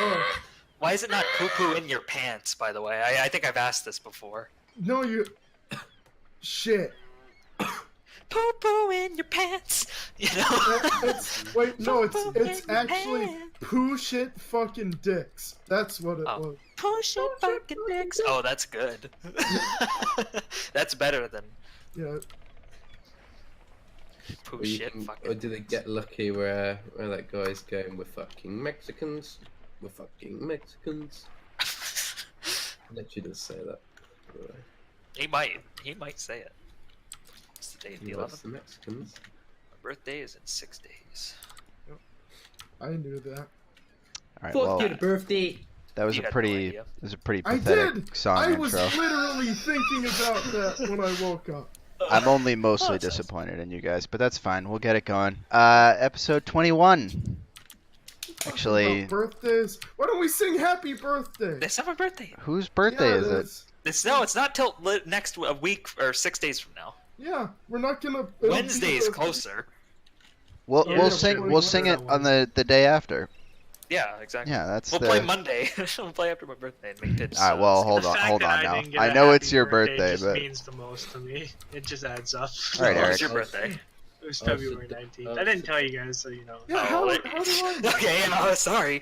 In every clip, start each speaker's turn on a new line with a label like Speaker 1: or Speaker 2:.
Speaker 1: Oh.
Speaker 2: Why is it not poo-poo in your pants, by the way? I think I've asked this before.
Speaker 1: No, you... Shit.
Speaker 2: Poo-poo in your pants! You know?
Speaker 1: It's actually poo shit fucking dicks. That's what it was.
Speaker 2: Poo shit fucking dicks. Oh, that's good. That's better than
Speaker 1: Yeah.
Speaker 2: poo shit fucking
Speaker 3: Or do they get lucky where that guy's going, we're fucking Mexicans? We're fucking Mexicans. I bet you does say that.
Speaker 2: He might say it. It's the day of the
Speaker 3: He loves
Speaker 2: 11th.
Speaker 3: the Mexicans.
Speaker 2: My birthday is in 6 days.
Speaker 1: I knew that.
Speaker 4: All right,
Speaker 3: Fuck
Speaker 4: well,
Speaker 3: your birthday.
Speaker 4: that was
Speaker 2: You
Speaker 4: a
Speaker 2: had no
Speaker 4: pretty
Speaker 2: idea.
Speaker 4: pathetic song
Speaker 1: I
Speaker 4: intro.
Speaker 1: was literally thinking about that when I woke up.
Speaker 4: I'm only mostly
Speaker 2: that's nice.
Speaker 4: disappointed in you guys, but that's fine. We'll get it going. Episode 21. Actually,
Speaker 1: About birthdays. Why don't we sing happy birthday?
Speaker 2: It's not my birthday.
Speaker 4: whose birthday is it?
Speaker 2: It's not till next a week or 6 days from now.
Speaker 1: Yeah, we're not gonna.
Speaker 2: Wednesday is closer.
Speaker 4: We'll
Speaker 1: Yeah,
Speaker 4: we'll
Speaker 1: yeah,
Speaker 4: sing
Speaker 1: we'll
Speaker 4: we'll
Speaker 1: do
Speaker 4: sing
Speaker 1: that
Speaker 4: it
Speaker 1: one.
Speaker 4: on the day after.
Speaker 2: Yeah, exactly.
Speaker 4: Yeah, that's
Speaker 2: We'll
Speaker 4: the.
Speaker 2: play Monday. We'll play after my birthday and make tits.
Speaker 4: All right, well, hold
Speaker 5: The
Speaker 4: on,
Speaker 5: fact
Speaker 4: hold
Speaker 5: that
Speaker 4: on
Speaker 5: I
Speaker 4: now.
Speaker 5: didn't get
Speaker 4: I
Speaker 5: a
Speaker 4: know
Speaker 5: happy
Speaker 4: it's your birthday,
Speaker 5: just
Speaker 4: but
Speaker 5: means the most to me. It just adds up.
Speaker 4: all right,
Speaker 2: Oh,
Speaker 4: Eric.
Speaker 2: it's your birthday.
Speaker 5: It was
Speaker 3: Oh,
Speaker 5: February
Speaker 3: so-
Speaker 5: 19th.
Speaker 3: oh,
Speaker 5: I didn't
Speaker 3: so-
Speaker 5: tell you guys, so you know.
Speaker 1: Yeah, how do I?
Speaker 2: Okay, sorry.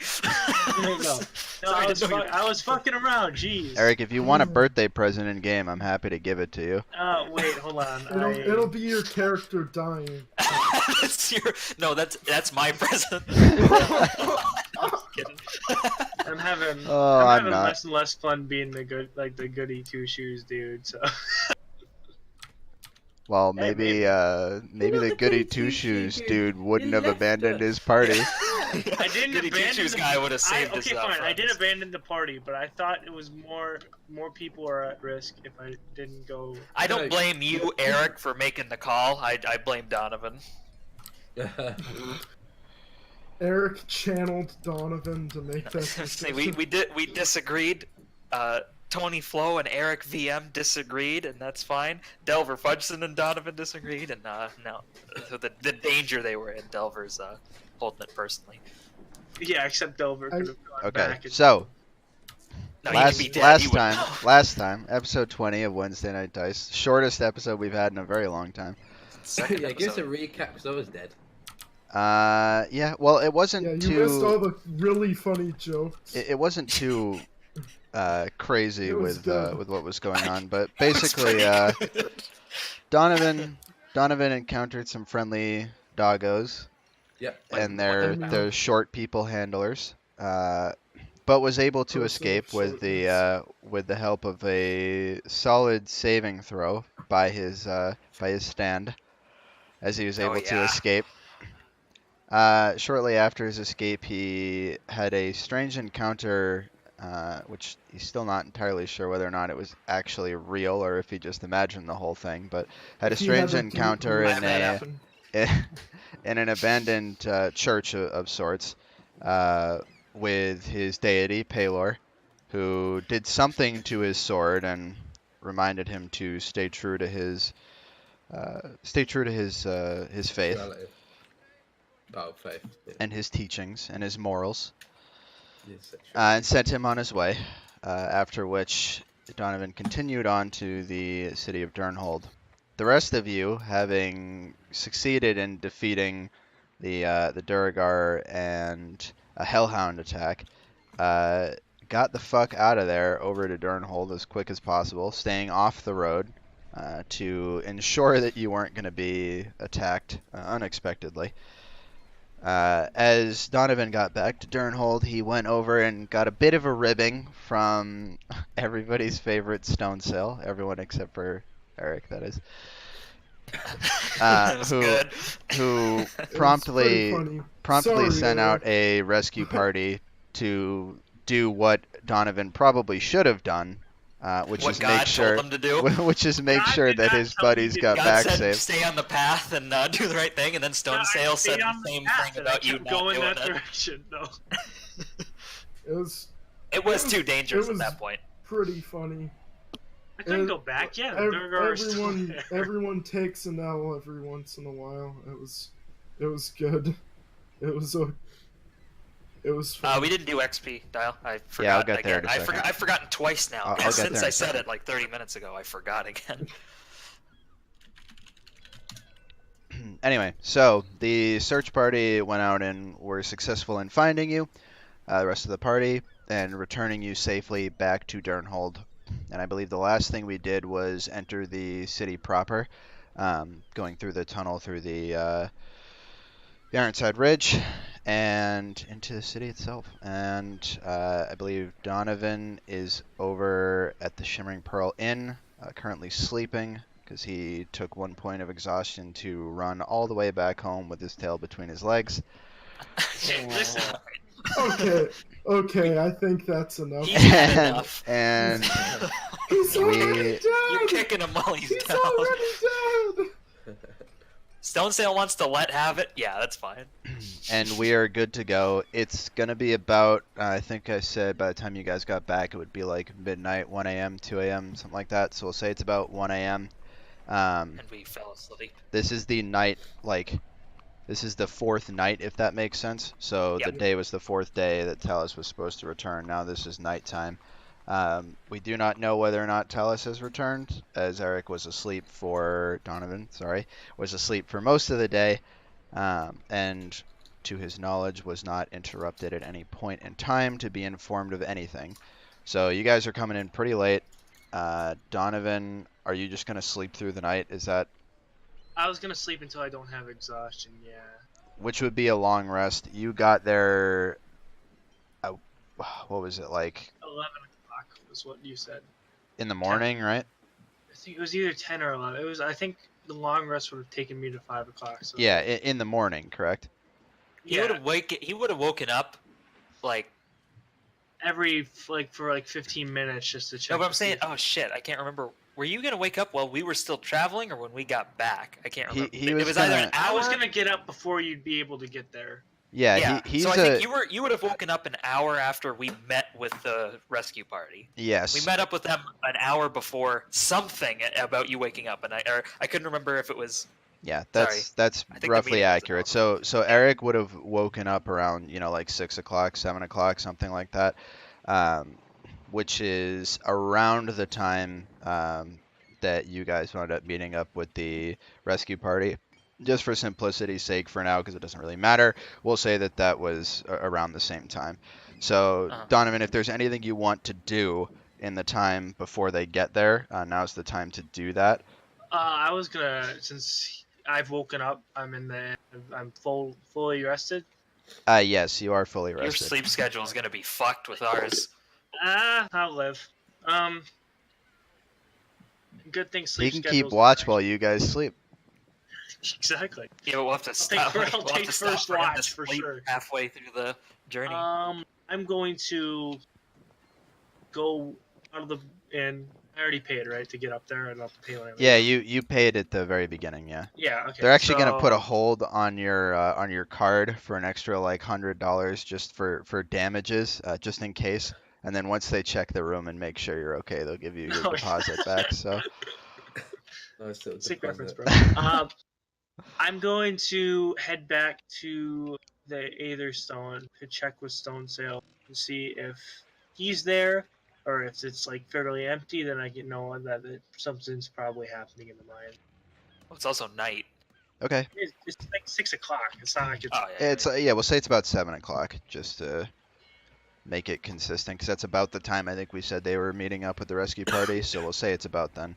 Speaker 5: No,
Speaker 2: Sorry,
Speaker 5: I was,
Speaker 2: didn't know you-
Speaker 5: I was fucking around. Jeez.
Speaker 4: Eric, if you want a birthday present in game, I'm happy to give it to you.
Speaker 5: Wait, hold on.
Speaker 1: It'll be your character dying.
Speaker 2: That's my present. Kidding.
Speaker 5: I'm having,
Speaker 4: Oh,
Speaker 5: I'm
Speaker 4: I'm
Speaker 5: having
Speaker 4: not.
Speaker 5: less and less fun being the goody two shoes dude. So
Speaker 4: Well,
Speaker 5: Hey,
Speaker 4: maybe
Speaker 5: maybe.
Speaker 4: the goody two shoes dude wouldn't have abandoned his party.
Speaker 5: I didn't
Speaker 2: Goody
Speaker 5: abandon
Speaker 2: two-shoes
Speaker 5: the
Speaker 2: guy would have saved his
Speaker 5: Okay, fine. I did
Speaker 2: friends.
Speaker 5: abandon the party, but I thought it was more people are at risk if I didn't go.
Speaker 2: I don't blame you, Eric, for making the call. I blame Donovan.
Speaker 1: Eric channeled Donovan to make that
Speaker 2: See,
Speaker 1: decision.
Speaker 2: we disagreed. Tony Flo and Eric VM disagreed, and that's fine. Delver Fudgson and Donovan disagreed, and no, the danger they were in, Delver's holding it personally.
Speaker 5: Yeah, except Delver could have gone
Speaker 4: Okay,
Speaker 5: back. And,
Speaker 4: so
Speaker 2: No, you could be dead. He would-
Speaker 4: last time, episode 20 of Wednesday Night Dice, shortest episode we've had in a very long time.
Speaker 2: Second
Speaker 3: Yeah, give us a
Speaker 2: episode.
Speaker 3: recap because I was dead.
Speaker 4: Yeah, well, it wasn't
Speaker 1: Yeah, you missed all
Speaker 4: too.
Speaker 1: the really funny jokes.
Speaker 4: It wasn't too crazy
Speaker 1: It was
Speaker 4: with
Speaker 1: good.
Speaker 4: what was going on, but
Speaker 2: It was
Speaker 4: basically,
Speaker 2: pretty good.
Speaker 4: Donovan encountered some friendly doggos
Speaker 3: Yep.
Speaker 4: and
Speaker 1: what?
Speaker 4: they're short people handlers, but was able to
Speaker 1: Course,
Speaker 4: escape with
Speaker 1: shortness.
Speaker 4: the help of a solid saving throw by his stand, as he was
Speaker 2: Oh,
Speaker 4: able to
Speaker 2: yeah.
Speaker 4: escape. Shortly after his escape, he had a strange encounter, which he's still not entirely sure whether or not it was actually real or if he just imagined the whole thing, but had a
Speaker 1: He had
Speaker 4: strange
Speaker 1: a
Speaker 4: encounter
Speaker 1: deep
Speaker 4: in
Speaker 1: revelation.
Speaker 4: in an abandoned church of sorts with his deity, Palor, who did something to his sword and reminded him to stay true to his faith
Speaker 3: Relative. Oh, faith. Yeah.
Speaker 4: and his teachings and his morals,
Speaker 3: Yes, that's
Speaker 4: and sent him on his way, after which Donovan continued on to the city of Durnhold. The rest of you, having succeeded in defeating the Duragar and a Hellhound attack, got the fuck out of there over to Durnhold as quick as possible, staying off the road to ensure that you weren't going to be attacked unexpectedly. As Donovan got back to Durnhold, he went over and got a bit of a ribbing from everybody's favorite stone sail, everyone except for Eric, that is.
Speaker 2: That's good.
Speaker 4: Who
Speaker 1: It was pretty
Speaker 4: promptly
Speaker 1: funny. Sorry,
Speaker 4: sent out
Speaker 1: Eric.
Speaker 4: a rescue party to do what Donovan probably should have done, which
Speaker 2: What
Speaker 4: is
Speaker 2: God
Speaker 4: make sure
Speaker 2: told them to do.
Speaker 4: which is make
Speaker 5: God
Speaker 4: sure
Speaker 5: did
Speaker 4: that
Speaker 5: not
Speaker 4: his
Speaker 5: tell me
Speaker 4: buddies
Speaker 5: to-
Speaker 4: got
Speaker 2: God
Speaker 4: back
Speaker 2: said
Speaker 4: safe.
Speaker 2: stay on the path and do the right thing, and then Stone Sail said the same thing about you not
Speaker 5: going
Speaker 2: doing
Speaker 5: that
Speaker 2: it.
Speaker 5: direction. No.
Speaker 1: It was
Speaker 2: It was too dangerous
Speaker 1: it was-
Speaker 2: at that point.
Speaker 1: pretty funny.
Speaker 5: I couldn't
Speaker 1: And
Speaker 5: go back. Yeah, the
Speaker 1: Ev-
Speaker 5: Durgar is still
Speaker 1: everyone,
Speaker 5: there.
Speaker 1: everyone takes an L every once in a while. It was good. It was It was fun.
Speaker 2: We didn't do XP, Dial. I forgot
Speaker 4: Yeah, I'll get there
Speaker 2: again.
Speaker 4: in a second.
Speaker 2: I've forgotten twice now.
Speaker 4: I'll get
Speaker 2: Since
Speaker 4: there in
Speaker 2: I
Speaker 4: a
Speaker 2: said
Speaker 4: second.
Speaker 2: it like 30 minutes ago, I forgot again.
Speaker 4: Anyway, so the search party went out and were successful in finding you, the rest of the party, and returning you safely back to Durnhold. And I believe the last thing we did was enter the city proper, going through the tunnel through the Ironside Ridge and into the city itself. And I believe Donovan is over at the Shimmering Pearl Inn, currently sleeping because he took 1 point of exhaustion to run all the way back home with his tail between his legs.
Speaker 5: Listen,
Speaker 1: Okay, I think that's enough.
Speaker 2: He's had enough.
Speaker 4: And
Speaker 1: He's already
Speaker 4: we-
Speaker 1: dead!
Speaker 2: You're kicking him while he's
Speaker 1: He's
Speaker 2: down.
Speaker 1: already dead!
Speaker 2: Stone Sail wants to let have it. Yeah, that's fine.
Speaker 4: and we are good to go. It's gonna be about, I think I said by the time you guys got back, it would be like midnight, 1 a.m., 2 a.m., something like that. So we'll say it's about 1 a.m.
Speaker 2: And we fell asleep.
Speaker 4: This is the night, this is the fourth night, if that makes sense. So the
Speaker 2: Yep.
Speaker 4: day was the fourth day that Talus was supposed to return. Now this is nighttime. We do not know whether or not Talus has returned, as Eric was asleep for Donovan. Was asleep for most of the day, and to his knowledge was not interrupted at any point in time to be informed of anything. So you guys are coming in pretty late. Donovan, are you just gonna sleep through the night? Is that
Speaker 5: I was gonna sleep until I don't have exhaustion. Yeah.
Speaker 4: which would be a long rest? You got there. What was it like
Speaker 5: 11 o'clock was what you said.
Speaker 4: in the morning, right?
Speaker 5: I think it was either 10 or 11. It was. I think the long rest would have taken me to 5 o'clock. So.
Speaker 4: Yeah, in the morning, correct?
Speaker 2: He would have woken up, like.
Speaker 5: For 15 minutes just to check.
Speaker 2: No, but I'm
Speaker 5: to
Speaker 2: saying,
Speaker 5: see if-
Speaker 2: oh shit, I can't remember. Were you gonna wake up while we were still traveling, or when we got back? I can't remember.
Speaker 4: He
Speaker 2: it
Speaker 4: was
Speaker 2: was either
Speaker 4: gonna-
Speaker 2: an hour.
Speaker 5: I was gonna get up before you'd be able to get there.
Speaker 4: Yeah,
Speaker 2: Yeah,
Speaker 4: he's
Speaker 2: so I
Speaker 4: a
Speaker 2: think you would have woken up an hour after we met with the rescue party.
Speaker 4: yes.
Speaker 2: We met up with them an hour before something about you waking up, and I couldn't remember if it was.
Speaker 4: Yeah,
Speaker 2: Sorry.
Speaker 4: that's
Speaker 2: I think the
Speaker 4: roughly
Speaker 2: meeting was
Speaker 4: accurate.
Speaker 2: about-
Speaker 4: So Eric would have woken up around like 6 o'clock, 7 o'clock, something like that, which is around the time that you guys wound up meeting up with the rescue party. Just for simplicity's sake, for now, because it doesn't really matter, we'll say that was around the same time. So Donovan, if there's anything you want to do in the time before they get there, now's the time to do that.
Speaker 5: I was gonna, since I've woken up, I'm fully rested.
Speaker 4: Yes, you are fully
Speaker 2: Your
Speaker 4: rested.
Speaker 2: sleep schedule is gonna be fucked with ours.
Speaker 5: I'll live. Good thing
Speaker 4: He
Speaker 5: sleep.
Speaker 4: can keep
Speaker 5: schedules
Speaker 4: watch
Speaker 5: are-
Speaker 4: while you guys sleep.
Speaker 5: Exactly.
Speaker 2: Yeah, but we'll have to stop.
Speaker 5: I'll
Speaker 2: We'll have
Speaker 5: take
Speaker 2: to stop
Speaker 5: first
Speaker 2: for him to
Speaker 5: watch for
Speaker 2: sleep
Speaker 5: sure.
Speaker 2: halfway through the journey.
Speaker 5: I'm going to go out of the inn. I already paid, right, to get up there. I don't have to pay when I leave.
Speaker 4: Yeah, you paid at the very beginning. Yeah,
Speaker 5: Yeah. Okay.
Speaker 4: they're actually gonna put a
Speaker 5: so-
Speaker 4: hold on your card for an extra like $100 just for damages, just in case. And then once they check the room and make sure you're okay, they'll give you your
Speaker 5: Oh, yeah.
Speaker 4: deposit back. So
Speaker 3: Nice little
Speaker 5: Sick reference,
Speaker 3: deposit.
Speaker 5: bro. I'm going to head back to the Aether Stone to check with Stone Sail to see if he's there, or if it's like fairly empty. Then I can know that something's probably happening in the mine.
Speaker 2: Well, it's also night.
Speaker 4: okay,
Speaker 5: It's like 6 o'clock. It's not like it's.
Speaker 2: Oh yeah.
Speaker 4: it's yeah, we'll say it's about 7 o'clock just to make it consistent, because that's about the time I think we said they were meeting up with the rescue party. So we'll say it's about then.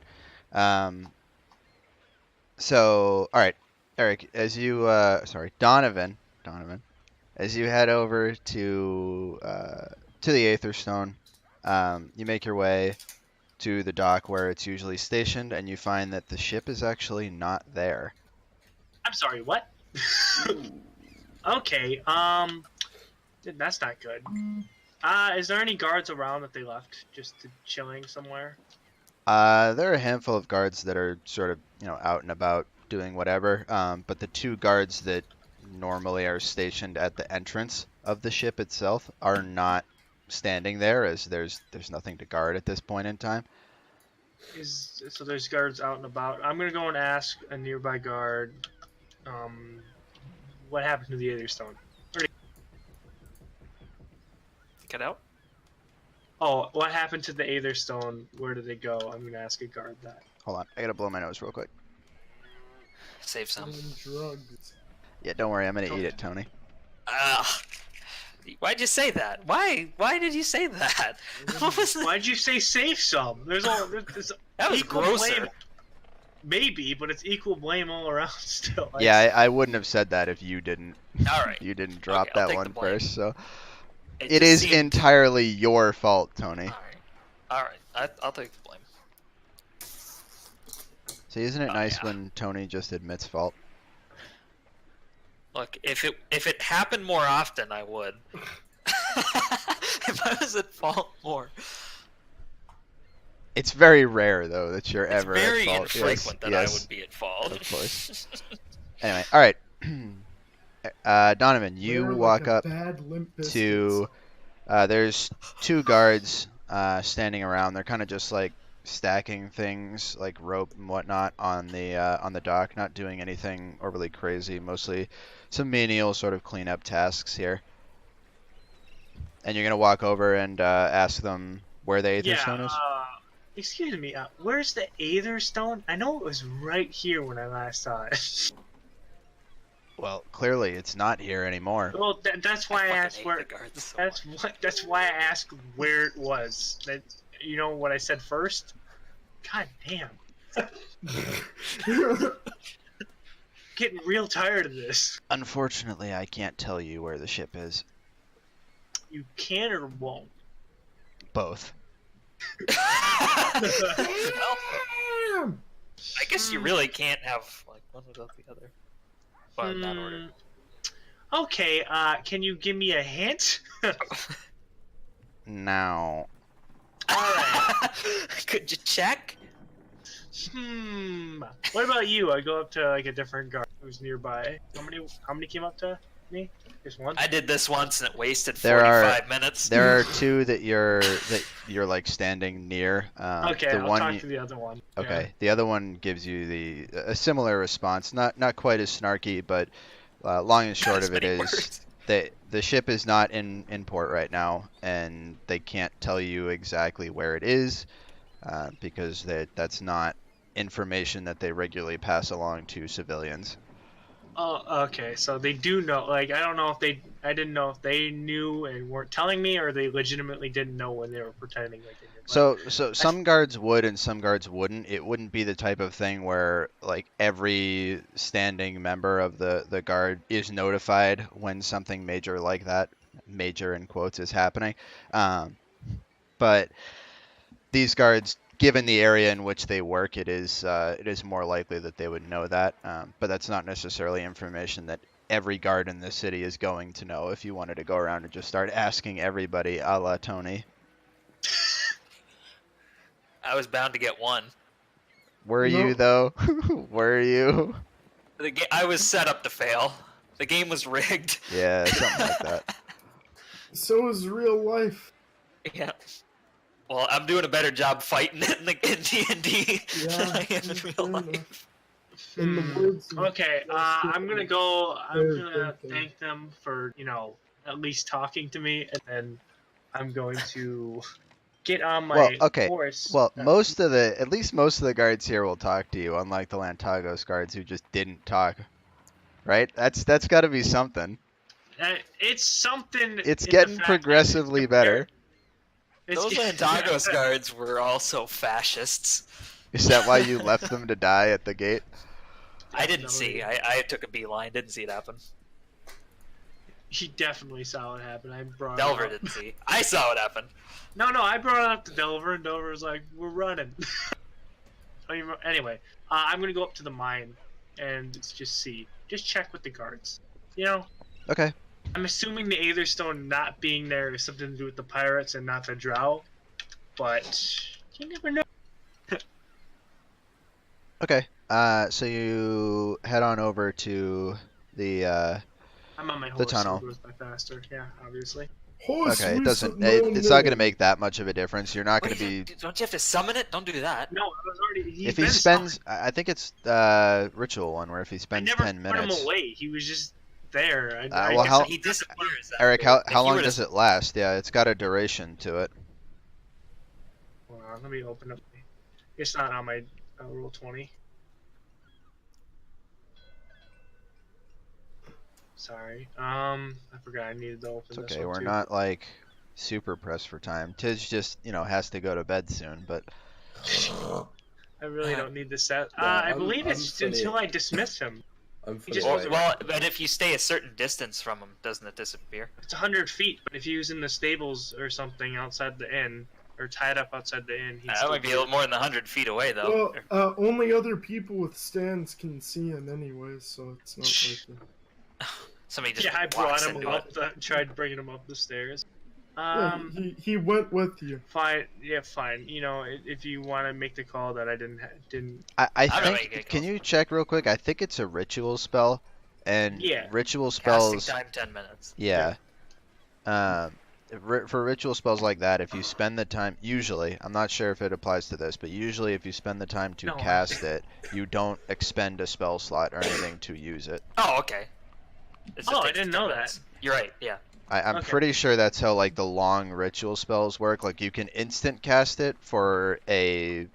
Speaker 4: So all right, Eric, as you Donovan, as you head over to the Aetherstone, you make your way to the dock where it's usually stationed, and you find that the ship is actually not there.
Speaker 5: I'm sorry. What? Okay. That's not good. Is there any guards around that they left just chilling somewhere?
Speaker 4: There are a handful of guards that are sort of out and about doing whatever, but the two guards that normally are stationed at the entrance of the ship itself are not standing there, as there's nothing to guard at this point in time.
Speaker 5: So there's guards out and about. I'm gonna go and ask a nearby guard, what happened to the Aether Stone?
Speaker 2: Get out.
Speaker 5: Oh, what happened to the Aether Stone? Where did it go? I'm gonna ask a guard that.
Speaker 4: Hold on, I gotta blow my nose real quick.
Speaker 2: Save some.
Speaker 1: And drugs.
Speaker 4: Yeah, don't worry, I'm gonna eat it, Tony.
Speaker 2: Ugh. Why'd you say that? Why did you say that? What was that?
Speaker 5: Why'd you say save some? There's
Speaker 2: That was
Speaker 5: equal
Speaker 2: grosser.
Speaker 5: blame. Maybe, but it's equal blame all around still.
Speaker 4: Yeah, I wouldn't have said that if you didn't.
Speaker 2: All right.
Speaker 4: You didn't drop
Speaker 2: Okay, I'll
Speaker 4: that
Speaker 2: take
Speaker 4: one
Speaker 2: the blame.
Speaker 4: first, so it
Speaker 2: just
Speaker 4: is
Speaker 2: seemed-
Speaker 4: entirely your fault, Tony.
Speaker 2: All right. I'll take the blame.
Speaker 4: See, isn't it
Speaker 2: Oh,
Speaker 4: nice
Speaker 2: yeah.
Speaker 4: when Tony just admits fault?
Speaker 2: Look, if it happened more often, I would. If I was at fault more,
Speaker 4: It's very rare though that you're
Speaker 2: it's
Speaker 4: ever
Speaker 2: very
Speaker 4: at fault.
Speaker 2: infrequent that
Speaker 4: yes.
Speaker 2: I would be at fault.
Speaker 4: Of course. Anyway, all right. Donovan, you
Speaker 1: They're
Speaker 4: walk
Speaker 1: like a
Speaker 4: up
Speaker 1: bad Limp Bizkit
Speaker 4: to.
Speaker 1: song.
Speaker 4: There's two guards standing around. They're kind of just like stacking things like rope and whatnot on the dock, not doing anything overly crazy. Mostly some menial sort of cleanup tasks here. And you're gonna walk over and ask them where the Aether Stone is.
Speaker 5: Excuse me. Where's the Aether Stone? I know it was right here when I last saw it.
Speaker 4: Well, clearly it's not here anymore.
Speaker 5: Well, that's why I
Speaker 2: fucking
Speaker 5: asked
Speaker 2: hate
Speaker 5: where.
Speaker 2: the guards so much.
Speaker 5: That's why I asked where it was. That you know what I said first. God damn. Getting real tired of this.
Speaker 4: Unfortunately, I can't tell you where the ship is.
Speaker 5: You can or won't.
Speaker 4: Both.
Speaker 2: Well,
Speaker 1: Damn!
Speaker 2: I guess you really can't have like one without the other. But in that order.
Speaker 5: Okay, can you give me a hint?
Speaker 4: Now,
Speaker 2: Alright. Could you check?
Speaker 5: What about you? I go up to like a different guard who's nearby. How many came up to me? Just one?
Speaker 2: I did this once and it wasted
Speaker 4: There
Speaker 2: 45 minutes.
Speaker 4: there are two that you're like standing near.
Speaker 5: Okay,
Speaker 4: the
Speaker 5: I'll
Speaker 4: one
Speaker 5: talk
Speaker 4: you-
Speaker 5: to the other one.
Speaker 4: Okay, the other one gives you a similar response, not quite as snarky, but long and short
Speaker 2: As
Speaker 4: of it
Speaker 2: many
Speaker 4: is
Speaker 2: words.
Speaker 4: the ship is not in port right now, and they can't tell you exactly where it is because that's not information that they regularly pass along to civilians.
Speaker 5: Oh, okay. So they do know. Like, I didn't know if they knew and weren't telling me, or they legitimately didn't know when they were pretending like they did.
Speaker 4: So some guards would and some guards wouldn't. It wouldn't be the type of thing where like every standing member of the guard is notified when something major like that, major in quotes, is happening. But these guards, given the area in which they work, it is more likely that they would know that. But that's not necessarily information that every guard in the city is going to know. If you wanted to go around and just start asking everybody, a la Tony.
Speaker 2: I was bound to get one.
Speaker 4: Were
Speaker 1: No.
Speaker 4: you though? Were you?
Speaker 2: I was set up to fail. The game was rigged.
Speaker 4: Yeah, something like that.
Speaker 1: So is real life.
Speaker 2: Yeah. Well, I'm doing a better job fighting it in D&D than I am in
Speaker 1: fair
Speaker 2: real
Speaker 1: enough.
Speaker 2: life.
Speaker 1: In the words of
Speaker 5: Okay, I'm gonna go. I'm
Speaker 1: Very
Speaker 5: gonna
Speaker 1: good.
Speaker 5: thank them for at least talking to me, and then I'm going to get on my
Speaker 4: Well, okay.
Speaker 5: horse.
Speaker 4: Well, at least most of the guards here will talk to you, unlike the Lantagos guards who just didn't talk. Right? That's got to be something.
Speaker 5: It's something.
Speaker 4: It's
Speaker 5: in the
Speaker 4: getting
Speaker 5: fact that
Speaker 4: progressively better.
Speaker 5: it's
Speaker 2: Those
Speaker 5: get-
Speaker 2: Lantagos guards were also fascists.
Speaker 4: Is that why you left them to die at the gate?
Speaker 2: I didn't see. I took a beeline. Didn't see it happen.
Speaker 5: He definitely saw it happen. I brought
Speaker 2: Delver
Speaker 5: it up.
Speaker 2: didn't see. I saw it happen.
Speaker 5: No, I brought it up to Delver, and Delver was like, "We're running." Anyway, I'm gonna go up to the mine and just check with the guards.
Speaker 4: Okay.
Speaker 5: I'm assuming the Aether Stone not being there is something to do with the pirates and not the Drow, but you never know.
Speaker 4: Okay. So you head on over to the.
Speaker 5: I'm on my
Speaker 4: The
Speaker 5: horse,
Speaker 4: tunnel.
Speaker 5: so it goes by faster. Yeah, obviously.
Speaker 1: Horse
Speaker 4: Okay, it
Speaker 1: race
Speaker 4: doesn't.
Speaker 1: with no
Speaker 4: It's not going to
Speaker 1: name.
Speaker 4: make that much of a difference. You're not going
Speaker 2: Wait,
Speaker 4: to be.
Speaker 2: don't you have to summon it? Don't do that.
Speaker 5: No, I was already. He's
Speaker 4: If he
Speaker 5: been
Speaker 4: spends,
Speaker 5: summoned.
Speaker 4: I think it's ritual one where if he
Speaker 5: I
Speaker 4: spends
Speaker 5: never
Speaker 4: 10
Speaker 5: put
Speaker 4: minutes.
Speaker 5: him away. He was just there.
Speaker 4: Well,
Speaker 5: guess
Speaker 4: how-
Speaker 2: He disappears.
Speaker 4: Eric,
Speaker 2: after. If
Speaker 4: how
Speaker 2: you
Speaker 4: long
Speaker 2: were to-
Speaker 4: does it last? Yeah, it's got a duration to it.
Speaker 5: Hold on, let me open up. It's not on my Rule 20. Sorry. I forgot I needed to open
Speaker 4: It's
Speaker 5: this
Speaker 4: okay.
Speaker 5: one
Speaker 4: We're
Speaker 5: too.
Speaker 4: not like super pressed for time. Tiz just, has to go to bed soon, but
Speaker 5: I really don't need this set.
Speaker 3: No,
Speaker 5: I
Speaker 3: I'm-
Speaker 5: believe
Speaker 3: I'm
Speaker 5: it's
Speaker 3: fully-
Speaker 5: until I dismiss him.
Speaker 3: I'm
Speaker 5: He
Speaker 3: fully
Speaker 5: just
Speaker 2: Well,
Speaker 5: wasn't-
Speaker 3: aware.
Speaker 2: but if you stay a certain distance from him, doesn't it disappear?
Speaker 5: It's 100 feet, but if he was in the stables or something outside the inn, or tied up outside the inn, he'd
Speaker 2: That
Speaker 5: still
Speaker 2: might be a little more than 100 feet away, though.
Speaker 1: Well, only other people with stands can see him anyway, so it's not like.
Speaker 2: Somebody just
Speaker 5: Yeah, I
Speaker 2: walks
Speaker 5: brought him
Speaker 2: into
Speaker 5: up.
Speaker 2: it.
Speaker 5: Tried bringing him up the stairs.
Speaker 1: Yeah, he went with you.
Speaker 5: Fine. Yeah, fine. If you want to make the call that I didn't.
Speaker 4: I
Speaker 2: I don't know, you
Speaker 4: think,
Speaker 2: get
Speaker 4: can
Speaker 2: calls.
Speaker 4: you check real quick? I think it's a ritual spell, and
Speaker 5: Yeah.
Speaker 4: ritual
Speaker 2: Casting
Speaker 4: spells,
Speaker 2: time 10 minutes.
Speaker 4: yeah. For ritual spells like that, if you spend the time, usually, I'm not sure if it applies to this, but usually if you spend the time to
Speaker 5: No.
Speaker 4: cast it, you don't expend a spell slot or anything to use it.
Speaker 2: Oh, okay. It just
Speaker 5: Oh, I
Speaker 2: takes
Speaker 5: didn't
Speaker 2: 10
Speaker 5: know that.
Speaker 2: minutes. You're right, yeah.
Speaker 4: I'm
Speaker 5: Okay.
Speaker 4: pretty sure that's how like the long ritual spells work. Like you can instant cast it for a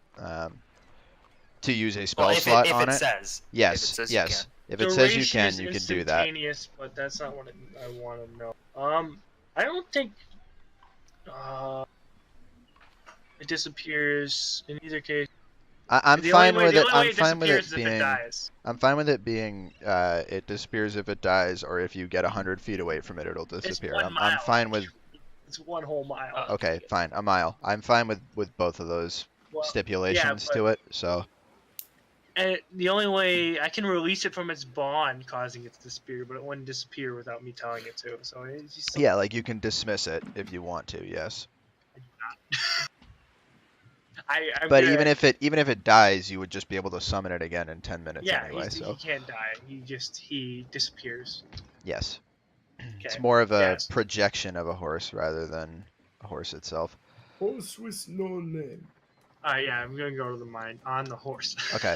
Speaker 4: to use a spell
Speaker 2: Well, if
Speaker 4: slot
Speaker 2: it
Speaker 4: on it.
Speaker 2: says.
Speaker 4: Yes,
Speaker 2: If it says
Speaker 4: yes. If it says you
Speaker 5: Duration
Speaker 4: can,
Speaker 5: is
Speaker 4: you can do that.
Speaker 5: instantaneous, but that's not what I want to know. I don't think. It disappears in either case.
Speaker 4: I'm
Speaker 5: The
Speaker 4: fine
Speaker 5: only way,
Speaker 4: with
Speaker 5: the
Speaker 4: it.
Speaker 5: only way
Speaker 4: I'm
Speaker 5: it
Speaker 4: fine with it
Speaker 5: disappears is if it
Speaker 4: being.
Speaker 5: dies.
Speaker 4: I'm fine with it being. It disappears if it dies, or if you get 100 feet away from it, it'll disappear.
Speaker 5: It's 1
Speaker 4: I'm
Speaker 5: mile.
Speaker 4: fine with.
Speaker 5: It's 1 whole mile.
Speaker 4: Okay, fine, a mile. I'm fine with both of those
Speaker 5: Well,
Speaker 4: stipulations
Speaker 5: yeah,
Speaker 4: to it. So
Speaker 5: and the only way I can release it from its bond, causing it to disappear, but it wouldn't disappear without me telling it to. So it's just
Speaker 4: yeah, like you can dismiss it if you want to. Yes.
Speaker 5: I'm
Speaker 4: But
Speaker 5: gonna-
Speaker 4: even if it dies, you would just be able to summon it again in 10 minutes
Speaker 5: yeah,
Speaker 4: anyway.
Speaker 5: he
Speaker 4: So
Speaker 5: can't die. He disappears.
Speaker 4: yes, it's
Speaker 5: Okay.
Speaker 4: more of a
Speaker 5: Yes.
Speaker 4: projection of a horse rather than a horse itself.
Speaker 1: Horse with no name.
Speaker 5: Yeah, I'm gonna go to the mine on the horse.
Speaker 4: Okay.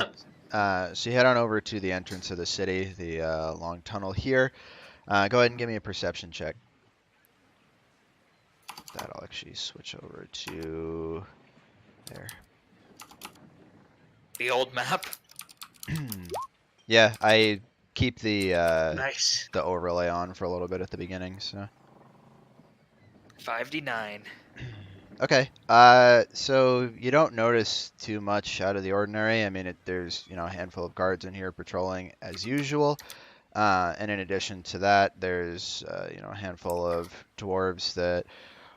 Speaker 4: So you head on over to the entrance of the city, the long tunnel here. Go ahead and give me a perception check. That'll actually switch over to there.
Speaker 2: The old map.
Speaker 4: Yeah, I keep the
Speaker 5: Nice.
Speaker 4: the overlay on for a little bit at the beginning. So
Speaker 2: 5d9.
Speaker 4: okay. So you don't notice too much out of the ordinary. I mean, there's a handful of guards in here patrolling as usual. And in addition to that, there's a handful of dwarves that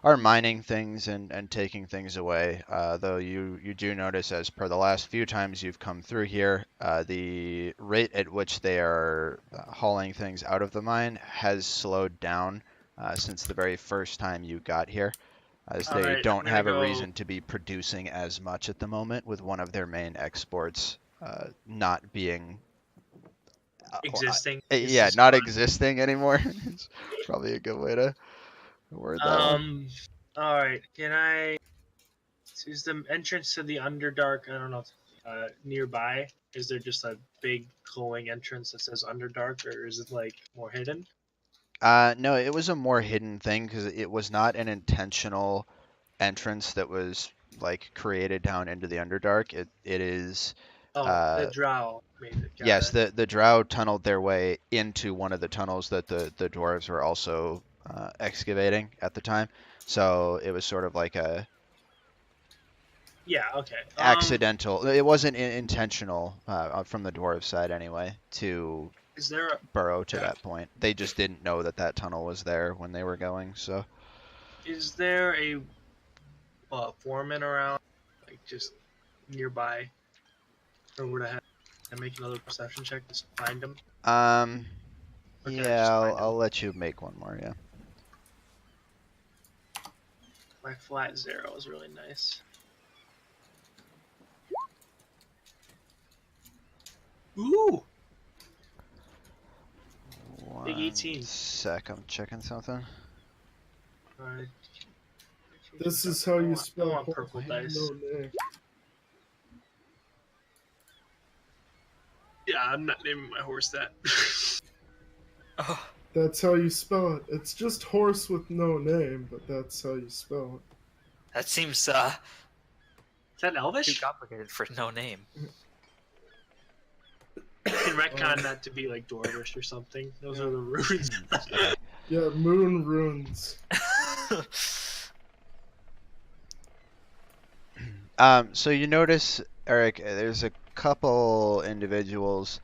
Speaker 4: are mining things and taking things away. Though you do notice, as per the last few times you've come through here, the rate at which they are hauling things out of the mine has slowed down since the very first time you got here, as they
Speaker 5: Alright, I'm
Speaker 4: don't
Speaker 5: gonna
Speaker 4: have a
Speaker 5: go-
Speaker 4: reason to be producing as much at the moment, with one of their main exports not being
Speaker 5: Existing. It's
Speaker 4: yeah,
Speaker 5: just
Speaker 4: not
Speaker 5: gone.
Speaker 4: existing anymore. It's probably a good way to word that one.
Speaker 5: All right. Is the entrance to the Underdark? I don't know. Nearby. Is there just a big glowing entrance that says Underdark, or is it like more hidden?
Speaker 4: No, it was a more hidden thing because it was not an intentional entrance that was like created down into the Underdark. It is
Speaker 5: Oh, the Drow made it. Got
Speaker 4: yes,
Speaker 5: it.
Speaker 4: the Drow tunneled their way into one of the tunnels that the dwarves were also excavating at the time. So it was sort of like a
Speaker 5: Yeah. Okay.
Speaker 4: accidental. It wasn't intentional from the dwarf side anyway to
Speaker 5: Is there a
Speaker 4: burrow to that point. They just didn't know that tunnel was there when they were going. So
Speaker 5: foreman around, like just nearby, or would I have to make another perception check to find him? Or can I
Speaker 4: yeah,
Speaker 5: just find
Speaker 4: I'll
Speaker 5: him?
Speaker 4: let you make one more. Yeah.
Speaker 5: My flat 0 is really nice. Ooh. Big 18.
Speaker 4: One sec, I'm checking something.
Speaker 5: Alright.
Speaker 1: This is how
Speaker 5: I
Speaker 1: you
Speaker 5: want-
Speaker 1: spell
Speaker 5: I want
Speaker 1: horse
Speaker 5: purple
Speaker 1: with
Speaker 5: dice.
Speaker 1: no name.
Speaker 5: Yeah, I'm not naming my horse that.
Speaker 2: Oh,
Speaker 1: That's how you spell it. It's just horse with no name, but that's how you spell it.
Speaker 2: That seems
Speaker 5: Is that
Speaker 2: too
Speaker 5: Elvish?
Speaker 2: complicated for no name.
Speaker 5: You can retcon that to be like Dwarvish or something. Those are the runes.
Speaker 3: Okay.
Speaker 1: Yeah, moon runes.
Speaker 4: So you notice, Eric, there's a couple individuals,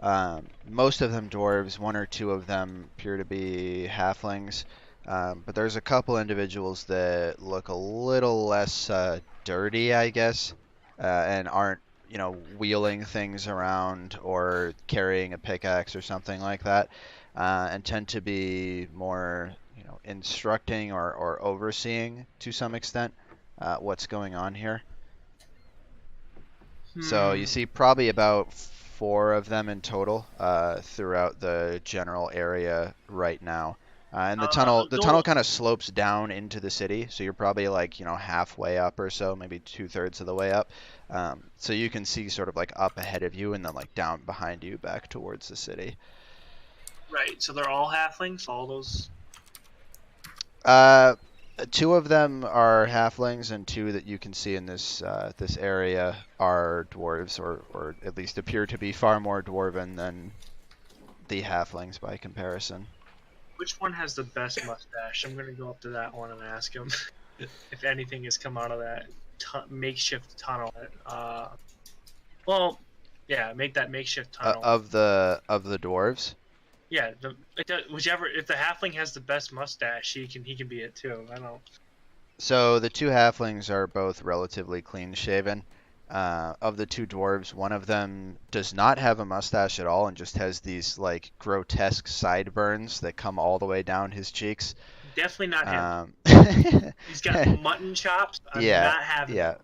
Speaker 4: most of them dwarves, one or two of them appear to be halflings, but there's a couple individuals that look a little less dirty, I guess, and aren't, wheeling things around or carrying a pickaxe or something like that, and tend to be more, instructing or overseeing to some extent what's going on here. So you see probably about four of them in total throughout the general area right now. And the tunnel kind of slopes down into the city, so you're probably like, halfway up or so, maybe 2/3 of the way up. So you can see sort of like up ahead of you and then like down behind you back towards the city.
Speaker 5: Right, so they're all halflings, all those.
Speaker 4: Two of them are halflings, and two that you can see in this area are dwarves, or at least appear to be far more dwarven than the halflings by comparison.
Speaker 5: Which one has the best mustache? I'm gonna go up to that one and ask him if anything has come out of that makeshift tunnel. Well, yeah, make that makeshift tunnel.
Speaker 4: Of the dwarves.
Speaker 5: Yeah, whichever. If the halfling has the best mustache, he can be it too. I don't.
Speaker 4: So the two halflings are both relatively clean shaven. Of the two dwarves, one of them does not have a mustache at all and just has these like grotesque sideburns that come all the way down his cheeks.
Speaker 5: Definitely not him. He's got mutton chops. I'm
Speaker 4: yeah,
Speaker 5: not having
Speaker 4: yeah.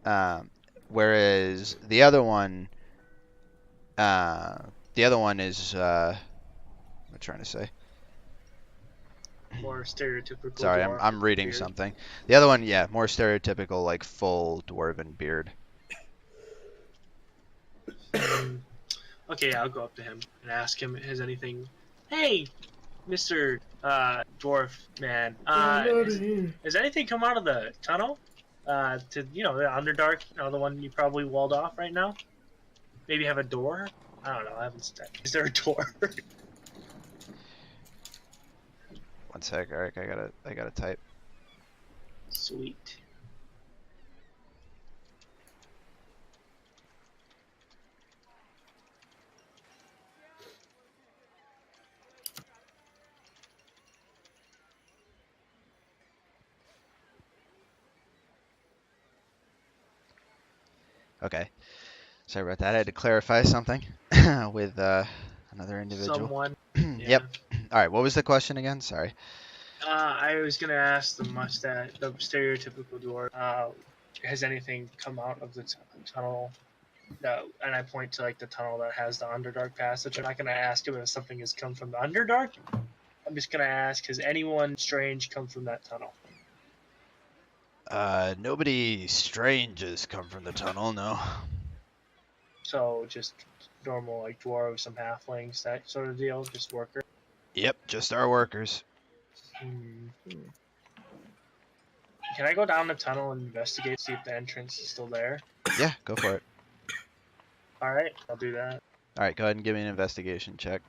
Speaker 5: it.
Speaker 4: Whereas the other one is what am I trying to say?
Speaker 5: More stereotypical.
Speaker 4: Sorry,
Speaker 5: dwarf
Speaker 4: I'm reading
Speaker 5: beard.
Speaker 4: something. The other one, yeah, more stereotypical, like full dwarven beard.
Speaker 5: Okay, I'll go up to him and ask him, has anything... Hey, Mr. Dwarf Man, has anything come out of the tunnel? To, the Underdark, the one you probably walled off right now? Maybe have a door? I don't know, I haven't stepped. Is there a door?
Speaker 4: One sec, Eric, I gotta type.
Speaker 5: Sweet.
Speaker 4: Okay. Sorry about that. I had to clarify something with another individual.
Speaker 5: Someone.
Speaker 4: Yep. All right. What was the question again? Sorry.
Speaker 5: I was gonna ask the stereotypical dwarf. Has anything come out of the tunnel? And I point to like the tunnel that has the Underdark passage. I'm not gonna ask him if something has come from the Underdark. I'm just gonna ask, has anyone strange come from that tunnel?
Speaker 4: Nobody strange has come from the tunnel, no.
Speaker 5: So just normal like dwarves, some halflings, that sort of deal, just worker.
Speaker 4: Yep, just our workers.
Speaker 5: Can I go down the tunnel and investigate, see if the entrance is still there?
Speaker 4: Yeah, go for it.
Speaker 5: Alright, I'll do that.
Speaker 4: All right, go ahead and give me an investigation check.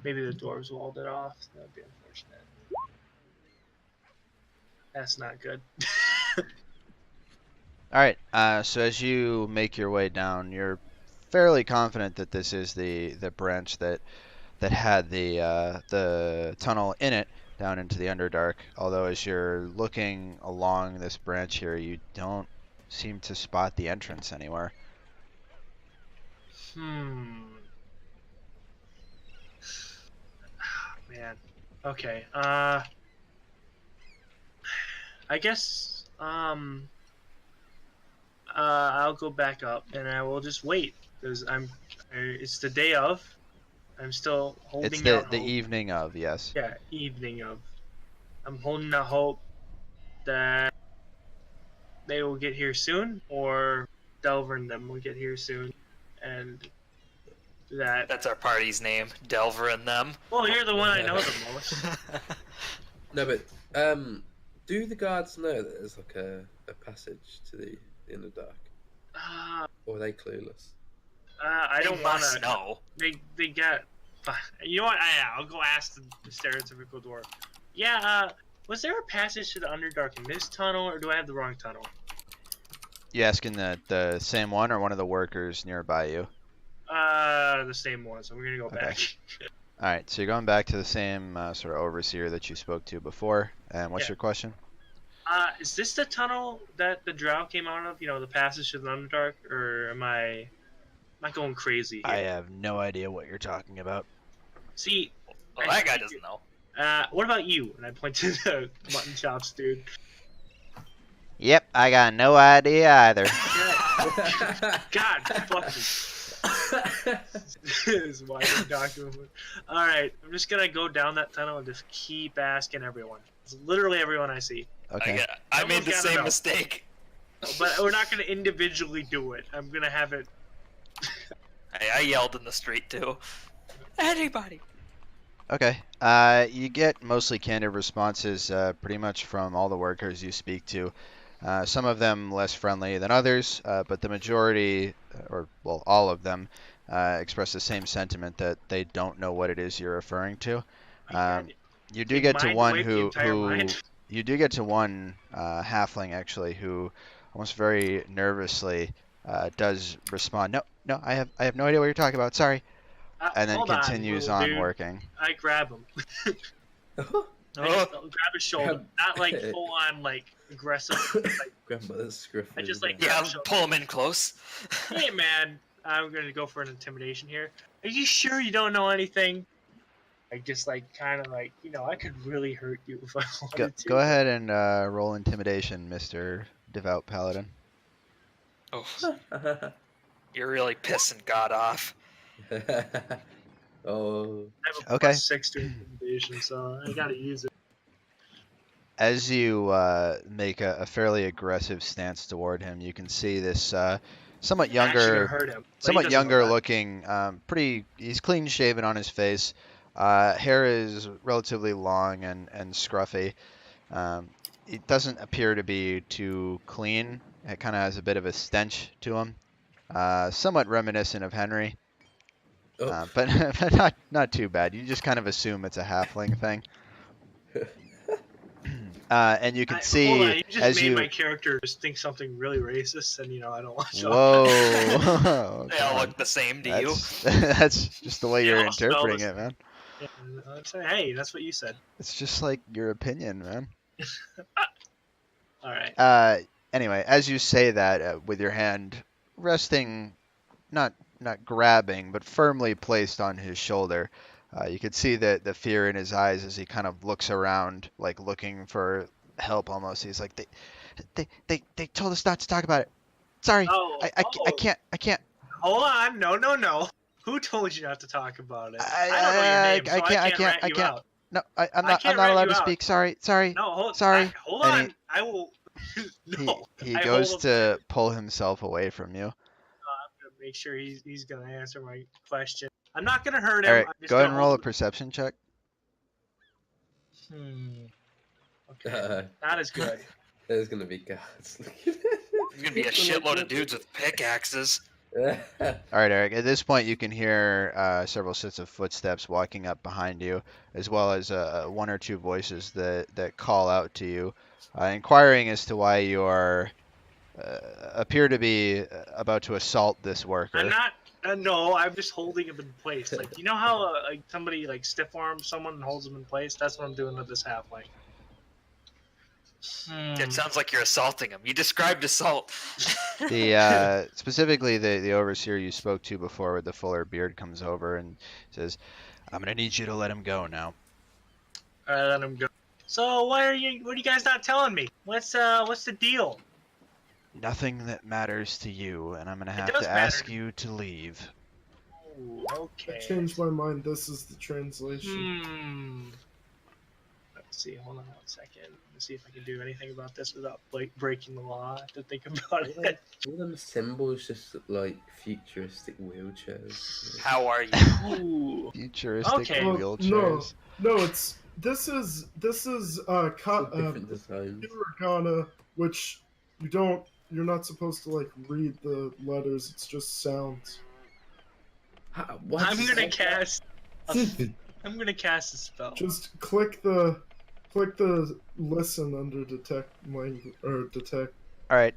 Speaker 5: Maybe the dwarves walled it off. That would be unfortunate. That's not good.
Speaker 4: All right, so as you make your way down, you're fairly confident that this is the branch that had the tunnel in it down into the Underdark. Although as you're looking along this branch here, you don't seem to spot the entrance anywhere.
Speaker 5: Man. Okay. I guess I'll go back up and I will just wait because it's the day of. I'm still holding
Speaker 4: It's
Speaker 5: out
Speaker 4: the
Speaker 5: hope.
Speaker 4: evening of, yes.
Speaker 5: Yeah, evening of. I'm holding out hope that they will get here soon, or Delver and them will get here soon, and that.
Speaker 2: That's our party's name, Delver and them.
Speaker 5: Well, you're the one I know the most.
Speaker 3: No, but do the guards know that there's like a passage to the inner dark, or are they clueless?
Speaker 5: I
Speaker 2: They
Speaker 5: don't want
Speaker 2: must
Speaker 5: to.
Speaker 2: know.
Speaker 5: They got. You know what? I'll go ask the stereotypical dwarf. Yeah. Was there a passage to the Underdark in this tunnel, or do I have the wrong tunnel?
Speaker 4: You asking the same one or one of the workers nearby you?
Speaker 5: The same one. So we're gonna go
Speaker 4: Okay.
Speaker 5: back.
Speaker 4: All right, so you're going back to the same sort of overseer that you spoke to before. And what's
Speaker 5: Yeah.
Speaker 4: your question?
Speaker 5: Is this the tunnel that the drow came out of? You know, the passage to the Underdark, or am I going crazy here?
Speaker 4: I have no idea what you're talking about.
Speaker 5: See,
Speaker 2: Well, that guy doesn't know.
Speaker 5: what about you? And I point to the mutton chops, dude.
Speaker 4: Yep, I got no idea either.
Speaker 5: God, fuck me. This is why the document. All right, I'm just gonna go down that tunnel and just keep asking everyone. It's literally everyone I see.
Speaker 4: Okay.
Speaker 2: I made
Speaker 5: Someone's
Speaker 2: the
Speaker 5: gotta
Speaker 2: same
Speaker 5: know.
Speaker 2: mistake.
Speaker 5: But we're not gonna individually do it. I'm gonna have it.
Speaker 2: I yelled in the street too. Anybody?
Speaker 4: Okay. You get mostly candid responses pretty much from all the workers you speak to. Some of them less friendly than others, but the majority, or well, all of them, express the same sentiment that they don't know what it is you're referring to. You do
Speaker 5: Big
Speaker 4: get to
Speaker 5: mind
Speaker 4: one
Speaker 5: wipe the
Speaker 4: who
Speaker 5: entire mind.
Speaker 4: you do get to one halfling actually who almost very nervously does respond. No, I have no idea what you're talking about. Sorry, and then
Speaker 5: Hold
Speaker 4: continues
Speaker 5: little
Speaker 4: on
Speaker 5: dude.
Speaker 4: working.
Speaker 5: I grab him. I just grab his shoulder, not like full on like aggressive. Like,
Speaker 3: Grandmother's scruff.
Speaker 5: I just like
Speaker 2: Yeah,
Speaker 5: grab his
Speaker 2: pull him in close.
Speaker 5: Hey man, I'm gonna go for an intimidation here. Are you sure you don't know anything? I just like kind of like I could really hurt you if I wanted to.
Speaker 4: Go ahead and roll intimidation, Mr. Devout Paladin.
Speaker 2: Oh, you're really pissing God off.
Speaker 3: Oh.
Speaker 5: I have a
Speaker 4: Okay.
Speaker 5: +6 to intimidation, so I gotta use it.
Speaker 4: As you make a fairly aggressive stance toward him, you can see this somewhat
Speaker 5: I'm actually gonna
Speaker 4: younger,
Speaker 5: hurt him. but he
Speaker 4: somewhat
Speaker 5: doesn't know
Speaker 4: younger
Speaker 5: that.
Speaker 4: looking, he's clean shaven on his face. Hair is relatively long and scruffy. It doesn't appear to be too clean. It kind of has a bit of a stench to him. Somewhat reminiscent of Henry,
Speaker 3: Oh.
Speaker 4: but, but not too bad. You just kind of assume it's a halfling thing. And you can see
Speaker 5: Hold on, you just
Speaker 4: as
Speaker 5: made
Speaker 4: you
Speaker 5: my character just think something really racist, and I don't want to.
Speaker 4: Whoa.
Speaker 2: They all look the same to you.
Speaker 4: That's just the way
Speaker 5: They
Speaker 4: you're
Speaker 5: all smell
Speaker 4: interpreting
Speaker 5: the
Speaker 4: it, man.
Speaker 5: Hey, that's what you said.
Speaker 4: It's just like your opinion, man.
Speaker 5: All right.
Speaker 4: Anyway, as you say that, with your hand resting, not grabbing, but firmly placed on his shoulder, you could see the fear in his eyes as he kind of looks around, like looking for help. Almost, he's like, they told us not to talk about it. Sorry, I can't.
Speaker 5: Hold on, no. Who told you not to talk about it? I don't know your name, so I can't rat you out.
Speaker 4: No, I'm
Speaker 5: I
Speaker 4: not
Speaker 5: can't
Speaker 4: allowed
Speaker 5: rat
Speaker 4: to
Speaker 5: you out.
Speaker 4: speak. Sorry.
Speaker 5: No,
Speaker 4: Sorry.
Speaker 5: hold
Speaker 4: And
Speaker 5: on. I will.
Speaker 4: He
Speaker 5: No.
Speaker 4: he
Speaker 5: I
Speaker 4: goes
Speaker 5: hold him
Speaker 4: to pull himself away from you.
Speaker 5: I'm gonna make sure he's gonna answer my question. I'm not gonna hurt him.
Speaker 4: Eric,
Speaker 5: I'm just
Speaker 4: go ahead
Speaker 5: gonna
Speaker 4: and roll a
Speaker 5: hold
Speaker 4: perception check.
Speaker 5: him. Okay. Not as good.
Speaker 3: There's gonna be guards.
Speaker 2: There's gonna be a shitload of dudes with pickaxes.
Speaker 4: All right, Eric. At this point, you can hear several sets of footsteps walking up behind you, as well as one or two voices that call out to you, inquiring as to why you are appear to be about to assault this worker.
Speaker 5: I'm not. No, I'm just holding him in place. Like you know how like somebody like stiff arms someone and holds them in place. That's what I'm doing with this halfling.
Speaker 2: It sounds like you're assaulting him. You described assault.
Speaker 4: The specifically the overseer you spoke to before with the fuller beard comes over and says, "I'm gonna need you to let him go now."
Speaker 5: All right, let him go. So what are you guys not telling me? What's the deal?
Speaker 4: Nothing that matters to you, and I'm gonna have
Speaker 5: does
Speaker 4: to
Speaker 5: matter.
Speaker 4: ask you to leave.
Speaker 5: Ooh, okay.
Speaker 1: I changed my mind. This is the translation.
Speaker 5: see. Hold on 1 second. Let's see if I can do anything about this without breaking the law. I have to think about it.
Speaker 3: All them symbols just look like futuristic wheelchairs.
Speaker 2: How are you?
Speaker 5: Ooh.
Speaker 4: Futuristic
Speaker 5: Okay.
Speaker 1: Well,
Speaker 4: wheelchairs.
Speaker 1: no, this is
Speaker 3: All different designs.
Speaker 1: hiragana, which you're not supposed to like read the letters. It's just sounds.
Speaker 3: What?
Speaker 5: I'm gonna cast. I'm gonna cast a spell.
Speaker 1: Just click the listen under detect language or detect.
Speaker 4: All right.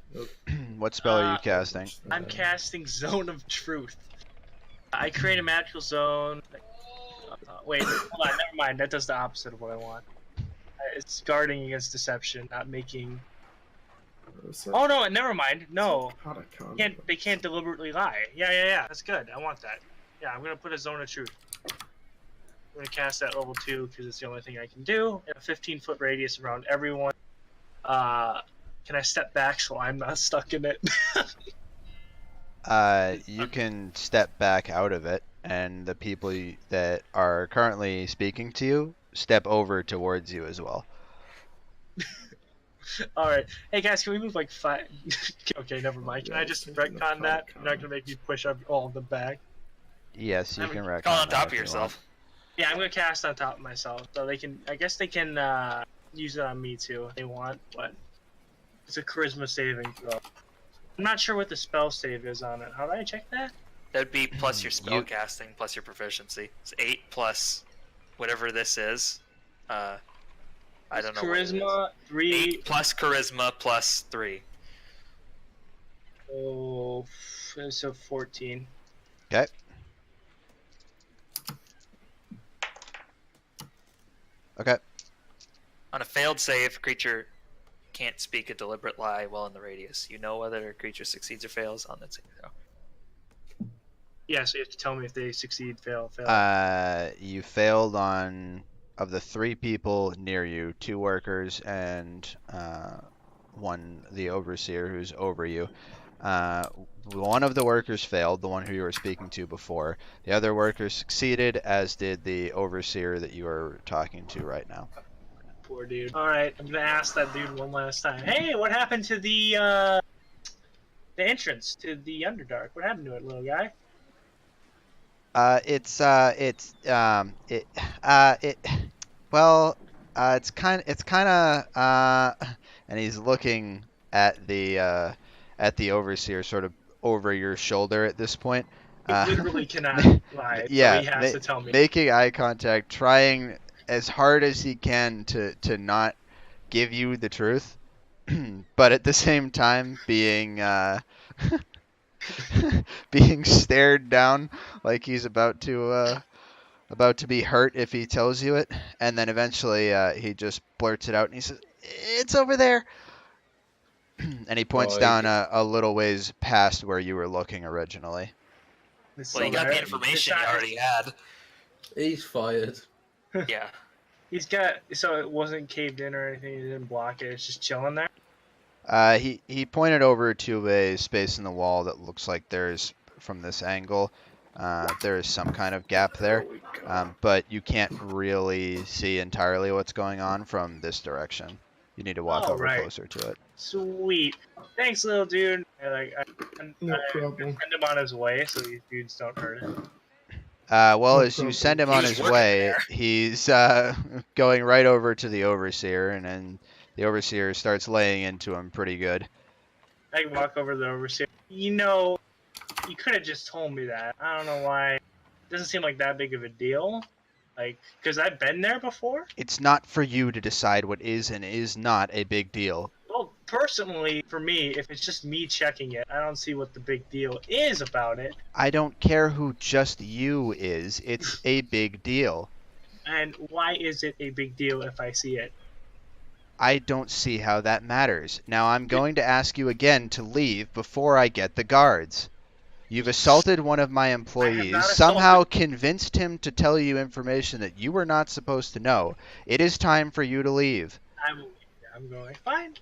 Speaker 4: What spell are you
Speaker 5: Uh,
Speaker 4: casting?
Speaker 5: I'm casting Zone of Truth. I create a magical zone. Wait, hold on. Never mind. That does the opposite of what I want. It's guarding against deception, not making. Oh no! Never mind. No, they can't deliberately lie. Yeah. That's good. I want that. Yeah, I'm gonna put a Zone of Truth. I'm gonna cast that level 2 because it's the only thing I can do in a 15-foot radius around everyone. Can I step back so I'm not stuck in it?
Speaker 4: You can step back out of it, and the people that are currently speaking to you step over towards you as well.
Speaker 5: All right. Hey guys, can we move like 5? Okay, never mind. Can I just retcon that? You're not gonna make me push up all of them back.
Speaker 4: Yes, you can
Speaker 2: Call
Speaker 4: recognize.
Speaker 2: on top of yourself.
Speaker 5: Yeah, I'm gonna cast on top of myself, so they can. I guess they can use it on me too if they want, but it's a charisma saving throw. I'm not sure what the spell save is on it. How do I check that?
Speaker 2: That'd be plus your spell casting plus your proficiency. It's 8 plus whatever this is. I don't know.
Speaker 5: Charisma 3.
Speaker 2: 8 plus charisma plus 3.
Speaker 5: Oh, so 14.
Speaker 4: Okay. Okay.
Speaker 2: On a failed save, creature can't speak a deliberate lie while in the radius. You know whether a creature succeeds or fails on that saving throw.
Speaker 5: Yeah, so you have to tell me if they succeed, fail.
Speaker 4: You failed on, of the 3 people near you, 2 workers and the overseer who's over you. One of the workers failed, the one who you were speaking to before. The other worker succeeded, as did the overseer that you are talking to right now.
Speaker 5: Poor dude. Alright, I'm gonna ask that dude one last time. Hey, what happened to the entrance to the Underdark? What happened to it, little guy?
Speaker 4: It's kind of, and he's looking at the overseer sort of over your shoulder at this point.
Speaker 5: He literally cannot lie,
Speaker 4: Yeah,
Speaker 5: so he has to tell me.
Speaker 4: making eye contact, trying as hard as he can to not give you the truth, but at the same time being being stared down like he's about to be hurt if he tells you it, and then eventually he just blurts it out and he says, "It's over there," and he points down a little ways past where you were looking originally.
Speaker 2: Well, you got the information you already had.
Speaker 3: He's fired.
Speaker 2: Yeah.
Speaker 5: He's got, so it wasn't caved in or anything, he didn't block it, it's just chilling there?
Speaker 4: He pointed over to a space in the wall that looks like there's, from this angle, there is some kind of gap there, but you can't really see entirely what's going on from this direction. You need to walk over closer to it.
Speaker 5: Sweet. Thanks, little dude.
Speaker 1: No problem.
Speaker 5: Send him on his way so these dudes don't hurt him.
Speaker 4: Well,
Speaker 1: No
Speaker 4: as you
Speaker 1: problem.
Speaker 4: send him
Speaker 2: He
Speaker 4: on
Speaker 2: was
Speaker 4: his
Speaker 2: working
Speaker 4: way,
Speaker 2: there.
Speaker 4: he's going right over to the overseer, and then the overseer starts laying into him pretty good.
Speaker 5: I can walk over to the overseer. You know, you could have just told me that. I don't know why. It doesn't seem like that big of a deal. Like, because I've been there before.
Speaker 4: It's not for you to decide what is and is not a big deal.
Speaker 5: Well, personally, for me, if it's just me checking it, I don't see what the big deal is about it.
Speaker 4: I don't care who just you is. It's a big deal.
Speaker 5: And why is it a big deal if I see it?
Speaker 4: I don't see how that matters. Now I'm going to ask you again to leave before I get the guards. You've assaulted one of my employees, somehow convinced him to tell you information that you were not supposed to know. It is time for you to leave.
Speaker 5: I'm going,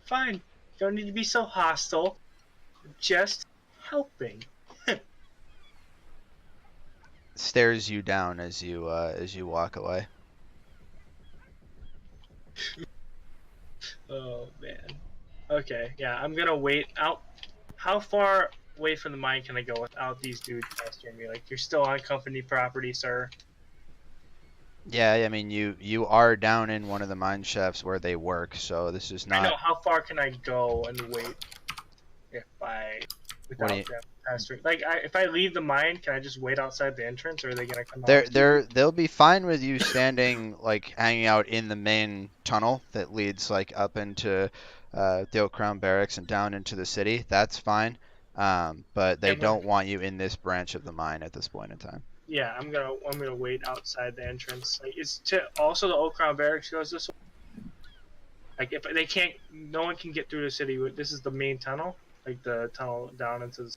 Speaker 5: fine. Don't need to be so hostile. Just helping.
Speaker 4: Stares you down as you walk away.
Speaker 5: Oh man. Okay, yeah, I'm gonna wait out. How far away from the mine can I go without these dudes pestering me? Like, you're still on company property, sir.
Speaker 4: Yeah, I mean, you are down in one of the mine shafts where they work, so this is
Speaker 5: I
Speaker 4: not.
Speaker 5: know. How far can I go and wait if I
Speaker 4: What do
Speaker 5: without
Speaker 4: you?
Speaker 5: them pestering? Like, if I leave the mine, can I just wait outside the entrance, or are they gonna come out?
Speaker 4: They'll be fine with you standing like hanging out in the main tunnel that leads like up into the Oak Crown Barracks and down into the city. That's fine. But they
Speaker 5: Yeah,
Speaker 4: don't want you in this branch of the mine at this point in time.
Speaker 5: yeah, I'm gonna wait outside the entrance. Like, it's to also the Oak Crown Barracks goes this way. Like, if they can't, no one can get through the city. This is the main tunnel, like the tunnel down into the.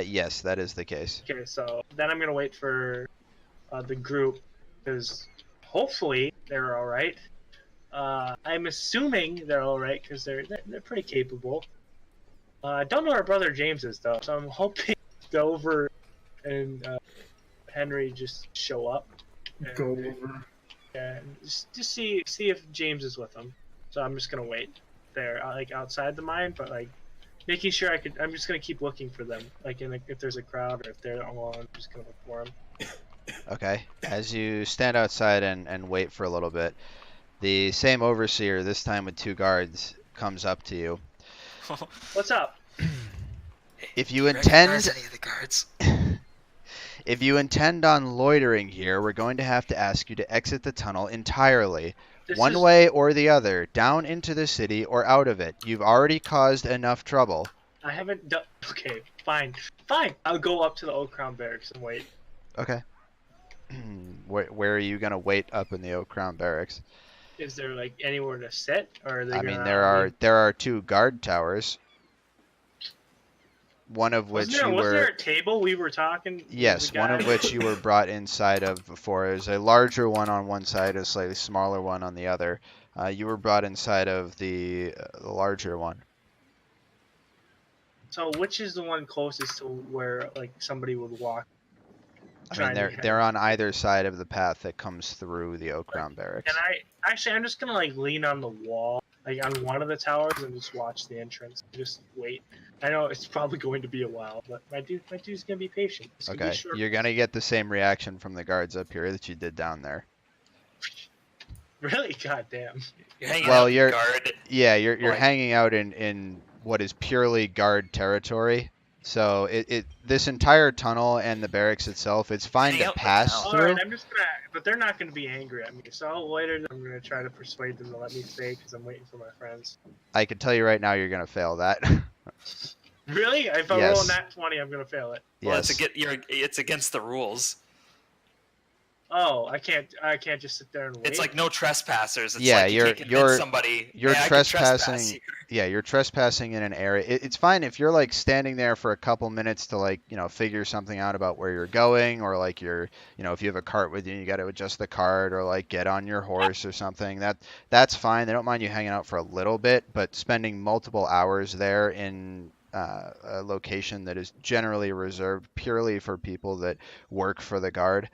Speaker 4: Yes, that is the case.
Speaker 5: Okay, so then I'm gonna wait for the group because hopefully they're all right. I'm assuming they're all right because they're pretty capable. I don't know where brother James is though, so I'm hoping Dover and Henry just show up. And,
Speaker 1: Go over.
Speaker 5: and just see if James is with them. So I'm just gonna wait there, like outside the mine, but like making sure I'm just gonna keep looking for them. Like, if there's a crowd or if they're alone, I'm just gonna look for them.
Speaker 4: Okay. As you stand outside and wait for a little bit, the same overseer, this time with two guards, comes up to you.
Speaker 5: What's up?
Speaker 4: If you
Speaker 2: Recognize
Speaker 4: intend
Speaker 2: any of the guards?
Speaker 4: If you intend on loitering here, we're going to have to ask you to exit the tunnel entirely,
Speaker 5: This
Speaker 4: one
Speaker 5: is
Speaker 4: way or the other, down into the city or out of it. You've already caused enough trouble.
Speaker 5: I haven't done. Okay, fine, fine. I'll go up to the Oak Crown Barracks and wait.
Speaker 4: Okay. Where are you going to wait up in the Oak Crown Barracks?
Speaker 5: Is there like anywhere to sit, or are they
Speaker 4: I
Speaker 5: gonna?
Speaker 4: mean, there are two guard towers, one of which you
Speaker 5: Wasn't there
Speaker 4: were
Speaker 5: a table we were talking?
Speaker 4: yes, one of which you were brought inside of before. There's a larger one on one side, a slightly smaller one on the other. You were brought inside of the larger one.
Speaker 5: So which is the one closest to where like somebody would walk?
Speaker 4: I mean,
Speaker 5: trying to
Speaker 4: they're on either side of the path that comes through the Oak Crown Barracks.
Speaker 5: And I'm just gonna like lean on the wall, like on one of the towers, and just watch the entrance. Just wait. I know it's probably going to be a while, but my dude's gonna be patient. It's gonna be
Speaker 4: Okay,
Speaker 5: short.
Speaker 4: you're gonna get the same reaction from the guards up here that you did down there.
Speaker 5: Really, goddamn.
Speaker 2: You're hanging
Speaker 4: Well,
Speaker 2: out in
Speaker 4: you're-
Speaker 2: guard.
Speaker 4: Yeah, you're
Speaker 2: Like-
Speaker 4: hanging out in what is purely guard territory. So this entire tunnel and the barracks itself, it's fine
Speaker 2: Hang
Speaker 4: to
Speaker 2: out right
Speaker 4: pass
Speaker 2: now.
Speaker 5: All
Speaker 4: through.
Speaker 5: right, I'm just gonna. But they're not gonna be angry at me. So later, I'm gonna try to persuade them to let me stay because I'm waiting for my friends.
Speaker 4: I can tell you right now, you're gonna fail that.
Speaker 5: Really? If I
Speaker 4: Yes.
Speaker 5: roll a nat 20, I'm gonna fail it.
Speaker 2: Well,
Speaker 4: Yes.
Speaker 2: it's against the rules.
Speaker 5: Oh, I can't just sit there and wait.
Speaker 2: It's like no trespassers. It's
Speaker 4: Yeah,
Speaker 2: like you
Speaker 4: you're-
Speaker 2: can't convince somebody.
Speaker 4: you're
Speaker 2: "Hey, I can
Speaker 4: trespassing-
Speaker 2: trespass here."
Speaker 4: Yeah, you're trespassing in an area. It's fine if you're like standing there for a couple minutes to like, figure something out about where you're going, or like if you have a cart with you, you got to adjust the cart or like get on your horse or something. That's fine. They don't mind you hanging out for a little bit, but spending multiple hours there in a location that is generally reserved purely for people that work for the guard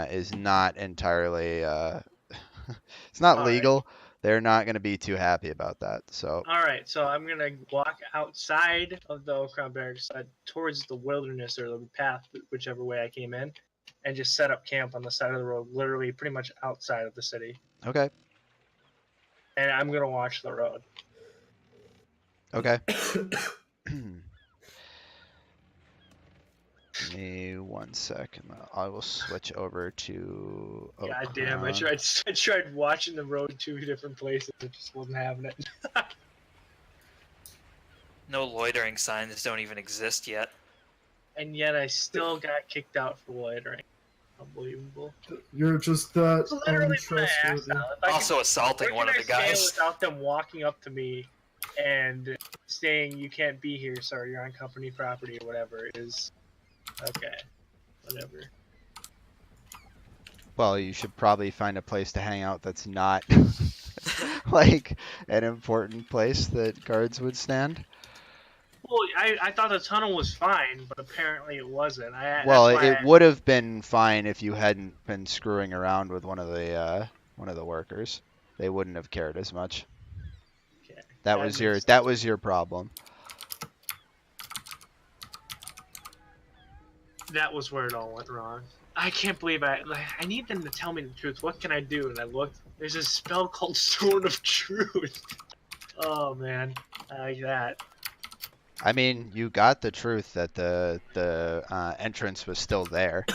Speaker 4: is not entirely it's not
Speaker 5: All right.
Speaker 4: legal. They're not going to be too happy about that. So
Speaker 5: All right, so I'm gonna walk outside of the Oak Crown Barracks towards the wilderness or the path, whichever way I came in, and just set up camp on the side of the road, literally pretty much outside of the city.
Speaker 4: okay,
Speaker 5: And I'm gonna watch the road.
Speaker 4: okay. Give me 1 second. I will switch over to. Oak
Speaker 5: God damn! I
Speaker 4: Crown.
Speaker 5: tried watching the road two different places. It just wasn't having it.
Speaker 2: No loitering signs don't even exist yet.
Speaker 5: And yet I still got kicked out for loitering. Unbelievable.
Speaker 1: You're just that
Speaker 5: Literally what I asked
Speaker 1: untrustworthy.
Speaker 5: now. If I
Speaker 2: Also
Speaker 5: could-
Speaker 2: assaulting
Speaker 5: where
Speaker 2: one of
Speaker 5: can
Speaker 2: the
Speaker 5: I stay
Speaker 2: guys.
Speaker 5: without them walking up to me and saying you can't be here, sir, you're on company property or whatever is okay. Whatever.
Speaker 4: Well, you should probably find a place to hang out that's not like an important place that guards would stand.
Speaker 5: Well, I thought the tunnel was fine, but apparently it wasn't.
Speaker 4: Well,
Speaker 5: that's why
Speaker 4: it would have been fine if you hadn't been screwing around with one of the one of the workers, they wouldn't have cared as much.
Speaker 5: Okay.
Speaker 4: That was your problem.
Speaker 5: That was where it all went wrong. I can't believe I need them to tell me the truth. What can I do? And I looked. There's a spell called Sword of Truth. Oh man, I like that.
Speaker 4: I mean, you got the truth that the entrance was still there.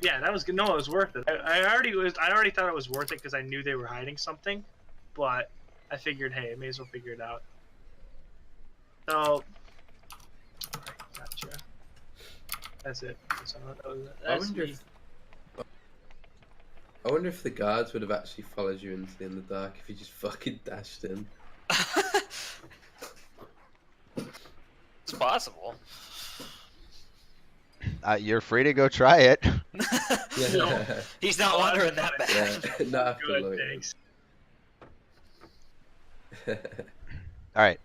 Speaker 5: Yeah, that was good. No, it was worth it. I already thought it was worth it because I knew they were hiding something, but I figured, hey, I may as well figure it out. So, alright, gotcha. That's it. That's me.
Speaker 3: I wonder if the guards would have actually followed you into the Underdark if you just fucking dashed in.
Speaker 2: It's possible.
Speaker 4: You're free to go try it.
Speaker 2: No, he's not wandering that bad.
Speaker 3: Yeah, not after
Speaker 5: Good,
Speaker 3: Lloyd.
Speaker 5: thanks.
Speaker 4: All right.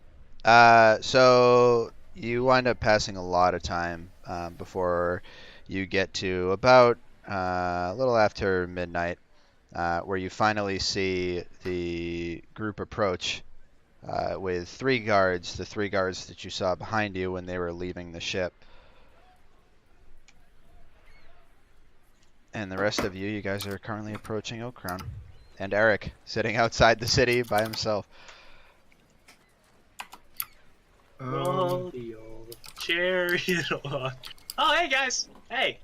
Speaker 4: So you wind up passing a lot of time before you get to about a little after midnight, where you finally see the group approach with three guards, the three guards that you saw behind you when they were leaving the ship. And the rest of you guys are currently approaching Oak Crown. And Eric, sitting outside the city by himself.
Speaker 5: Roll the old chariot along. Oh, hey guys! Hey!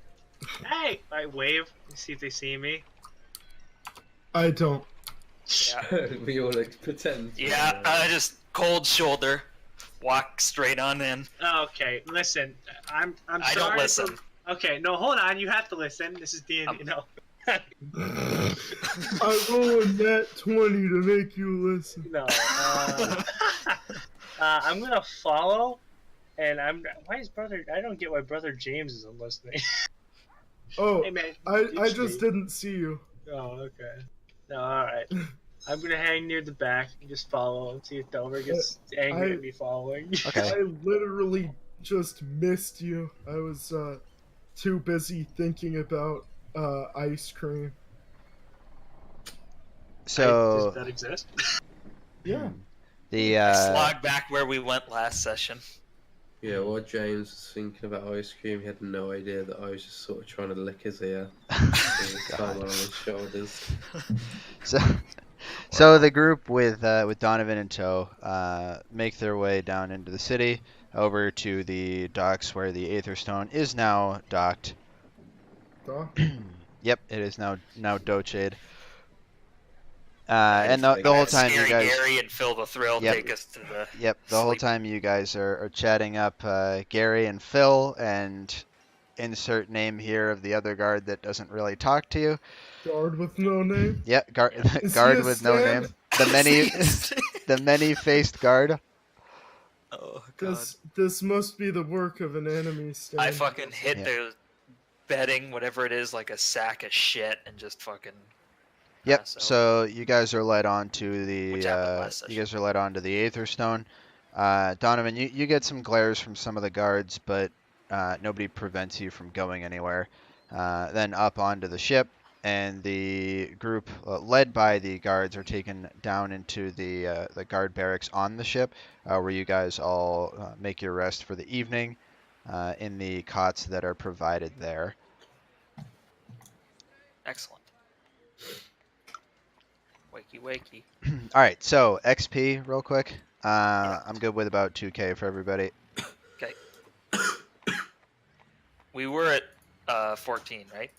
Speaker 5: Hey! I wave, see if they see me.
Speaker 1: I don't.
Speaker 2: Yeah,
Speaker 3: We all like pretend.
Speaker 2: yeah. I just cold shoulder, walk straight on in.
Speaker 5: Okay, listen. I'm sorry.
Speaker 2: I don't listen.
Speaker 5: Okay, no, hold on. You have to listen. This is D&D. No.
Speaker 1: I rolled that 20 to make you listen.
Speaker 5: No. I'm gonna follow, and why is brother? I don't get why brother James isn't listening.
Speaker 1: Oh,
Speaker 5: Hey man.
Speaker 1: I just didn't see you.
Speaker 5: Oh, okay. No, all right. I'm gonna hang near the back and just follow and see if Delver gets angry at me following.
Speaker 4: Okay.
Speaker 1: I literally just missed you. I was too busy thinking about ice cream.
Speaker 4: So
Speaker 5: Does that exist?
Speaker 1: Yeah.
Speaker 4: the
Speaker 2: Slog back where we went last session.
Speaker 3: Yeah, while James was thinking about ice cream, he had no idea that I was just sort of trying to lick his ear. Time on his shoulders.
Speaker 4: so the group with Donovan in tow make their way down into the city, over to the docks where the Aetherstone is now docked.
Speaker 1: Doc?
Speaker 4: Yep, it is now Dochade. And the whole time you
Speaker 2: Scary
Speaker 4: guys,
Speaker 2: Gary and Phil the Thrill
Speaker 4: Yep.
Speaker 2: take us to the.
Speaker 4: yep, the whole
Speaker 2: sleep.
Speaker 4: time you guys are chatting up Gary and Phil, and insert name here of the other guard that doesn't really talk to you.
Speaker 1: Guard with no name?
Speaker 4: Yeah, guard
Speaker 1: Is
Speaker 4: guard
Speaker 1: he a
Speaker 4: with no
Speaker 1: stand?
Speaker 4: name. The many-faced guard.
Speaker 2: Oh god!
Speaker 1: This must be the work of an enemy stand.
Speaker 2: I fucking hit
Speaker 4: Yeah.
Speaker 2: the bedding, whatever it is, like a sack of shit, and just fucking.
Speaker 4: Yep.
Speaker 2: pass out.
Speaker 4: So you guys are led on to the
Speaker 2: Which happened last
Speaker 4: you
Speaker 2: session.
Speaker 4: guys are led on to the Aetherstone. Donovan, you get some glares from some of the guards, but nobody prevents you from going anywhere. Then up onto the ship, and the group led by the guards are taken down into the guard barracks on the ship, where you guys all make your rest for the evening in the cots that are provided there.
Speaker 2: Excellent. Wakey, wakey.
Speaker 4: All right, so XP real quick.
Speaker 2: Yeah.
Speaker 4: I'm good with about 2K for everybody.
Speaker 2: Okay. We were at 14, right?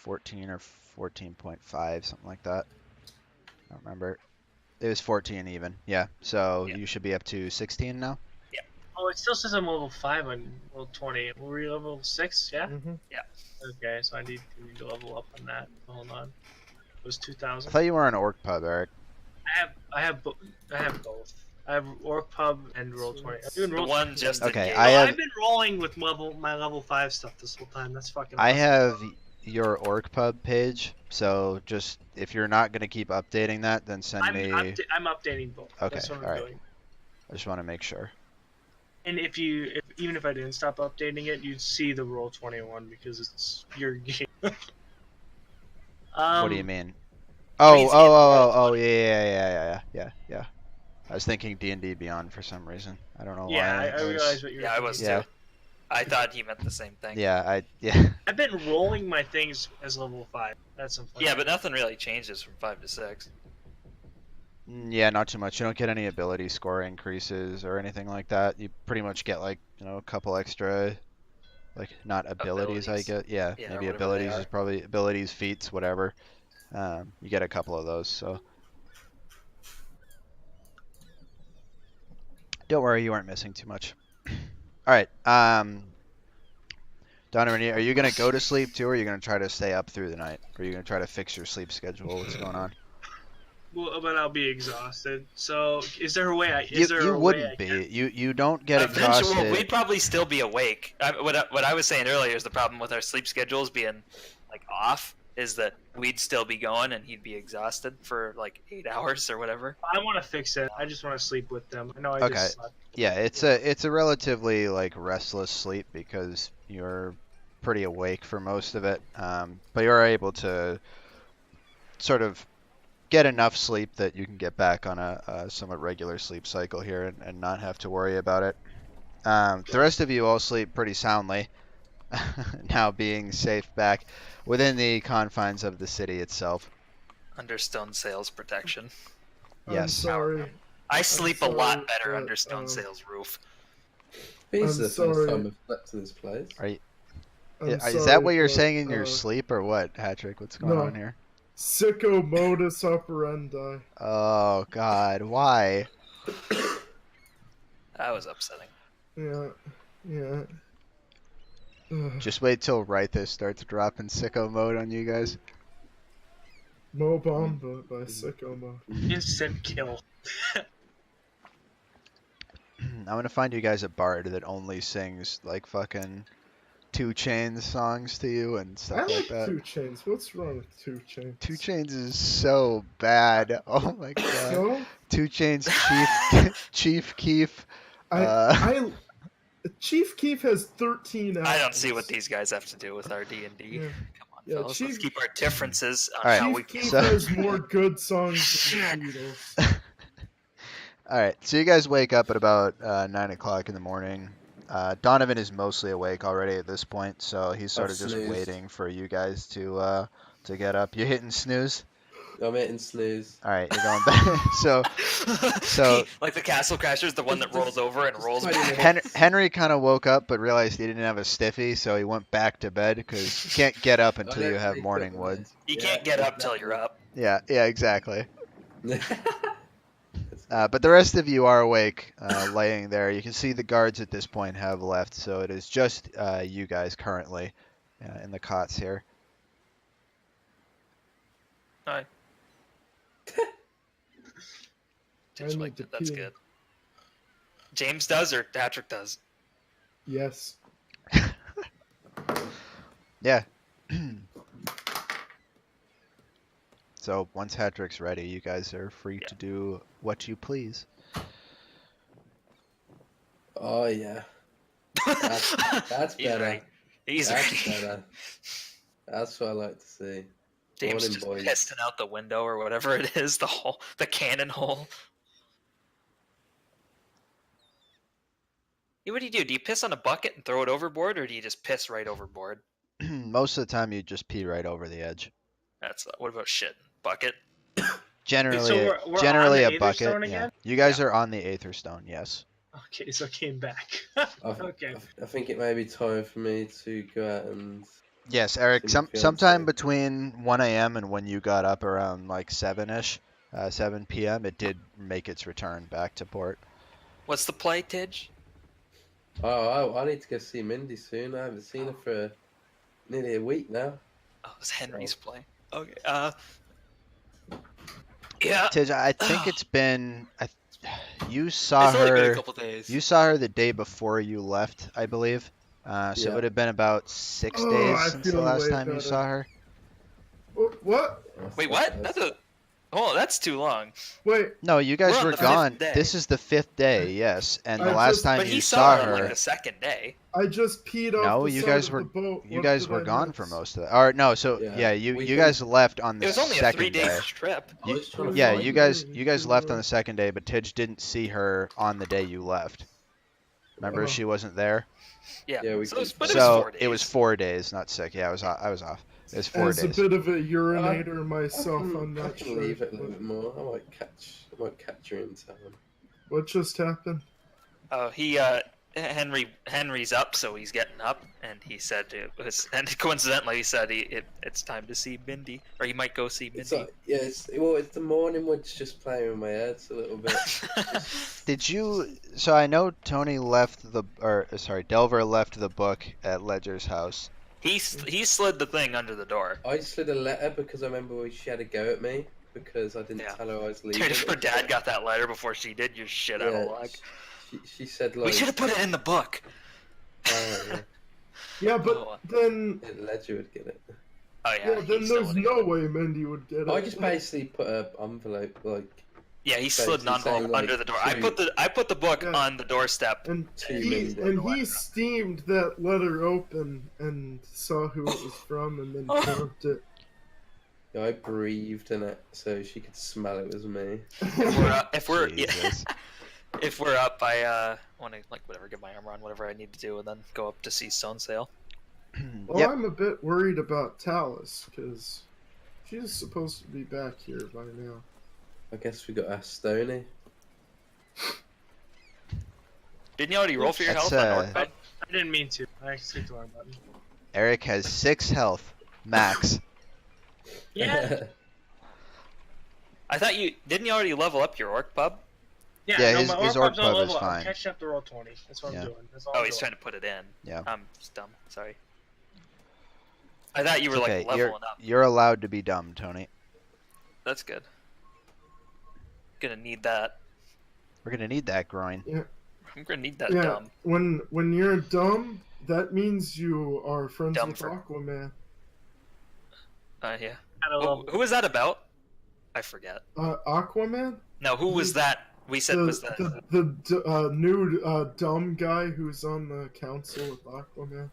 Speaker 4: 14 or 14.5, something like that. I don't remember. It was 14 even. Yeah. So
Speaker 2: Yeah.
Speaker 4: you should be up to 16 now.
Speaker 5: Oh, it still says I'm level 5 on level 20. Were we level 6? Yeah?
Speaker 1: Mm-hmm.
Speaker 5: Okay, so I need to level up on that. Hold on. It was
Speaker 4: I
Speaker 5: 2,000.
Speaker 4: thought you were on Orc Pub, Eric.
Speaker 5: I have both. I have Orc Pub and Roll 20. I'm doing
Speaker 2: The
Speaker 5: Roll
Speaker 2: one
Speaker 5: 20.
Speaker 2: just
Speaker 4: Okay,
Speaker 2: in
Speaker 4: I have-
Speaker 5: I've been rolling with my level 5 stuff this whole time. That's fucking
Speaker 4: I
Speaker 5: awesome.
Speaker 4: have your Orc Pub page, so just if you're not gonna keep updating that, then send
Speaker 5: I'm
Speaker 4: me.
Speaker 5: I'm updating both.
Speaker 4: Okay,
Speaker 5: That's what I'm
Speaker 4: alright.
Speaker 5: doing.
Speaker 4: I just want to make sure.
Speaker 5: And even if I didn't stop updating it, you'd see the Roll 21 because it's your game.
Speaker 4: What do you mean? Oh,
Speaker 2: means the end of the world
Speaker 4: yeah. I was thinking D&D Beyond for some reason. I don't know
Speaker 5: Yeah,
Speaker 4: why.
Speaker 5: I realized what you were
Speaker 2: Yeah, I was
Speaker 5: thinking.
Speaker 4: Yeah.
Speaker 2: too. I thought he meant the same thing.
Speaker 4: Yeah.
Speaker 5: I've been rolling my things as level 5. That's some fun.
Speaker 2: Yeah, but nothing really changes from 5 to 6.
Speaker 4: Yeah, not too much. You don't get any ability score increases or anything like that. You pretty much get like, a couple extra, like, not abilities, I
Speaker 2: Abilities.
Speaker 4: get. Yeah,
Speaker 2: Yeah,
Speaker 4: maybe
Speaker 2: whatever they
Speaker 4: abilities
Speaker 2: are.
Speaker 4: is probably abilities, feats, whatever. You get a couple of those, so. Don't worry, you aren't missing too much. All right. Donovan, are you gonna go to sleep too, or are you gonna try to stay up through the night? Or are you gonna try to fix your sleep schedule? What's going on?
Speaker 5: Well, but I'll be exhausted. So, is there a way I?
Speaker 4: You
Speaker 5: Is there
Speaker 4: you
Speaker 5: a way I
Speaker 4: wouldn't be.
Speaker 5: can?
Speaker 4: You don't get
Speaker 2: Eventually, well,
Speaker 4: exhausted.
Speaker 2: we'd probably still be awake. What I was saying earlier is the problem with our sleep schedules being like off is that we'd still be going and he'd be exhausted for like 8 hours or whatever.
Speaker 5: I want to fix it. I just want to sleep with them. I know I
Speaker 4: Okay.
Speaker 5: just slept.
Speaker 4: Yeah, it's a relatively like restless sleep because you're pretty awake for most of it. But you're able to sort of get enough sleep that you can get back on a somewhat regular sleep cycle here and not have to worry about it. The rest of you all sleep pretty soundly, now being safe back within the confines of the city itself.
Speaker 2: Under Stone Sail's protection.
Speaker 1: I'm
Speaker 4: Yes.
Speaker 1: sorry.
Speaker 2: I sleep a lot better
Speaker 1: but,
Speaker 2: under Stone Sail's roof.
Speaker 3: This is
Speaker 1: I'm
Speaker 3: the first
Speaker 1: sorry.
Speaker 3: time I've slept in this place.
Speaker 4: Is that what you're saying in your sleep or what, Patrick? What's going
Speaker 1: no.
Speaker 4: on here?
Speaker 1: Sicko modus operandi.
Speaker 4: Oh God, why?
Speaker 2: That was upsetting.
Speaker 1: Yeah. Ugh.
Speaker 4: Just wait till Right This starts dropping sicko mode on you guys.
Speaker 1: Mo Bamba by Sicko Mode.
Speaker 5: Instant kill.
Speaker 4: I'm gonna find you guys a bard that only sings like fucking 2 Chainz songs to you and
Speaker 1: I
Speaker 4: stuff like
Speaker 1: like
Speaker 4: that.
Speaker 1: 2 Chainz. What's wrong with 2 Chainz?
Speaker 4: 2 Chainz is so bad. Oh my god.
Speaker 1: No?
Speaker 4: 2 Chainz Chief Keef.
Speaker 1: Chief Keef has 13 albums.
Speaker 2: I don't see what these guys have to do with our D&D.
Speaker 1: Yeah.
Speaker 2: Come on,
Speaker 1: Yeah,
Speaker 2: fellas. Let's
Speaker 1: Chief-
Speaker 2: keep our differences on
Speaker 4: Alright,
Speaker 2: how we
Speaker 1: Chief Keef
Speaker 4: so-
Speaker 1: has more good songs than the Beatles.
Speaker 4: Alright, so you guys wake up at about 9 o'clock in the morning. Donovan is mostly awake already at this point, so he's sort
Speaker 3: I've
Speaker 4: of just
Speaker 3: snoozed.
Speaker 4: waiting for you guys to get up. You're hitting snooze?
Speaker 3: I'm hitting snooze.
Speaker 4: Alright, you're going back. So
Speaker 2: like the Castle Crashers, the one that rolls over and rolls
Speaker 3: Just
Speaker 2: back.
Speaker 4: Henry kind of woke up but realized he didn't have a stiffy, so he went back to bed because you can't get up until you have morning wood.
Speaker 2: You can't get up till you're up.
Speaker 4: Yeah, exactly. But the rest of you are awake, laying there. You can see the guards at this point have left, so it is just you guys currently in the cots here.
Speaker 2: Hi. James
Speaker 1: need
Speaker 2: liked
Speaker 1: to
Speaker 2: it. That's
Speaker 1: pee.
Speaker 2: good. James does or Patrick does?
Speaker 1: Yes.
Speaker 4: Yeah. So once Patrick's ready, you guys are free to do what you please.
Speaker 3: Oh yeah. That's
Speaker 2: He's
Speaker 3: better.
Speaker 2: ready. He's
Speaker 3: That's
Speaker 2: ready.
Speaker 3: better. That's what I like to see.
Speaker 2: James
Speaker 3: Morning,
Speaker 2: just
Speaker 3: boys.
Speaker 2: pissing out the window or whatever it is, the cannon hole. What do? Do you piss on a bucket and throw it overboard, or do you just piss right overboard?
Speaker 4: Most of the time, you just pee right over the edge.
Speaker 2: That's what about shit? Bucket?
Speaker 4: Generally,
Speaker 5: So we're on
Speaker 4: generally
Speaker 5: the
Speaker 4: a
Speaker 5: Aether
Speaker 4: bucket.
Speaker 5: Stone
Speaker 4: Yeah.
Speaker 5: again?
Speaker 4: You guys are on the Aether Stone, yes.
Speaker 5: Okay, so I came back. Okay.
Speaker 3: I think it may be time for me to go out and.
Speaker 4: Yes, Eric.
Speaker 3: See my
Speaker 4: Sometime
Speaker 3: fiancée.
Speaker 4: between 1 a.m. and when you got up around like 7-ish, 7 p.m., it did make its return back to port.
Speaker 2: What's the play, Tidge?
Speaker 3: Oh, I need to go see Mindy soon. I haven't seen her for nearly a week now.
Speaker 2: Oh, it's Henry's play. Okay. Yeah.
Speaker 4: Tiz, I think it's been. You saw
Speaker 2: It's only been a
Speaker 4: her.
Speaker 2: couple days.
Speaker 4: You saw her the day before you left, I believe. So
Speaker 3: Yeah.
Speaker 4: it would have been about 6
Speaker 1: Oh,
Speaker 4: days
Speaker 1: I
Speaker 4: since the
Speaker 1: feel
Speaker 4: last
Speaker 1: way
Speaker 4: time you
Speaker 1: better.
Speaker 4: saw her.
Speaker 1: What?
Speaker 2: Wait, what? That's a. Oh, that's too long.
Speaker 1: Wait,
Speaker 4: No, you guys
Speaker 2: We're on
Speaker 4: were
Speaker 2: the
Speaker 4: gone.
Speaker 2: fifth day.
Speaker 4: This is the 5th day, yes. And the
Speaker 1: I
Speaker 4: last
Speaker 1: just-
Speaker 4: time
Speaker 2: But
Speaker 4: you
Speaker 2: he
Speaker 4: saw
Speaker 2: her on
Speaker 4: her,
Speaker 2: like the second day.
Speaker 1: I just peed off
Speaker 4: no,
Speaker 1: the
Speaker 4: you
Speaker 1: side
Speaker 4: guys
Speaker 1: of
Speaker 4: were
Speaker 1: the boat.
Speaker 4: you
Speaker 1: What
Speaker 4: guys
Speaker 1: did
Speaker 4: were
Speaker 1: I
Speaker 4: gone
Speaker 1: miss?
Speaker 4: for most of it. Or no, so
Speaker 3: Yeah,
Speaker 4: yeah, you
Speaker 3: we
Speaker 4: you
Speaker 3: can-
Speaker 4: guys left on
Speaker 2: It
Speaker 4: the
Speaker 2: was only a
Speaker 4: second
Speaker 2: 3 day
Speaker 4: day.
Speaker 2: trip.
Speaker 3: I was trying to
Speaker 4: Yeah,
Speaker 3: find
Speaker 4: you
Speaker 3: her.
Speaker 4: guys left on the second day, but Tidge didn't see her on the day you left. Remember,
Speaker 1: Oh.
Speaker 4: she wasn't there.
Speaker 2: Yeah.
Speaker 3: Yeah, we
Speaker 2: so it was,
Speaker 3: can-
Speaker 2: but it was
Speaker 4: So
Speaker 2: 4 days.
Speaker 4: it was 4 days, not 6. Yeah, I was off. It was 4
Speaker 1: As a
Speaker 4: days.
Speaker 1: bit of a urinator myself,
Speaker 3: I
Speaker 1: I'm
Speaker 3: can
Speaker 1: not sure.
Speaker 3: leave it a little bit more. I might catch her in time.
Speaker 1: What just happened?
Speaker 2: Oh, Henry's up, so he's getting up, and he said it was, and coincidentally he said it's time to see Mindy, or he might go see
Speaker 3: It's
Speaker 2: Mindy.
Speaker 3: like, yeah, it's the morning which just playing with my head a little bit.
Speaker 4: Did you? So I know Tony left Delver left the book at Ledger's house.
Speaker 2: he slid the thing under the door.
Speaker 3: I slid a letter because I remember she had a go at me because I didn't
Speaker 2: Yeah.
Speaker 3: tell her I was leaving.
Speaker 2: Dude, if her dad got that letter before she did, you're shit out of luck.
Speaker 3: She said
Speaker 2: We
Speaker 3: like,
Speaker 2: should have put it in the book.
Speaker 3: oh, yeah,
Speaker 1: Yeah, but
Speaker 2: Oh.
Speaker 1: then,
Speaker 3: Ledger would get it.
Speaker 2: Oh
Speaker 1: yeah,
Speaker 2: yeah,
Speaker 1: then
Speaker 2: he still
Speaker 1: there's
Speaker 2: would've
Speaker 1: no
Speaker 2: got it.
Speaker 1: way Mindy would get it.
Speaker 3: I just basically put an envelope like.
Speaker 2: Yeah, he slid an
Speaker 3: basically saying,
Speaker 2: envelope
Speaker 3: like,
Speaker 2: under the door.
Speaker 3: two-
Speaker 2: I put the book
Speaker 1: Yeah.
Speaker 2: on the doorstep.
Speaker 1: And
Speaker 3: Too
Speaker 1: he
Speaker 3: many
Speaker 1: and
Speaker 2: letters.
Speaker 1: he steamed that letter open and saw who it was from and then burnt it.
Speaker 3: Yeah, I breathed in it so she could smell it was me.
Speaker 2: If we're
Speaker 4: Jesus.
Speaker 2: if we're up, I want to like whatever, get my armor on, whatever I need to do, and then go up to see Stone Sail.
Speaker 1: Well,
Speaker 4: Yep.
Speaker 1: I'm a bit worried about Talus because she's supposed to be back here by now.
Speaker 3: I guess we got our Stony.
Speaker 2: Didn't you already roll for your
Speaker 4: That's,
Speaker 2: health on Northbound?
Speaker 5: I didn't mean to. I clicked the wrong button.
Speaker 4: Eric has 6 health max.
Speaker 5: Yeah.
Speaker 2: I thought you already level up your orc pub.
Speaker 4: Yeah,
Speaker 5: no,
Speaker 4: his-
Speaker 5: my
Speaker 4: his
Speaker 5: orc
Speaker 4: orc
Speaker 5: pub's not
Speaker 4: pub is
Speaker 5: level up. I'm
Speaker 4: fine.
Speaker 5: catching up to roll 20. That's what
Speaker 4: Yeah.
Speaker 5: I'm doing. That's all
Speaker 2: Oh,
Speaker 5: I'm
Speaker 2: he's
Speaker 5: doing.
Speaker 2: trying to put it in.
Speaker 4: Yeah.
Speaker 2: I'm just dumb. Sorry. I thought you were
Speaker 4: Okay,
Speaker 2: like leveling up.
Speaker 4: you're allowed to be dumb, Tony.
Speaker 2: That's good. Gonna need that.
Speaker 4: We're gonna need that groin.
Speaker 2: I'm gonna need that
Speaker 1: Yeah,
Speaker 2: dumb.
Speaker 1: when you're dumb, that means you are friends
Speaker 2: Dumb
Speaker 1: with
Speaker 2: for-
Speaker 1: Aquaman.
Speaker 2: Yeah.
Speaker 5: Gotta love
Speaker 2: Who was that about? I forget.
Speaker 1: Aquaman?
Speaker 2: No, who was that? We said was that.
Speaker 1: The new dumb guy who's on the council with Aquaman.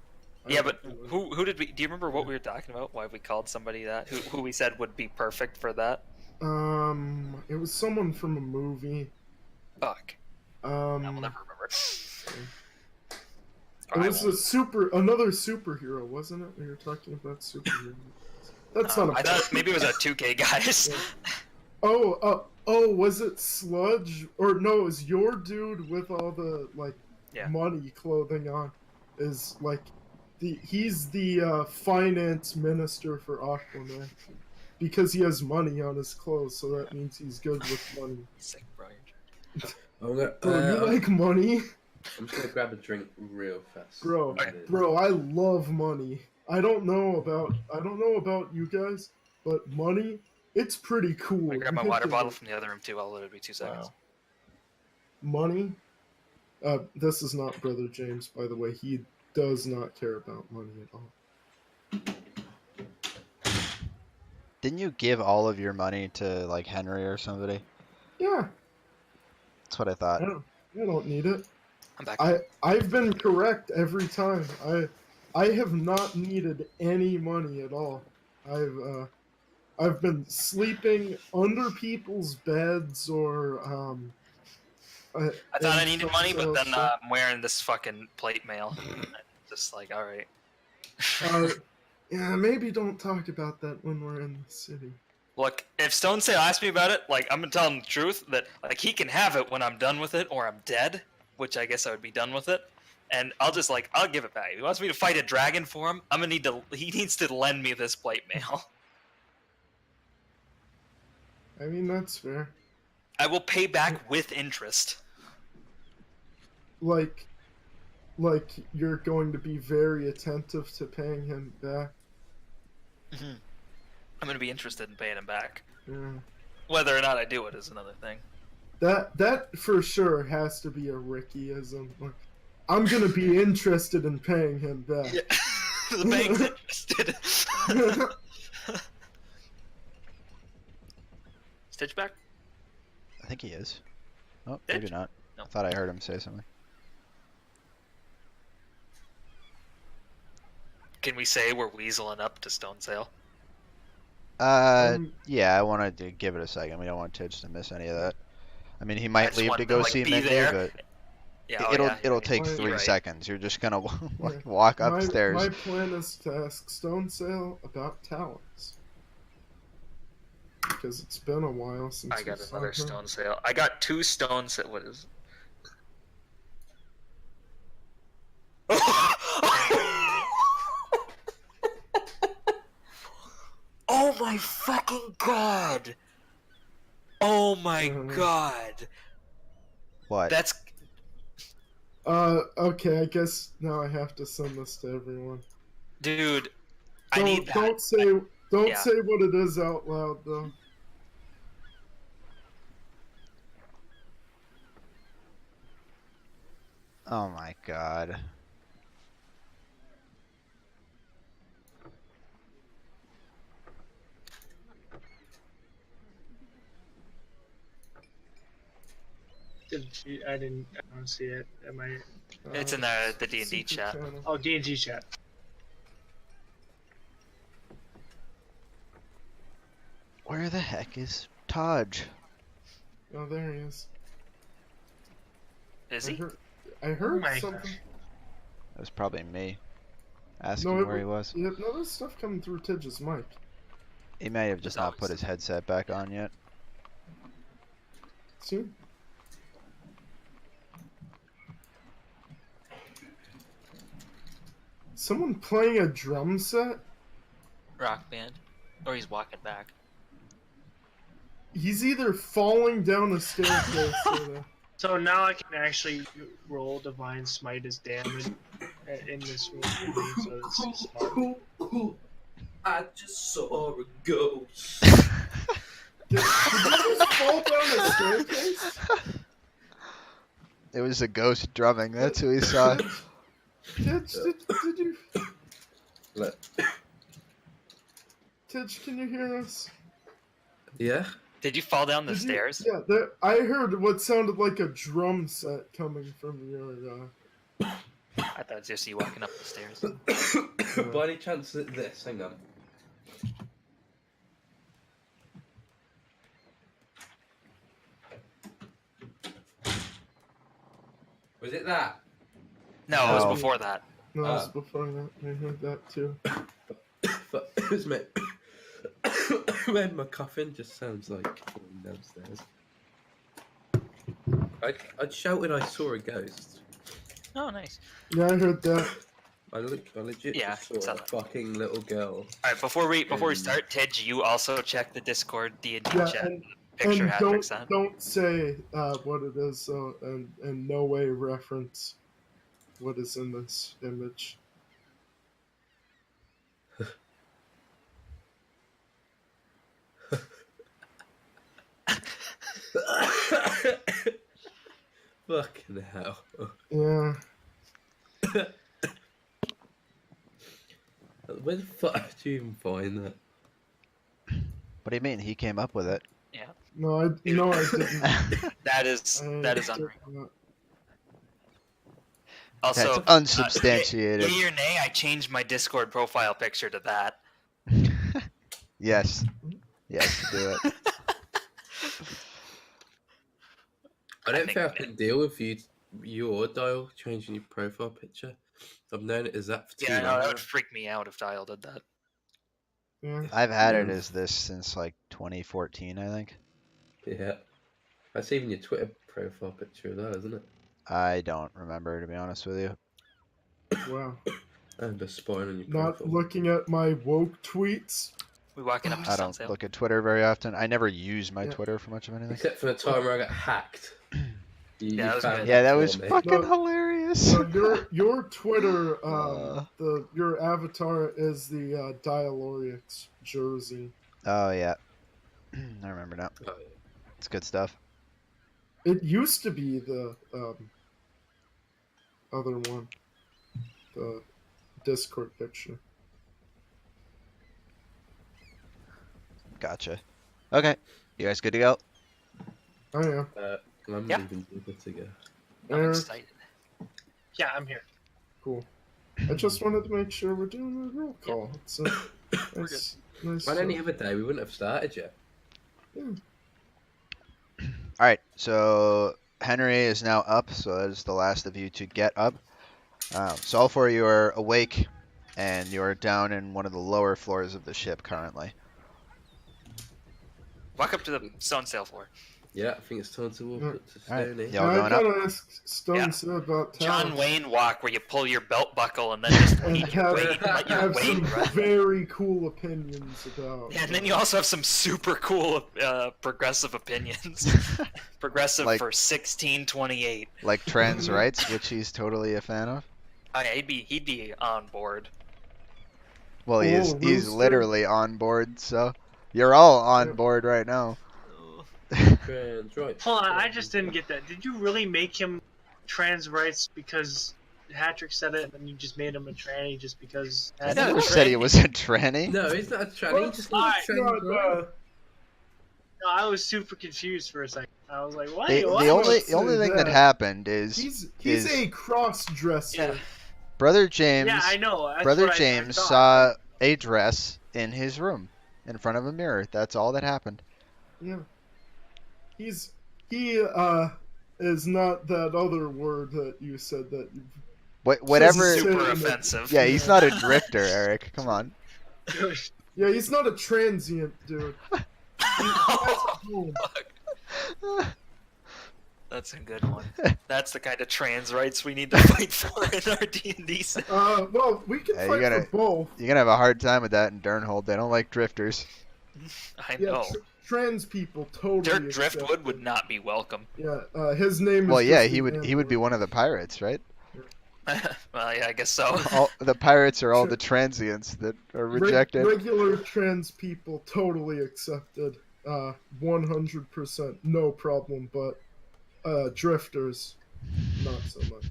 Speaker 1: I
Speaker 2: Yeah,
Speaker 1: don't
Speaker 2: but
Speaker 1: know.
Speaker 2: who did we? Do you remember what we were talking about? Why we called somebody that? Who we said would be perfect for that?
Speaker 1: It was someone from a movie.
Speaker 2: Fuck. I will never remember.
Speaker 1: It was another superhero, wasn't it? We were talking about superheroes. That's not a
Speaker 2: I thought maybe it was a 2K guys.
Speaker 1: Oh, was it Sludge? Or no, it was your dude with all the
Speaker 2: Yeah.
Speaker 1: money clothing on. Is like he's the finance minister for Aquaman. Because he has money on his clothes, so that means he's good with money.
Speaker 2: Sick, bro.
Speaker 3: I'm gonna,
Speaker 1: Bro, you like money?
Speaker 3: I'm just gonna grab a drink real fast.
Speaker 1: Bro, I love money. I don't know about you guys, but money, it's pretty cool.
Speaker 2: I grabbed my
Speaker 1: You
Speaker 2: water
Speaker 1: hit the-
Speaker 2: bottle from the other room too. I'll literally be 2 seconds.
Speaker 1: Wow. Money? This is not Brother James, by the way. He does not care about money at all.
Speaker 4: Didn't you give all of your money to like Henry or somebody?
Speaker 1: Yeah,
Speaker 4: That's what I thought.
Speaker 1: I don't need it.
Speaker 2: I'm back.
Speaker 1: I've been correct every time. I have not needed any money at all. I've been sleeping under people's beds or
Speaker 2: I thought I
Speaker 1: and
Speaker 2: needed
Speaker 1: some
Speaker 2: money, but
Speaker 1: sort of
Speaker 2: then
Speaker 1: stuff.
Speaker 2: I'm wearing this fucking plate mail. Just like, all right.
Speaker 1: Yeah, maybe don't talk about that when we're in the city.
Speaker 2: Look, if Stone Sail asks me about it, like I'm gonna tell him the truth that like he can have it when I'm done with it or I'm dead, which I guess I would be done with it, and I'll give it back. If he wants me to fight a dragon for him, he needs to lend me this plate mail.
Speaker 1: I mean, that's fair.
Speaker 2: I will pay back with interest.
Speaker 1: Like you're going to be very attentive to paying him back.
Speaker 2: I'm gonna be interested in paying him back.
Speaker 1: Yeah.
Speaker 2: Whether or not I do it is another thing.
Speaker 1: That for sure has to be a Rickyism. Like, I'm gonna be interested in paying him back.
Speaker 2: Yeah. The bank's interested. Stitch back?
Speaker 4: I think he is. Oh,
Speaker 2: Did?
Speaker 4: maybe not.
Speaker 2: No.
Speaker 4: I thought I heard him say something.
Speaker 2: Can we say we're weaseling up to Stone Sail?
Speaker 4: Yeah, I wanted to give it a second. We don't want Tidge to miss any of that. I mean, he might
Speaker 2: just
Speaker 4: leave
Speaker 2: wanted
Speaker 4: to
Speaker 2: to,
Speaker 4: go
Speaker 2: like,
Speaker 4: see
Speaker 2: be
Speaker 4: Mindy,
Speaker 2: there.
Speaker 4: but
Speaker 2: Yeah, oh,
Speaker 4: it'll
Speaker 2: yeah, you're right.
Speaker 4: take
Speaker 1: You're
Speaker 4: 3
Speaker 2: right.
Speaker 4: seconds. You're just gonna
Speaker 1: Yeah.
Speaker 4: walk upstairs.
Speaker 1: My plan is to ask Stone Sail about talents. Because it's been a while since
Speaker 2: I got
Speaker 1: we saw
Speaker 2: another
Speaker 1: her.
Speaker 2: Stone Sail. I got 2 Stone Sail. What is Oh my fucking god! Oh my god!
Speaker 4: What?
Speaker 2: That's
Speaker 1: Okay, I guess now I have to send this to everyone.
Speaker 2: dude. I need that.
Speaker 1: Don't say
Speaker 2: Yeah.
Speaker 1: say what it is out loud though.
Speaker 4: Oh my god.
Speaker 5: I don't see it. Am I?
Speaker 2: It's in the D&D
Speaker 1: secret
Speaker 2: chat.
Speaker 1: channel.
Speaker 5: Oh, D&G chat.
Speaker 4: Where the heck is Taj?
Speaker 1: Oh, there he is.
Speaker 2: Is
Speaker 1: I
Speaker 2: he?
Speaker 1: heard
Speaker 5: my
Speaker 1: something.
Speaker 5: gosh.
Speaker 4: That was probably me asking
Speaker 1: No,
Speaker 4: where he was.
Speaker 1: Yeah, no, there's stuff coming through Tidge's mic.
Speaker 4: He may have just
Speaker 2: There's
Speaker 4: not put
Speaker 2: always-
Speaker 4: his headset back on yet.
Speaker 1: See? Someone playing a drum set?
Speaker 2: Rock band. Or he's walking back.
Speaker 1: He's either falling down a staircase or
Speaker 5: So now I can actually roll Divine Smite as damage in this movie, so this is smart.
Speaker 3: I just saw a ghost.
Speaker 1: Did you just fall down a staircase?
Speaker 4: It was a ghost drumming. That's who he saw.
Speaker 1: Tidge, did you...
Speaker 3: Look.
Speaker 1: Tidge, can you hear us?
Speaker 3: Yeah?
Speaker 2: Did you fall down the
Speaker 1: Did you-
Speaker 2: stairs?
Speaker 1: Yeah, I heard what sounded like a drum set coming from your...
Speaker 2: I thought it was just you walking up the stairs.
Speaker 3: By any chance this? Hang on. Was it that?
Speaker 2: No, it was
Speaker 4: No.
Speaker 2: before that.
Speaker 1: No, it was before that. I heard that too.
Speaker 3: But it was me. When my coffin just sounds like falling downstairs. I shouted I saw a ghost.
Speaker 2: Oh, nice.
Speaker 1: Yeah, I heard that.
Speaker 3: I legit
Speaker 2: Yeah,
Speaker 3: just saw a
Speaker 2: sounds like-
Speaker 3: fucking little girl.
Speaker 2: All right, before we start, Tidge, you also check the Discord D&D
Speaker 1: Yeah,
Speaker 2: chat.
Speaker 1: and
Speaker 2: Picture Patrick sent.
Speaker 1: don't say what it is, so and in no way reference what is in this image.
Speaker 3: Fucking hell.
Speaker 1: Yeah,
Speaker 3: Where the fuck did you even find that?
Speaker 4: What do you mean? He came up with it.
Speaker 2: Yeah,
Speaker 1: no, I didn't.
Speaker 2: that is
Speaker 1: I
Speaker 2: unreal.
Speaker 1: did not.
Speaker 2: Also,
Speaker 4: That's unsubstantiated.
Speaker 2: yay or nay, I changed my Discord profile picture to that.
Speaker 4: Yes. Yes, do it.
Speaker 3: I don't
Speaker 2: think
Speaker 3: think I can deal with you or Dial changing your profile picture. I've known it as that for too
Speaker 2: Yeah, no,
Speaker 3: long.
Speaker 2: that would freak me out if Dial did that.
Speaker 1: Yeah,
Speaker 4: I've had it
Speaker 3: Yeah.
Speaker 4: as this since like 2014, I think.
Speaker 3: Yeah. That's even your Twitter profile picture as well, isn't it?
Speaker 4: I don't remember, to be honest with you.
Speaker 1: wow.
Speaker 3: And the spine on your
Speaker 1: Not
Speaker 3: profile.
Speaker 1: looking at my woke tweets.
Speaker 2: We walking up to
Speaker 4: I
Speaker 2: Stone
Speaker 4: don't
Speaker 2: Sail.
Speaker 4: look at Twitter very often. I never use my
Speaker 1: Yeah.
Speaker 4: Twitter for much of anything.
Speaker 3: Except for the time where I got hacked. You
Speaker 2: that was
Speaker 3: found
Speaker 2: good.
Speaker 4: Yeah, that
Speaker 3: for
Speaker 4: was
Speaker 3: me.
Speaker 4: fucking
Speaker 1: No.
Speaker 4: hilarious.
Speaker 1: So your Twitter,
Speaker 4: Uh.
Speaker 1: your avatar is the Dialorix jersey.
Speaker 4: Oh yeah, I remember now.
Speaker 3: Oh, yeah.
Speaker 4: It's good stuff.
Speaker 1: It used to be the other one, the Discord picture.
Speaker 4: Gotcha. Okay. You guys good to go?
Speaker 1: I am.
Speaker 3: I'm
Speaker 2: Yeah.
Speaker 3: leaving you good to go.
Speaker 2: I'm
Speaker 1: Eric,
Speaker 2: excited.
Speaker 5: Yeah, I'm here.
Speaker 1: cool. I just wanted to make sure we're doing a roll call. It's a
Speaker 2: We're good.
Speaker 1: nice.
Speaker 3: On any other day, we wouldn't have started yet.
Speaker 1: Yeah.
Speaker 4: All right. So Henry is now up. So that is the last of you to get up. So all four of you are awake, and you are down in one of the lower floors of the ship currently.
Speaker 2: Walk up to the stone sail floor.
Speaker 3: Yeah, I think it's time to walk up to
Speaker 4: Alright,
Speaker 3: Stoney.
Speaker 4: Y'all
Speaker 1: I
Speaker 4: going up?
Speaker 1: gotta ask Stone
Speaker 2: Yeah.
Speaker 1: Sail about
Speaker 2: John
Speaker 1: Talus.
Speaker 2: Wayne walk, where you pull your belt buckle and then just
Speaker 1: And
Speaker 2: lead your weight, let your
Speaker 1: have some
Speaker 2: weight run.
Speaker 1: very cool opinions about.
Speaker 2: Yeah, and then you also have some super cool progressive opinions. Progressive
Speaker 4: Like-
Speaker 2: for 1628.
Speaker 4: Like trans rights, which he's totally a fan of.
Speaker 2: Oh, yeah, he'd be on board.
Speaker 4: Well, he's
Speaker 1: Oh,
Speaker 4: he's
Speaker 1: Rooster.
Speaker 4: literally on board. So you're all on
Speaker 1: Yeah.
Speaker 4: board right now.
Speaker 3: Trans right.
Speaker 5: Hold on, I just didn't get that. Did you really make him trans rights because Hattrick said it, and then you just made him a tranny just because?
Speaker 4: I
Speaker 2: Yeah,
Speaker 4: never
Speaker 2: tranny.
Speaker 4: said he was a tranny.
Speaker 3: No, he's not a tranny. He's just not
Speaker 5: Alright.
Speaker 3: a trans right.
Speaker 5: No, I was super confused for a second. I was like, what?
Speaker 4: The,
Speaker 5: What?
Speaker 4: the only
Speaker 1: say
Speaker 4: the only thing that
Speaker 1: that.
Speaker 4: happened is
Speaker 1: He's
Speaker 4: is
Speaker 1: a cross dresser.
Speaker 2: Yeah.
Speaker 4: Brother James.
Speaker 5: Yeah, I know. That's
Speaker 4: Brother
Speaker 5: what I
Speaker 4: James
Speaker 5: thought.
Speaker 4: saw a dress in his room in front of a mirror. That's all that happened.
Speaker 1: Yeah. He is not that other word that you said that you.
Speaker 4: Whatever.
Speaker 1: Super
Speaker 2: Super offensive.
Speaker 4: Yeah, he's not a drifter, Eric. Come on.
Speaker 1: Yeah, he's not a transient dude. He has a home.
Speaker 2: That's a good one. That's the kind of trans rights we need to fight for in our D&D set.
Speaker 1: Well, we can
Speaker 4: Yeah, you
Speaker 1: fight
Speaker 4: gotta-
Speaker 1: for both.
Speaker 4: You're gonna have a hard time with that in Durnhold. They don't like drifters.
Speaker 2: I
Speaker 1: Yeah,
Speaker 2: know.
Speaker 1: trans people totally.
Speaker 2: Dirt
Speaker 1: accept
Speaker 2: Driftwood
Speaker 1: it.
Speaker 2: would not be welcome.
Speaker 1: Yeah, his name is.
Speaker 4: Well, yeah,
Speaker 1: just
Speaker 4: he
Speaker 1: an
Speaker 4: would be
Speaker 1: Android.
Speaker 4: one of the pirates, right?
Speaker 2: Well, yeah, I guess so.
Speaker 4: All the pirates are all the transients that are rejected.
Speaker 1: Regular trans people totally accepted. 100% no problem, but drifters, not so much.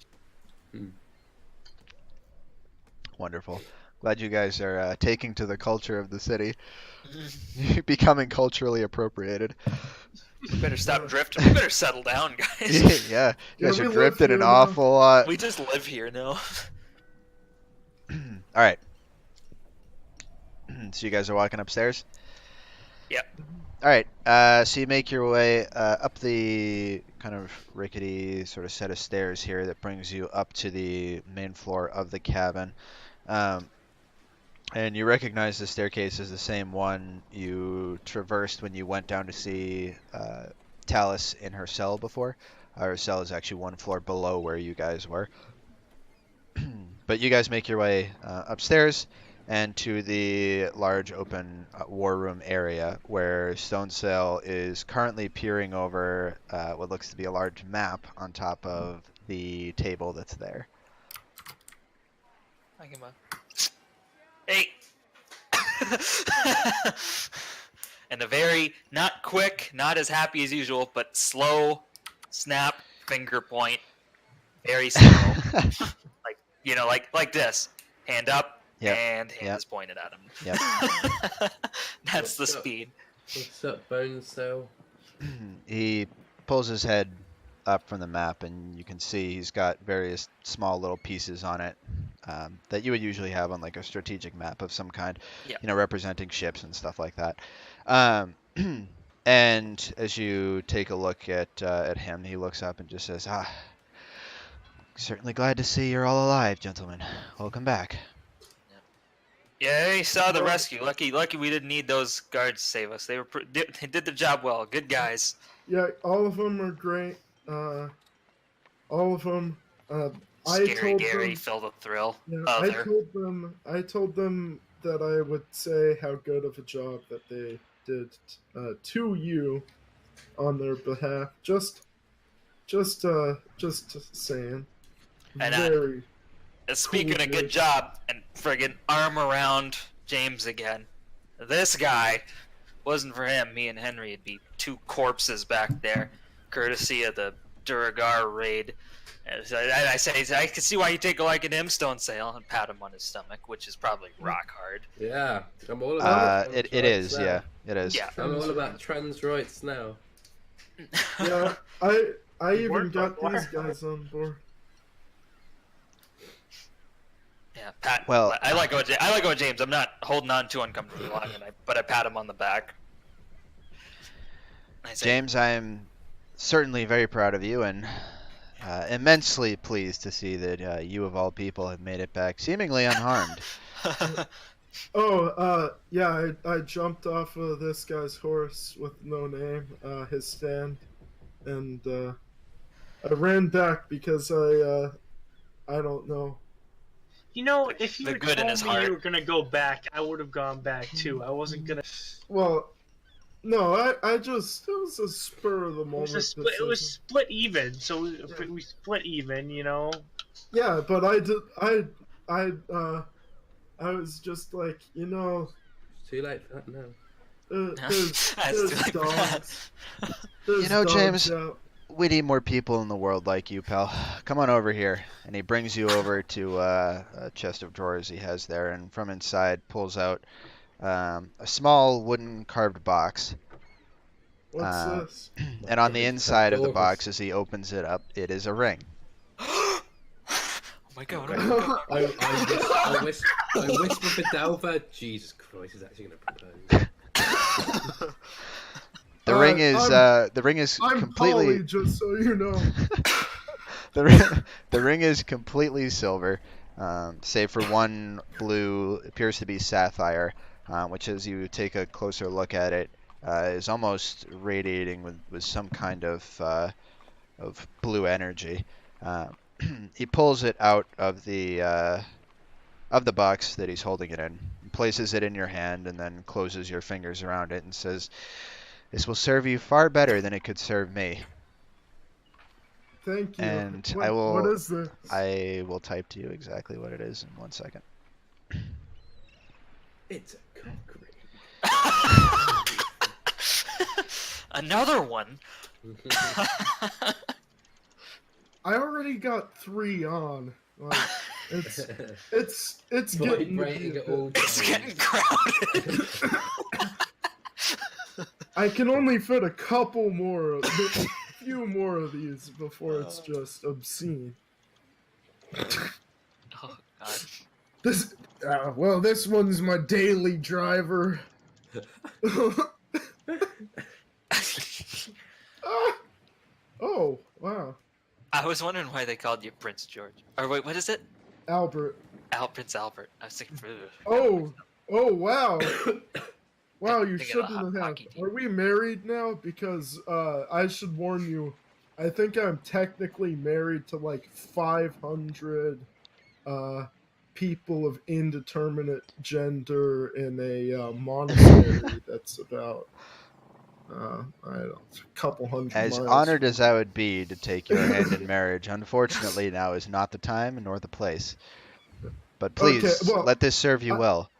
Speaker 4: Wonderful. Glad you guys are taking to the culture of the city, becoming culturally appropriated.
Speaker 2: We better stop drifting. We better settle down, guys.
Speaker 4: Yeah, you guys
Speaker 1: Yeah,
Speaker 4: are
Speaker 1: we live
Speaker 4: drifting
Speaker 1: here
Speaker 4: an
Speaker 1: now.
Speaker 4: awful lot.
Speaker 2: We just live here now.
Speaker 4: All right. So you guys are walking upstairs?
Speaker 2: Yep.
Speaker 4: All right. So you make your way up the kind of rickety sort of set of stairs here that brings you up to the main floor of the cabin. And you recognize the staircase as the same one you traversed when you went down to see Talus in her cell before. Her cell is actually one floor below where you guys were. But you guys make your way upstairs and to the large open war room area where Stonesail is currently peering over what looks to be a large map on top of the table that's there.
Speaker 2: I give a... Hey! And a very, not quick, not as happy as usual, but slow snap finger point. Very slow. like this. Hand up,
Speaker 4: Yep.
Speaker 2: and hand
Speaker 4: Yep.
Speaker 2: is pointed at him.
Speaker 4: Yep.
Speaker 2: That's the
Speaker 3: What's up?
Speaker 2: speed.
Speaker 3: What's up, Bone Cell?
Speaker 4: He pulls his head up from the map, and you can see he's got various small little pieces on it that you would usually have on like a strategic map of some kind,
Speaker 2: Yeah.
Speaker 4: representing ships and stuff like that. And as you take a look at him, he looks up and just says, certainly glad to see you're all alive, gentlemen. Welcome back.
Speaker 2: Yeah, he saw the rescue. Lucky we didn't need those guards to save us. They did the job well. Good guys.
Speaker 1: Yeah, all of them are great. All of them. I
Speaker 2: Scary
Speaker 1: told
Speaker 2: Gary,
Speaker 1: them.
Speaker 2: Phil the Thrill.
Speaker 1: Yeah,
Speaker 2: Other.
Speaker 1: I told them that I would say how good of a job that they did to you on their behalf. Just saying.
Speaker 2: And,
Speaker 1: Very.
Speaker 2: Speaking
Speaker 1: Cool,
Speaker 2: of good
Speaker 1: dude.
Speaker 2: job, and friggin' arm around James again. This guy, wasn't for him, me and Henry would be two corpses back there, courtesy of the Duragar raid. I say, I can see why you take a liking to him, Stone Sail, and pat him on his stomach, which is probably rock hard.
Speaker 3: Yeah, I'm all about
Speaker 4: It
Speaker 3: trans rights
Speaker 4: is,
Speaker 3: now.
Speaker 4: yeah, it is.
Speaker 2: Yeah.
Speaker 3: I'm all about trans rights now.
Speaker 1: Yeah, I even
Speaker 5: Worked
Speaker 1: got
Speaker 5: before.
Speaker 1: these guys on board.
Speaker 2: Yeah, pat.
Speaker 4: Well-
Speaker 2: I like going James. I'm not holding on too uncomfortably long, but I pat him on the back. I say,
Speaker 4: James, I'm certainly very proud of you and immensely pleased to see that you, of all people, have made it back seemingly unharmed.
Speaker 1: Oh, yeah, I jumped off of this guy's horse with no name, his stand, and I ran back because I don't know.
Speaker 5: You know, if you
Speaker 2: The
Speaker 5: had
Speaker 2: good in
Speaker 5: told
Speaker 2: his
Speaker 5: me
Speaker 2: heart.
Speaker 5: you were gonna go back, I would have gone back too. I wasn't gonna.
Speaker 1: Well, no, I just, it was a spur of the
Speaker 5: It
Speaker 1: moment
Speaker 5: was, it was
Speaker 1: decision.
Speaker 5: split even, so we split even. You know.
Speaker 1: Yeah, but I was just like,
Speaker 3: It's too late for that now.
Speaker 1: there's
Speaker 2: That's too late for that.
Speaker 1: dogs. There's
Speaker 4: You know,
Speaker 1: dogs
Speaker 4: James,
Speaker 1: out.
Speaker 4: we need more people in the world like you, pal. Come on over here. And he brings you over to a chest of drawers he has there, and from inside pulls out a small wooden carved box.
Speaker 1: What's this?
Speaker 4: And on the
Speaker 3: It's
Speaker 4: inside of the
Speaker 3: adorable.
Speaker 4: box, as he opens it up, it is a ring.
Speaker 2: Oh my god!
Speaker 3: Okay.
Speaker 2: Oh my god.
Speaker 3: I whisper for Delver. Jesus Christ, he's actually going to propose.
Speaker 4: The ring is
Speaker 1: I'm
Speaker 4: completely
Speaker 1: Polly, just so you know.
Speaker 4: the ring is completely silver, save for one blue, appears to be sapphire, which, as you take a closer look at it, is almost radiating with some kind of blue energy. He pulls it out of the box that he's holding it in, places it in your hand, and then closes your fingers around it and says, "This will serve you far better than it could serve me."
Speaker 1: Thank you.
Speaker 4: And
Speaker 1: What is this?
Speaker 4: I will type to you exactly what it is in 1 second.
Speaker 3: It's a cock ring.
Speaker 2: Another one.
Speaker 1: I already got 3 on. Like, it's getting to be
Speaker 3: Vibrating
Speaker 1: a
Speaker 3: at all
Speaker 1: bit-
Speaker 2: It's
Speaker 3: times.
Speaker 2: getting crowded.
Speaker 1: I can only fit a couple more, a few more of these before it's just obscene.
Speaker 2: Oh god.
Speaker 1: This, well, this one's my daily driver. Ah! Oh, wow.
Speaker 2: I was wondering why they called you Prince George. Or wait, what is it?
Speaker 1: Albert.
Speaker 2: Prince Albert. I was thinking.
Speaker 1: Oh, wow. Wow, you
Speaker 2: Thinking of
Speaker 1: shouldn't have.
Speaker 2: hockey team.
Speaker 1: Are we married now? Because I should warn you, I think I'm technically married to like 500 people of indeterminate gender in a monastery that's about I don't know, a couple hundred
Speaker 4: As
Speaker 1: miles.
Speaker 4: honored as I would be to take your hand in marriage, unfortunately now is not the time nor the place. But please,
Speaker 1: Okay, well,
Speaker 4: let this serve you well.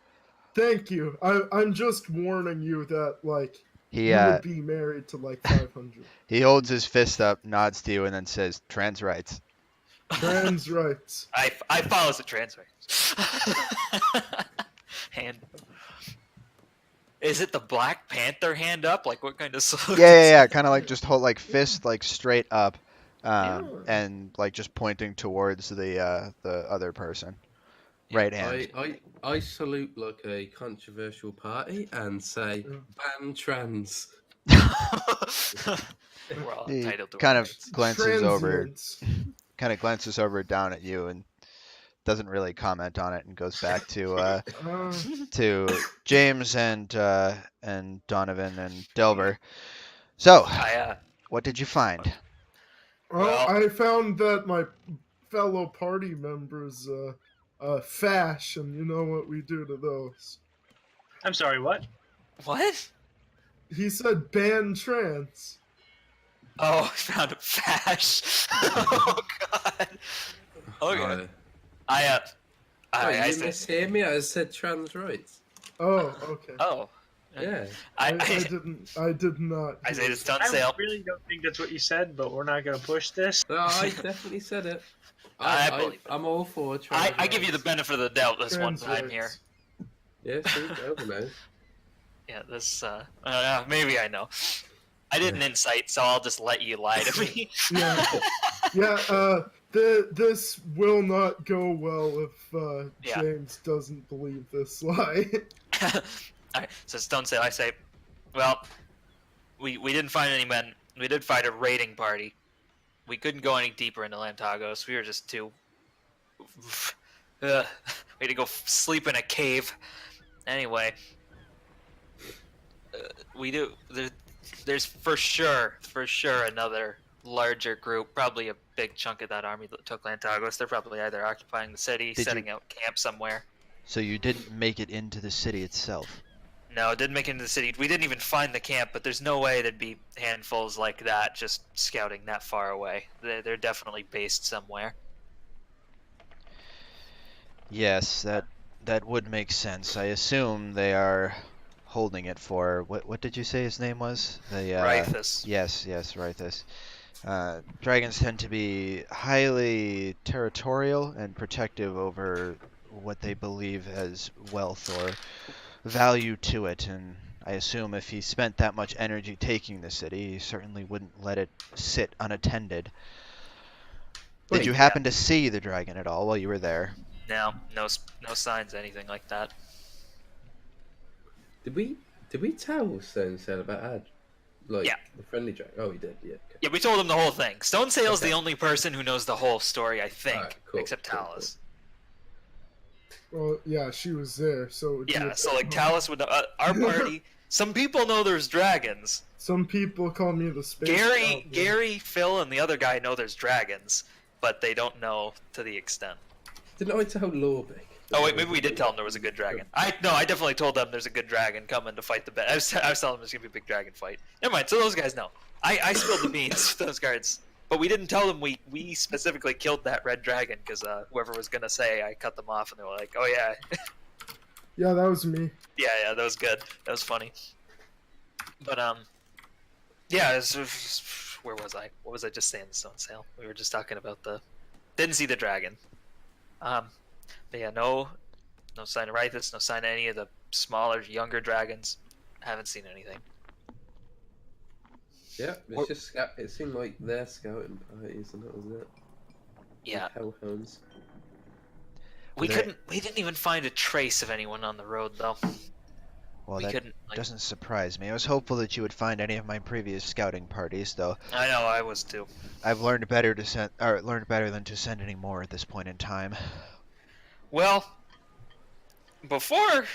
Speaker 1: Thank you. I'm just warning you that like
Speaker 4: He
Speaker 1: you would be married to like 500.
Speaker 4: he holds his fist up, nods to you, and then says, "Trans rights."
Speaker 1: Trans rights.
Speaker 2: I follow the trans rights. Hand. Is it the Black Panther hand up? Like what kind of salute?
Speaker 4: Yeah. Kind of like just hold like fist like straight up,
Speaker 1: Yeah.
Speaker 4: and like just pointing towards the other person. Right hand.
Speaker 3: I salute like a controversial party and say, ban trans.
Speaker 2: We're all
Speaker 4: He
Speaker 2: entitled to
Speaker 4: kind
Speaker 2: our
Speaker 4: of
Speaker 2: rights.
Speaker 4: glances over,
Speaker 1: Transients.
Speaker 4: down at you, and doesn't really comment on it, and goes back to
Speaker 1: Uh,
Speaker 4: to James and Donovan and Delver. So, what did you find?
Speaker 1: well,
Speaker 2: Well-
Speaker 1: I found that my fellow party members fash, and you know what we do to those.
Speaker 5: I'm sorry. What?
Speaker 2: What?
Speaker 1: He said ban trans.
Speaker 2: Oh, I found a fash. Oh god. Okay.
Speaker 3: Oh,
Speaker 2: I
Speaker 3: you
Speaker 2: said.
Speaker 3: mishear me? I said trans rights.
Speaker 1: Oh, okay.
Speaker 2: Oh.
Speaker 3: Yeah.
Speaker 1: I
Speaker 2: I
Speaker 1: did not.
Speaker 2: I say
Speaker 1: hear
Speaker 2: to Stone
Speaker 5: I
Speaker 2: Sail.
Speaker 5: really don't think that's what you said, but we're not going to push this.
Speaker 3: No, I definitely said it.
Speaker 2: I believe it.
Speaker 3: I'm all for trans
Speaker 2: I give you the
Speaker 3: rights.
Speaker 2: benefit of the doubt this one
Speaker 1: trans
Speaker 2: time here.
Speaker 1: rights.
Speaker 3: Yeah, see, Delver knows.
Speaker 2: Yeah, this maybe I know. I did an insight, so I'll just let you lie to me.
Speaker 1: Yeah. Yeah, this will not go well if
Speaker 2: Yeah.
Speaker 1: James doesn't believe this lie.
Speaker 2: Alright, so Stone Sail, I say, well, we didn't find any men. We did find a raiding party. We couldn't go any deeper into Lantagos. We were just too. We had to go sleep in a cave. Anyway, we do. There's for sure another larger group, probably a big chunk of that army that took Lantagos. They're probably either occupying the city,
Speaker 4: Did
Speaker 2: setting out camp somewhere.
Speaker 4: So you didn't make it into the city itself.
Speaker 2: No, it didn't make it into the city. We didn't even find the camp, but there's no way there'd be handfuls like that just scouting that far away. They're definitely based somewhere.
Speaker 4: Yes, that would make sense. I assume they are holding it for what did you say his name was? The
Speaker 2: Rythus.
Speaker 4: Yes, Rythus. Dragons tend to be highly territorial and protective over what they believe as wealth or value to it, and I assume if he spent that much energy taking the city, he certainly wouldn't let it sit unattended. Did you
Speaker 2: Yeah.
Speaker 4: happen to see the dragon at all while you were there?
Speaker 2: No signs, anything like that.
Speaker 3: Did we tell Stone Sail about Ad? Like
Speaker 2: Yeah.
Speaker 3: the friendly dragon? Oh, we did. Yeah. Okay.
Speaker 2: Yeah, we told him the whole thing. Stone Sail's
Speaker 3: Okay.
Speaker 2: the only person who knows the whole story, I think,
Speaker 3: Alright, cool,
Speaker 2: except
Speaker 3: cool,
Speaker 2: Talus.
Speaker 1: Well, yeah, she was there, so it would be
Speaker 2: Yeah,
Speaker 1: a
Speaker 2: so
Speaker 1: bit
Speaker 2: like
Speaker 1: more-
Speaker 2: Talus would know. Our party. Some people know there's dragons.
Speaker 1: Some people call me the space. Goblin.
Speaker 2: Gary, Phil, and the other guy know there's dragons, but they don't know to the extent.
Speaker 3: Didn't I tell Lorbeck?
Speaker 2: Oh wait, maybe we did tell them there was a good dragon. I definitely told them there's a good dragon coming to fight the bad. I was telling them there's gonna be a big dragon fight. Never mind. So those guys know. I spilled the beans to those guards, but we didn't tell them we specifically killed that red dragon because whoever was gonna say, I cut them off and they were like, oh yeah,
Speaker 1: Yeah, that was me.
Speaker 2: yeah, that was good. That was funny. But yeah, where was I? What was I just saying? Stone Sail. We were just talking about didn't see the dragon. But yeah, no sign of Rythus, no sign of any of the smaller, younger dragons. Haven't seen anything.
Speaker 3: Yeah, it's just it seemed like their scouting parties, and that was it.
Speaker 2: Yeah,
Speaker 3: Hellhounds.
Speaker 2: we didn't even find a trace of anyone on the road though.
Speaker 4: Well,
Speaker 2: We
Speaker 4: that
Speaker 2: couldn't.
Speaker 4: doesn't surprise me. I was hopeful that you would find any of my previous scouting parties, though.
Speaker 2: I know, I was too.
Speaker 4: I've learned better than to send any more at this point in time.
Speaker 2: Well, before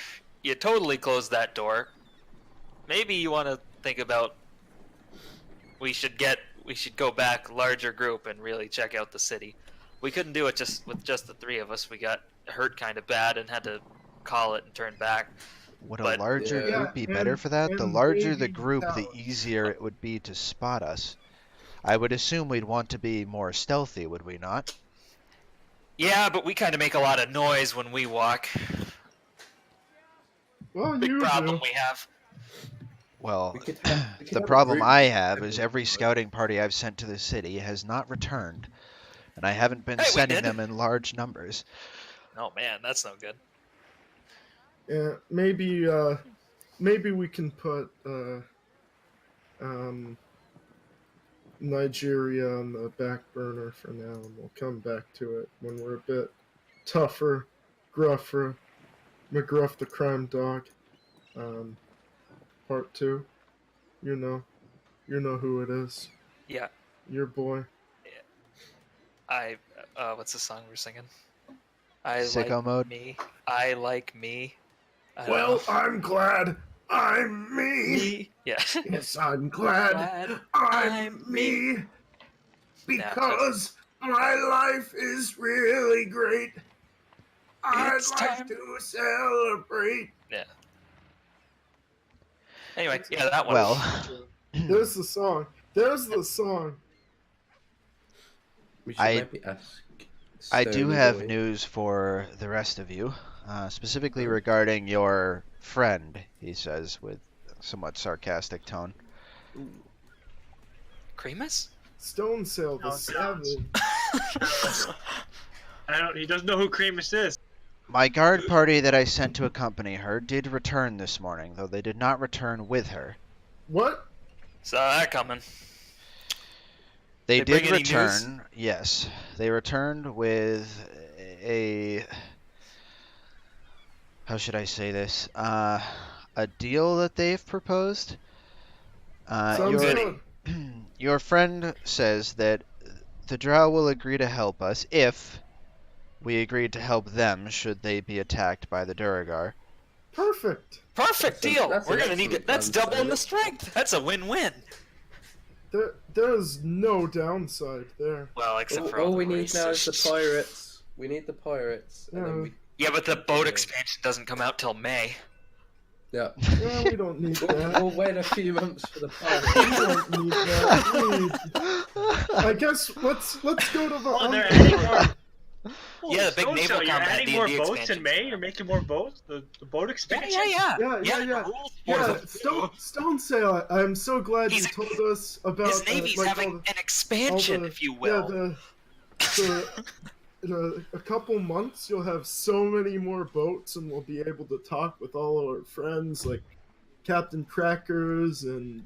Speaker 2: you totally close that door, maybe you want to think about we should go back larger group and really check out the city. We couldn't do it with just the three of us. We got hurt kind of bad and had to call it and turn back.
Speaker 4: Would a
Speaker 2: But-
Speaker 4: larger
Speaker 3: Yeah.
Speaker 4: group be better
Speaker 1: and-
Speaker 4: for that? The
Speaker 1: and
Speaker 4: larger the
Speaker 1: maybe
Speaker 4: group, the
Speaker 1: Talus.
Speaker 4: easier it would be to spot us. I would assume we'd want to be more stealthy, would we not?
Speaker 2: Yeah, but we kind of make a lot of noise when we walk.
Speaker 1: Well,
Speaker 2: Big
Speaker 1: you
Speaker 2: problem
Speaker 1: do.
Speaker 2: we have.
Speaker 4: Well,
Speaker 3: We could
Speaker 4: the
Speaker 3: have a
Speaker 4: problem
Speaker 3: group
Speaker 4: I
Speaker 3: of
Speaker 4: have is every
Speaker 3: everyone.
Speaker 4: scouting party I've sent to the city has not returned, and I haven't been
Speaker 2: Hey, we
Speaker 4: sending
Speaker 2: did.
Speaker 4: them in large numbers.
Speaker 2: Oh man, that's no good.
Speaker 1: Yeah, maybe we can put Nigeria on the back burner for now, and we'll come back to it when we're a bit tougher, gruffer. McGruff the crime dog. Part 2. You know who it is.
Speaker 2: Yeah,
Speaker 1: Your boy.
Speaker 2: what's the song we're singing? I
Speaker 4: Sicko
Speaker 2: like
Speaker 4: mode?
Speaker 2: me. I like me. I don't
Speaker 1: Well,
Speaker 2: know.
Speaker 1: I'm glad I'm me.
Speaker 2: Me. Yeah.
Speaker 1: Yes, I'm glad
Speaker 2: Glad
Speaker 1: I'm me. Because my life is really great. I'd
Speaker 2: It's
Speaker 1: like
Speaker 2: time.
Speaker 1: to celebrate.
Speaker 2: Yeah. Anyway, yeah, that one.
Speaker 4: Well,
Speaker 1: There's the song. There's the song.
Speaker 3: We should
Speaker 4: I-
Speaker 3: maybe ask.
Speaker 4: I do
Speaker 3: Stony
Speaker 4: have
Speaker 3: Boy.
Speaker 4: news for the rest of you, specifically regarding your friend, he says, with somewhat sarcastic tone.
Speaker 2: Creamus?
Speaker 1: Stone Sail, the
Speaker 5: No, it's not.
Speaker 1: savage.
Speaker 5: He doesn't know who Creamus is.
Speaker 4: My guard party that I sent to accompany her did return this morning, though they did not return with her.
Speaker 1: What?
Speaker 2: Saw that coming.
Speaker 4: They
Speaker 2: They
Speaker 4: did
Speaker 2: bring any
Speaker 4: return, yes. They returned with a... How should I say this? A deal that they've proposed.
Speaker 1: Sounds
Speaker 2: your-
Speaker 1: good.
Speaker 4: Your friend says that the Drow will agree to help us if we agreed to help them should they be attacked by the Duragar.
Speaker 1: Perfect.
Speaker 2: Perfect
Speaker 3: That's
Speaker 2: deal.
Speaker 3: an
Speaker 2: We're gonna need
Speaker 3: excellent
Speaker 2: it. That's
Speaker 3: plan,
Speaker 2: doubling the
Speaker 3: Simon.
Speaker 2: strength. That's a win-win.
Speaker 1: There's no downside there.
Speaker 2: Well, except for
Speaker 3: All
Speaker 2: all the
Speaker 3: we need now is the
Speaker 2: racists.
Speaker 3: pirates. We need the pirates. And then
Speaker 1: Yeah.
Speaker 3: we,
Speaker 2: Yeah, but the boat expansion doesn't come out till May.
Speaker 3: yeah.
Speaker 1: Yeah, we don't need that.
Speaker 3: We'll wait a few months for the
Speaker 1: We
Speaker 3: pirates.
Speaker 1: don't need that. We need- I guess let's go to the.
Speaker 5: Oh, they're adding more.
Speaker 2: Yeah, the big
Speaker 5: Stone
Speaker 2: naval
Speaker 5: Sail, you're
Speaker 2: combat
Speaker 5: adding more
Speaker 2: D&D
Speaker 5: boats in
Speaker 2: expansion.
Speaker 5: May. You're making more boats. The boat
Speaker 2: Yeah,
Speaker 5: expansion.
Speaker 2: yeah.
Speaker 1: Yeah.
Speaker 2: the rules for
Speaker 1: Yeah,
Speaker 2: them.
Speaker 1: Stone Sail. I'm so glad
Speaker 2: He's-
Speaker 1: you told us about.
Speaker 2: His navy's
Speaker 1: like,
Speaker 2: having
Speaker 1: all
Speaker 2: an expansion,
Speaker 1: the-
Speaker 2: if you
Speaker 1: yeah,
Speaker 2: will.
Speaker 1: in a couple months, you'll have so many more boats, and we'll be able to talk with all our friends, like Captain Crackers and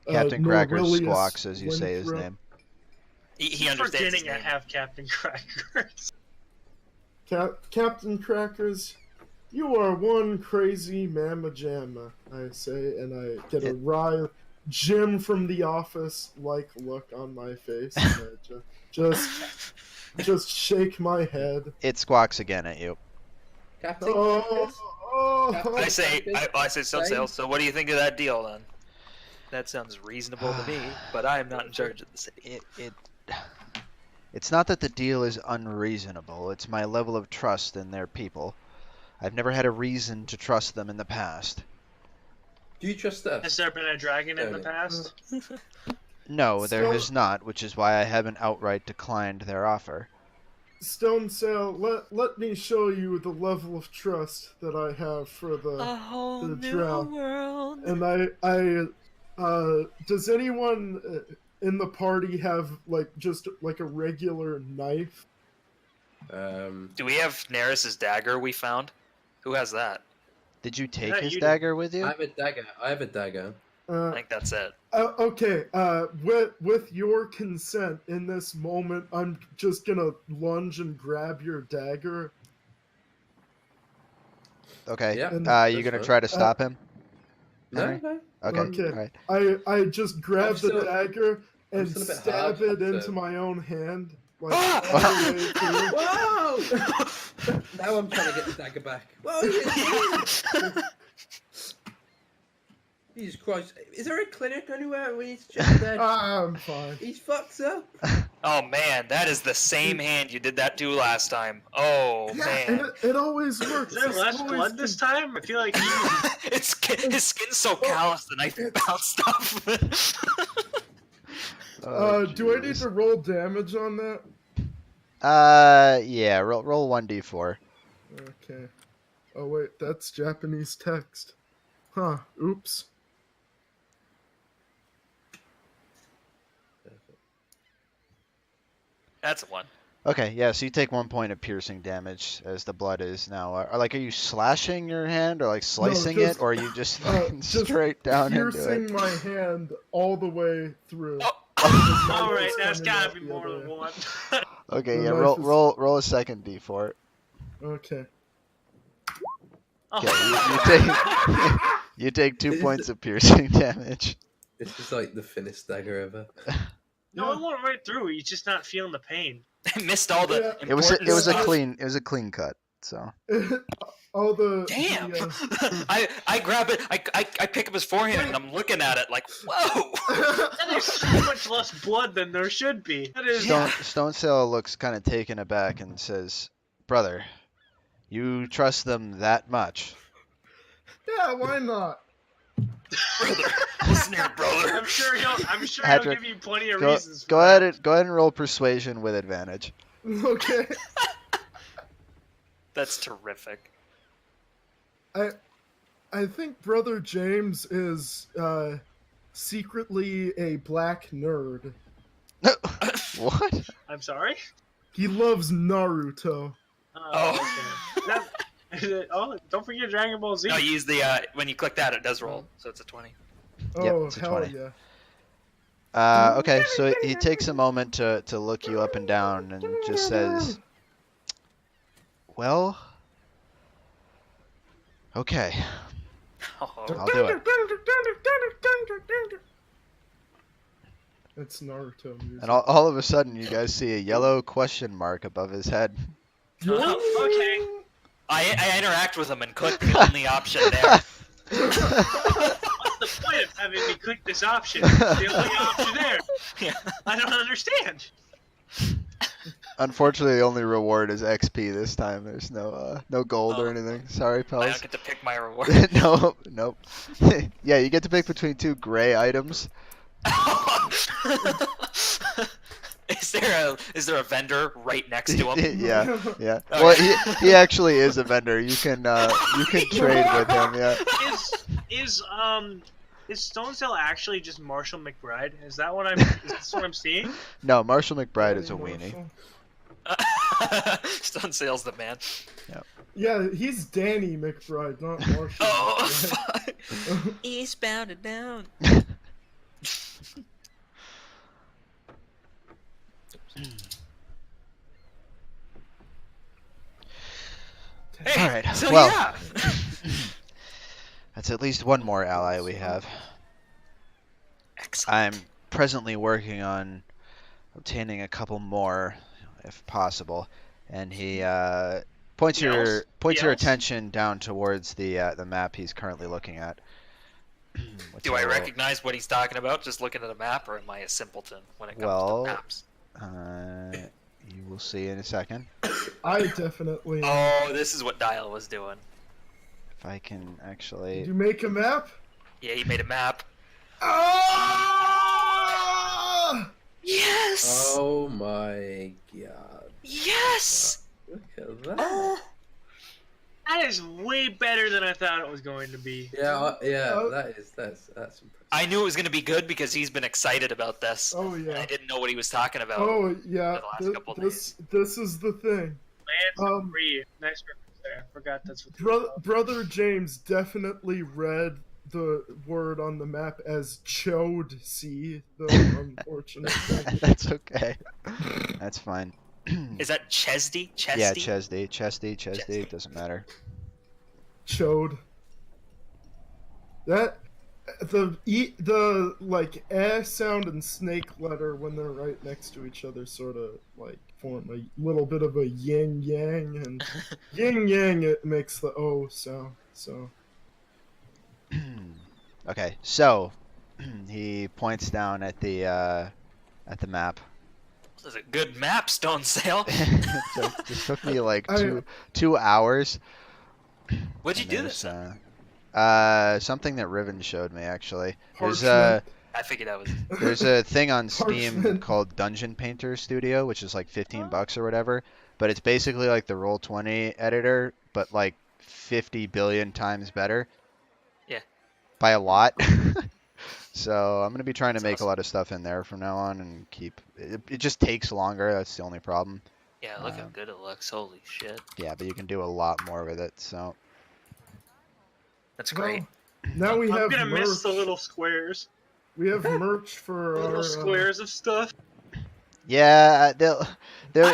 Speaker 4: Captain Crackers
Speaker 1: Norilius
Speaker 4: Squawks, as you say his
Speaker 1: Winthrop.
Speaker 4: name.
Speaker 2: He understands his
Speaker 5: Forgetting I
Speaker 2: name.
Speaker 5: have Captain Crackers.
Speaker 1: Captain Crackers, you are one crazy mamma jamma, I say, and I get a wry Jim from The Office like look on my face, and I just shake my head.
Speaker 4: It squawks again at you.
Speaker 3: Captain
Speaker 1: Oh,
Speaker 3: Crackers?
Speaker 1: oh,
Speaker 2: I say Stone Sail, so what do you think of that deal then? That sounds reasonable to me, but I am not in charge of the city.
Speaker 4: It's not that the deal is unreasonable, it's my level of trust in their people. I've never had a reason to trust them in the past.
Speaker 3: Do you trust us?
Speaker 5: Has there been a dragon in the
Speaker 3: Tony.
Speaker 5: past?
Speaker 4: No, there
Speaker 1: So-
Speaker 4: has not, which is why I haven't outright declined their offer.
Speaker 1: Stone Sail, let me show you the level of trust that I have for the
Speaker 2: whole
Speaker 1: the
Speaker 2: new
Speaker 1: drow.
Speaker 2: world.
Speaker 1: And does anyone in the party have just a regular knife?
Speaker 2: Do we have Neris's dagger we found? Who has that?
Speaker 4: Did you take
Speaker 5: Yeah,
Speaker 4: his
Speaker 5: you do.
Speaker 4: dagger with you?
Speaker 3: I have a dagger. I have a dagger.
Speaker 2: I think that's it.
Speaker 1: Okay. With your consent, in this moment, I'm just gonna lunge and grab your dagger.
Speaker 4: Okay.
Speaker 3: Yeah.
Speaker 1: And-
Speaker 4: You gonna
Speaker 3: fine.
Speaker 4: try to stop him?
Speaker 3: No,
Speaker 4: Henry?
Speaker 3: no.
Speaker 4: Okay.
Speaker 1: Okay.
Speaker 4: Alright.
Speaker 1: I just grab
Speaker 3: I'm still-
Speaker 1: the dagger and
Speaker 3: still a bit
Speaker 1: stab
Speaker 3: hard,
Speaker 1: it into
Speaker 3: so-
Speaker 1: my own hand. Like,
Speaker 2: Ah!
Speaker 1: all the way through.
Speaker 3: Whoa! Now I'm trying to get the dagger back. Whoa! Jesus Christ! Is there a clinic anywhere we need to check that?
Speaker 1: I'm fine.
Speaker 3: He's fucked up.
Speaker 2: Oh man, that is the same hand you did that to last time. Oh
Speaker 1: Yeah, and
Speaker 2: man.
Speaker 1: it always works.
Speaker 5: Is there
Speaker 1: It's
Speaker 5: less
Speaker 1: always
Speaker 5: blood this
Speaker 1: been-
Speaker 5: time? I feel like
Speaker 2: His skin's so calloused the knife bounced off.
Speaker 4: Oh,
Speaker 1: do I need
Speaker 4: jeez.
Speaker 1: to roll damage on that?
Speaker 4: Yeah. Roll 1d4.
Speaker 1: Okay. Oh wait, that's Japanese text. Huh. Oops.
Speaker 2: That's one.
Speaker 4: Okay, yeah, so you take 1 point of piercing damage as the blood is now. Are you slashing your hand or slicing
Speaker 1: just-
Speaker 4: it, or are you just
Speaker 1: uh,
Speaker 4: fucking
Speaker 1: just
Speaker 4: straight down into
Speaker 1: Piercing
Speaker 4: it?
Speaker 1: my hand all the way through.
Speaker 2: Oh.
Speaker 5: all right. That's
Speaker 1: Coming
Speaker 5: gotta
Speaker 1: out
Speaker 5: be
Speaker 1: the
Speaker 5: more
Speaker 1: other
Speaker 5: than
Speaker 1: way.
Speaker 5: one.
Speaker 4: Okay,
Speaker 1: The
Speaker 4: yeah,
Speaker 1: knife
Speaker 4: roll
Speaker 1: is-
Speaker 4: a second d4.
Speaker 1: Okay.
Speaker 4: Okay, you take 2 points of piercing damage.
Speaker 3: This is like the thinnest dagger ever.
Speaker 5: No, it went right through. He's just not feeling the pain.
Speaker 2: Missed all the
Speaker 1: Yeah.
Speaker 4: It was a
Speaker 2: important stuff.
Speaker 4: clean cut. So
Speaker 1: All the
Speaker 2: Damn!
Speaker 1: the,
Speaker 2: I grab it. I pick up his forehand and I'm looking at it like, whoa!
Speaker 5: There's so much less blood than there should be. That is.
Speaker 4: Stone Sail looks kind of taken aback and says, "Brother, you trust them that much?"
Speaker 1: yeah, why not?
Speaker 2: Brother, listen here, brother.
Speaker 5: I'm sure he'll
Speaker 4: Patrick,
Speaker 5: give you plenty of
Speaker 4: Go,
Speaker 5: reasons.
Speaker 4: go
Speaker 5: for
Speaker 4: ahead
Speaker 5: that.
Speaker 4: and go ahead and roll persuasion with advantage.
Speaker 1: Okay.
Speaker 2: That's terrific.
Speaker 1: I think Brother James is secretly a black nerd.
Speaker 4: What?
Speaker 5: I'm sorry.
Speaker 1: He loves Naruto.
Speaker 5: Oh, okay. Oh, don't forget Dragon Ball Z.
Speaker 2: No, you use the when you click that, it does roll, so it's a 20.
Speaker 4: Yep,
Speaker 1: Oh,
Speaker 4: it's a
Speaker 1: hell
Speaker 4: 20.
Speaker 1: yeah.
Speaker 4: Okay, so he takes a moment to look you up and down and just says, "Well, okay,
Speaker 2: Oh,
Speaker 4: I'll do it."
Speaker 1: It's Naruto music.
Speaker 4: And all of a sudden, you guys see a yellow question mark above his head.
Speaker 5: Okay.
Speaker 2: I interact with him and click the only option there.
Speaker 5: What's the point of having me click this option? It's the only option there.
Speaker 2: Yeah.
Speaker 5: I don't understand.
Speaker 4: Unfortunately, the only reward is XP this time. There's no gold or
Speaker 2: Oh.
Speaker 4: anything. Sorry,
Speaker 2: I
Speaker 4: pals.
Speaker 2: don't get to pick my reward.
Speaker 4: No, nope. Yeah, you get to pick between 2 gray items.
Speaker 2: Is there a vendor right next to him?
Speaker 4: Yeah, yeah.
Speaker 2: Okay.
Speaker 4: Well, he actually is a vendor. You can trade with him. Yeah.
Speaker 5: Is Stone Cell actually just Marshall McBride? Is this what I'm seeing?
Speaker 4: No, Marshall McBride is a weenie.
Speaker 2: Stone Sale's the man.
Speaker 1: Yeah, he's Danny McBride, not Marshall.
Speaker 2: Oh,
Speaker 1: McBride.
Speaker 2: fuck. Eastbound and down. Hey,
Speaker 4: All right.
Speaker 2: so
Speaker 4: Well,
Speaker 2: yeah.
Speaker 4: that's at least one more ally we have.
Speaker 2: Excellent.
Speaker 4: I'm presently working on obtaining a couple more, if possible. And he points your
Speaker 5: Yes.
Speaker 4: attention down towards the map he's currently looking at. Which
Speaker 2: Do I
Speaker 4: will-
Speaker 2: recognize what he's talking about just looking at a map, or am I a simpleton when it comes
Speaker 4: Well,
Speaker 2: to maps?
Speaker 4: You will see in a second.
Speaker 1: I definitely.
Speaker 2: Oh, this is what Dial was doing.
Speaker 4: If I can
Speaker 1: Did
Speaker 4: actually.
Speaker 1: you make a map?
Speaker 2: Yeah, he made a map.
Speaker 1: Ah!
Speaker 2: Yes!
Speaker 3: Oh my god.
Speaker 2: Yes!
Speaker 3: Look at that.
Speaker 2: Oh!
Speaker 5: That is way better than I thought it was going to be.
Speaker 3: Yeah,
Speaker 1: Oh.
Speaker 3: that's impressive.
Speaker 2: I knew it was going to be good because he's been excited about this.
Speaker 1: Oh
Speaker 2: And I
Speaker 1: yeah.
Speaker 2: didn't know what he was talking about.
Speaker 1: Oh yeah.
Speaker 2: the last couple
Speaker 1: This is the thing.
Speaker 5: Lance Free. Nice reference there. I forgot that's what.
Speaker 1: Brother James definitely read the word on the map as chode see, though unfortunately.
Speaker 4: That's okay. That's fine.
Speaker 2: Is that Chesty? Chesty?
Speaker 4: Yeah, Chesty. It doesn't matter.
Speaker 1: Chode. That the like sound and snake letter when they're right next to each other sort of like form a little bit of a yin yang, and yin yang it makes the O sound. So
Speaker 4: Okay, so he points down at the map.
Speaker 2: This is a good map, Stone Sale.
Speaker 4: This took me like
Speaker 1: I-
Speaker 4: 2 hours.
Speaker 2: What'd you
Speaker 4: And
Speaker 2: do
Speaker 4: there's,
Speaker 2: this in?
Speaker 4: something that Riven showed me actually.
Speaker 1: Parchment.
Speaker 2: I figured that was.
Speaker 4: There's a thing on Steam
Speaker 1: Parchment.
Speaker 4: called Dungeon Painter Studio, which is like 15 bucks or whatever. But it's basically like the Roll20 editor, but like 50 billion times better.
Speaker 2: Yeah.
Speaker 4: By a lot. So I'm gonna be trying to
Speaker 2: That's
Speaker 4: make
Speaker 2: awesome.
Speaker 4: a lot of stuff in there from now on and keep. It just takes longer. That's the only problem.
Speaker 2: Yeah, look how good it looks. Holy shit.
Speaker 4: Yeah, but you can do a lot more with it. So
Speaker 2: That's great.
Speaker 1: Now we
Speaker 5: I'm
Speaker 1: have
Speaker 5: gonna
Speaker 1: merch.
Speaker 5: miss the little squares.
Speaker 1: We have merch for
Speaker 5: The
Speaker 1: our
Speaker 5: little squares of stuff.
Speaker 4: yeah,
Speaker 2: I
Speaker 4: they'll.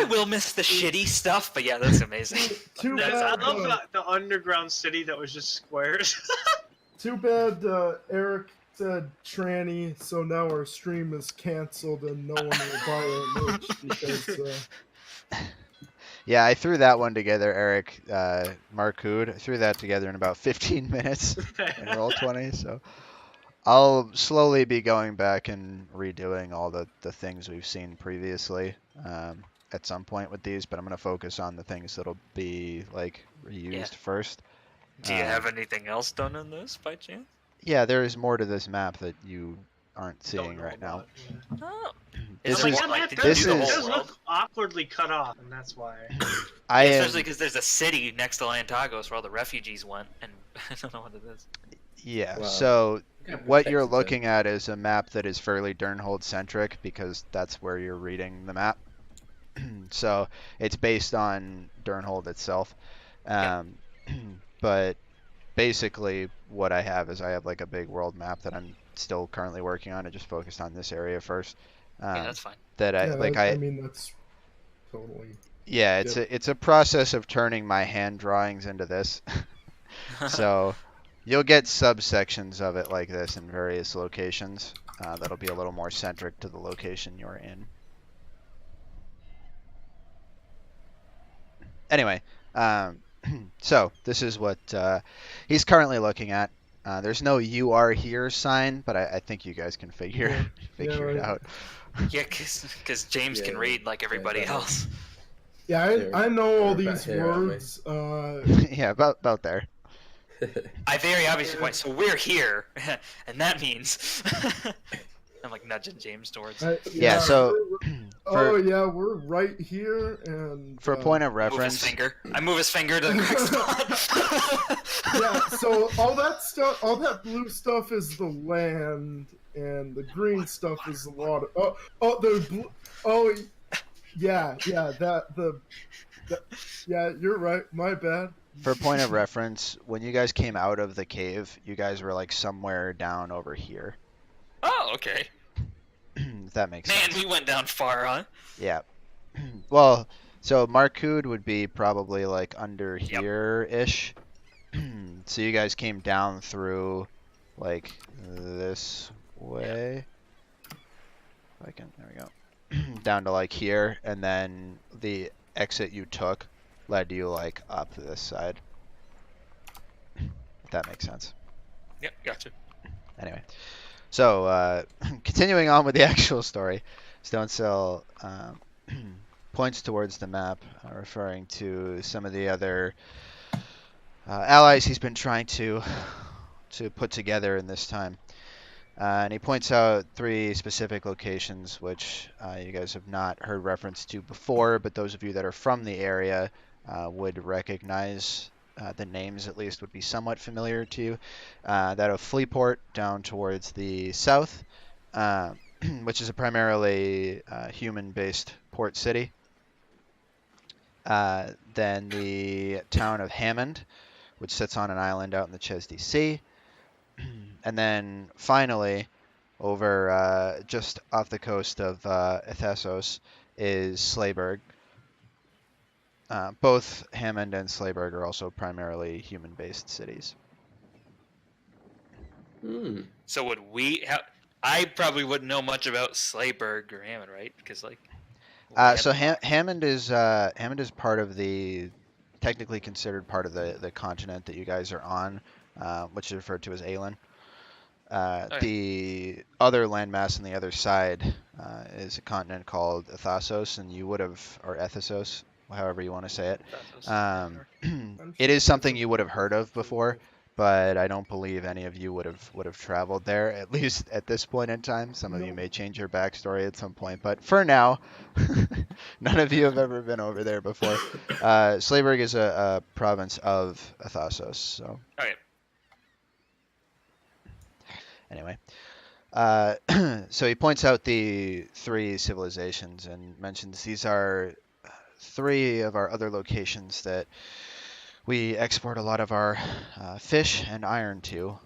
Speaker 2: will miss the shitty stuff, but yeah, that's amazing.
Speaker 1: Too
Speaker 5: I
Speaker 1: bad.
Speaker 5: love the underground city that was just squares.
Speaker 1: Too bad Eric said tranny, so now our stream is canceled and no one will buy our merch because
Speaker 4: Yeah, I threw that one together, Eric Marcoud. I threw that together in about 15 minutes in Roll20. So I'll slowly be going back and redoing all the things we've seen previously at some point with these, but I'm going to focus on the things that'll be like reused
Speaker 2: Yeah.
Speaker 4: first.
Speaker 2: Do you have anything else done in this by chance?
Speaker 4: Yeah, there is more to this map that you aren't
Speaker 5: Don't
Speaker 4: seeing
Speaker 5: know
Speaker 4: right now.
Speaker 5: about, yeah.
Speaker 2: Oh. Is
Speaker 4: This
Speaker 2: there
Speaker 4: is
Speaker 2: more, like, did
Speaker 4: this
Speaker 2: you do the
Speaker 4: is-
Speaker 2: whole
Speaker 5: does
Speaker 2: world?
Speaker 5: look awkwardly cut off, and that's why.
Speaker 4: I
Speaker 2: Yeah,
Speaker 4: am
Speaker 2: especially because there's a city next to Lantagos where all the refugees went, and I don't know what it is.
Speaker 4: yeah.
Speaker 3: Wow.
Speaker 4: So
Speaker 3: Gotta
Speaker 4: what
Speaker 3: protect
Speaker 4: you're
Speaker 3: it, though.
Speaker 4: looking at is a map that is fairly Durnhold centric because that's where you're reading the map. So it's based on Durnhold itself. Um, but basically what I have is I have like a big world map that I'm still currently working on. I just focused on this area first.
Speaker 2: Yeah, that's fine.
Speaker 4: That I
Speaker 1: Yeah,
Speaker 4: like
Speaker 1: I mean that's totally.
Speaker 4: yeah,
Speaker 1: Yep.
Speaker 4: it's a process of turning my hand drawings into this. So you'll get subsections of it like this in various locations. That'll be a little more centric to the location you're in. Anyway, so this is what he's currently looking at. There's no "you are here" sign, but I think you guys can figure
Speaker 1: Yeah.
Speaker 4: figure it
Speaker 1: right.
Speaker 4: out.
Speaker 2: Yeah, because James can
Speaker 3: Yeah,
Speaker 2: read like everybody
Speaker 3: that
Speaker 2: else.
Speaker 1: Yeah,
Speaker 3: They're-
Speaker 1: I know
Speaker 3: they're
Speaker 1: all
Speaker 3: about
Speaker 1: these
Speaker 3: here, aren't they?
Speaker 1: words.
Speaker 4: Yeah, about there.
Speaker 2: I very obviously point, so we're here, and that means. I'm like nudging James towards.
Speaker 4: Yeah, so
Speaker 1: oh
Speaker 4: for
Speaker 1: yeah, we're right here, and
Speaker 4: for a point of
Speaker 2: Move his
Speaker 4: reference,
Speaker 2: finger. I move his finger to the correct spot.
Speaker 1: yeah. So all that stuff, all that blue stuff is the land, and the green stuff is the water. Oh, the blue. Oh, yeah. Yeah, you're right. My bad.
Speaker 4: for a point of reference, when you guys came out of the cave, you guys were like somewhere down over here.
Speaker 2: Oh, okay.
Speaker 4: If that makes
Speaker 2: Man,
Speaker 4: sense.
Speaker 2: we went down far, huh?
Speaker 4: Yeah. Well, so Markud would be probably like under
Speaker 2: Yep.
Speaker 4: here-ish. So you guys came down through like this way. If I can, there we go. Down to like here, and then the exit you took led you like up this side. If that makes sense.
Speaker 2: Yep, gotcha.
Speaker 4: Anyway, so continuing on with the actual story, Stonesill points towards the map, referring to some of the other allies he's been trying to put together in this time. And he points out 3 specific locations which you guys have not heard reference to before, but those of you that are from the area would recognize the names, at least would be somewhat familiar to you. That of Fleaport down towards the south, which is a primarily human-based port city. Then the town of Hammond, which sits on an island out in the Chesney Sea. And then finally, over just off the coast of Ephesos, is Slayburg. Both Hammond and Slayburg are also primarily human-based cities.
Speaker 3: Hmm.
Speaker 2: So would we have... I probably wouldn't know much about Slayburg or Hammond, right? Because, like...
Speaker 4: So Hammond is part of the, technically considered part of the continent that you guys are on, which is referred to as Aelin.
Speaker 2: Okay.
Speaker 4: The other landmass on the other side is a continent called Ephasos, and you would have, or Ephesos, however you want to say it. It is something you would have heard of before, but I don't believe any of you would have traveled there, at least at this point in time. Some of you may change your backstory at some point, but for now, none of you have ever been over there before. Slayburg is a province of Ephasos, so.
Speaker 2: Okay.
Speaker 4: Anyway, so he points out the 3 civilizations and mentions these are 3 of our other locations that we export a lot of our fish and iron to,